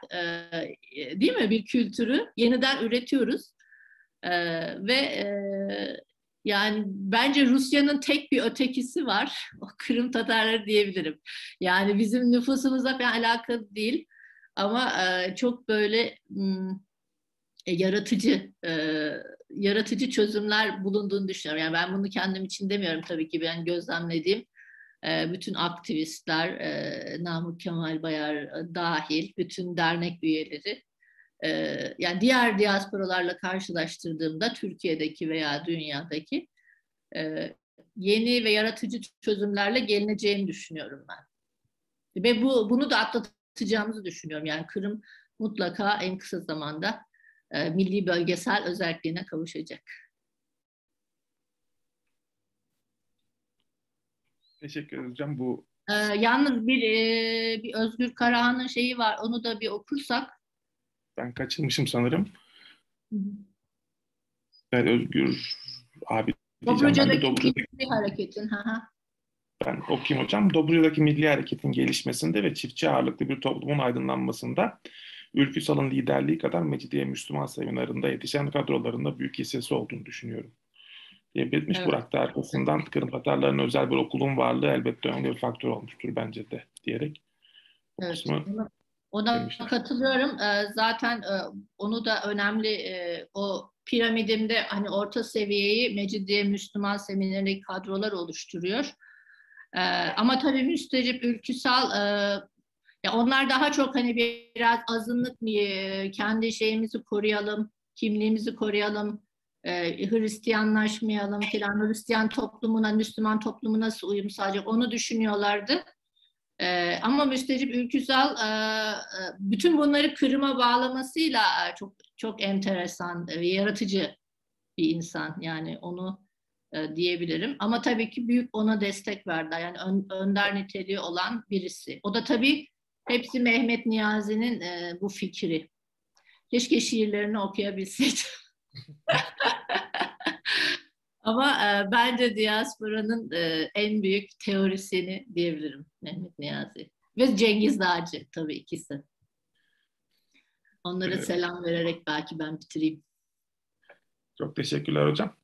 Speaker 2: değil mi, bir kültürü yeniden üretiyoruz ve yani bence Rusya'nın tek bir ötekisi var, o Kırım Tatarları diyebilirim. Yani bizim nüfusumuzla falan alakalı değil ama çok böyle yaratıcı çözümler bulunduğunu düşünüyorum. Yani ben bunu kendim için demiyorum tabii ki, ben gözlemlediğim bütün aktivistler, Namık Kemal Bayar dahil, bütün dernek üyeleri, yani diğer diasporalarla karşılaştırdığımda Türkiye'deki veya dünyadaki yeni ve yaratıcı çözümlerle gelineceğini düşünüyorum ben. Ve bunu da atlatacağımızı düşünüyorum. Yani Kırım mutlaka en kısa zamanda milli bölgesel özelliğine kavuşacak.
Speaker 1: Teşekkür ederim hocam.
Speaker 2: Yalnız bir Özgür Karahan'ın şeyi var. Onu da bir okursak.
Speaker 1: Ben kaçırmışım sanırım. Evet, Özgür abi diyeceğim ben de.
Speaker 2: Dobruca'daki milli hareketin.
Speaker 1: Ben okuyayım hocam. Dobruca'daki milli hareketin gelişmesinde ve çiftçi ağırlıklı bir toplumun aydınlanmasında Ülkü Sal'ın liderliği kadar Mecidiye Müslüman seminarında yetişen kadrolarında büyük hissesi olduğunu düşünüyorum diye belirtmiş. Evet. Burak da arkasından Kırım Tatarlarının özel bir okulun varlığı elbette önemli bir faktör olmuştur bence de diyerek.
Speaker 2: Evet. Ona katılıyorum. Zaten onu da önemli, o piramidimde hani orta seviyeyi Mecidiye Müslüman seminerindeki kadrolar oluşturuyor. Ama tabii Müsterip, Ülküsal, ya onlar daha çok hani biraz azınlık mı, kendi şeyimizi koruyalım, kimliğimizi koruyalım, Hristiyanlaşmayalım filan, Hristiyan toplumuna, Müslüman toplumu nasıl uyum sağlayacak onu düşünüyorlardı. Ama Müsterip Ülküsal bütün bunları Kırım'a bağlamasıyla çok çok enteresan ve yaratıcı bir insan, yani onu diyebilirim. Ama tabii ki büyük ona destek verdi. Yani önder niteliği olan birisi. O da tabii hepsi Mehmet Niyazi'nin bu fikri. Keşke şiirlerini okuyabilseydim. Ama bence diasporanın en büyük teorisyeni diyebilirim Mehmet Niyazi. Ve Cengiz Dağcı tabii, ikisi. Onlara selam vererek belki ben bitireyim.
Speaker 1: Çok teşekkürler hocam.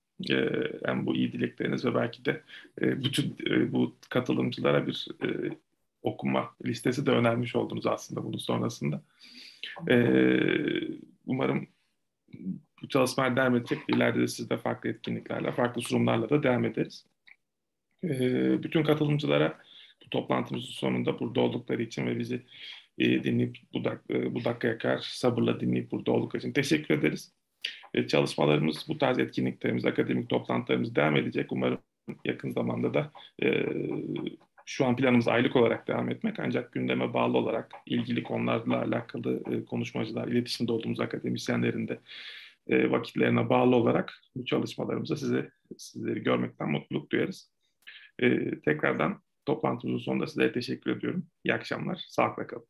Speaker 1: Hem bu iyi dilekleriniz ve belki de bütün bu katılımcılara bir okuma listesi de önermiş oldunuz aslında bunun sonrasında. Umarım bu çalışmalar devam edecek. İleride de siz de farklı etkinliklerle, farklı sunumlarla da devam ederiz. Bütün katılımcılara bu toplantımızın sonunda burada oldukları için ve bizi dinleyip bu dakikaya kadar sabırla dinleyip burada oldukları için teşekkür ederiz. Çalışmalarımız, bu tarz etkinliklerimiz, akademik toplantılarımız devam edecek. Umarım yakın zamanda da şu an planımız aylık olarak devam etmek, ancak gündeme bağlı olarak ilgili konularla alakalı konuşmacılar, iletişimde olduğumuz akademisyenlerin de vakitlerine bağlı olarak bu çalışmalarımıza sizleri görmekten mutluluk duyarız. Tekrardan toplantımızın sonunda sizlere teşekkür ediyorum. İyi akşamlar, sağlıkla kalın.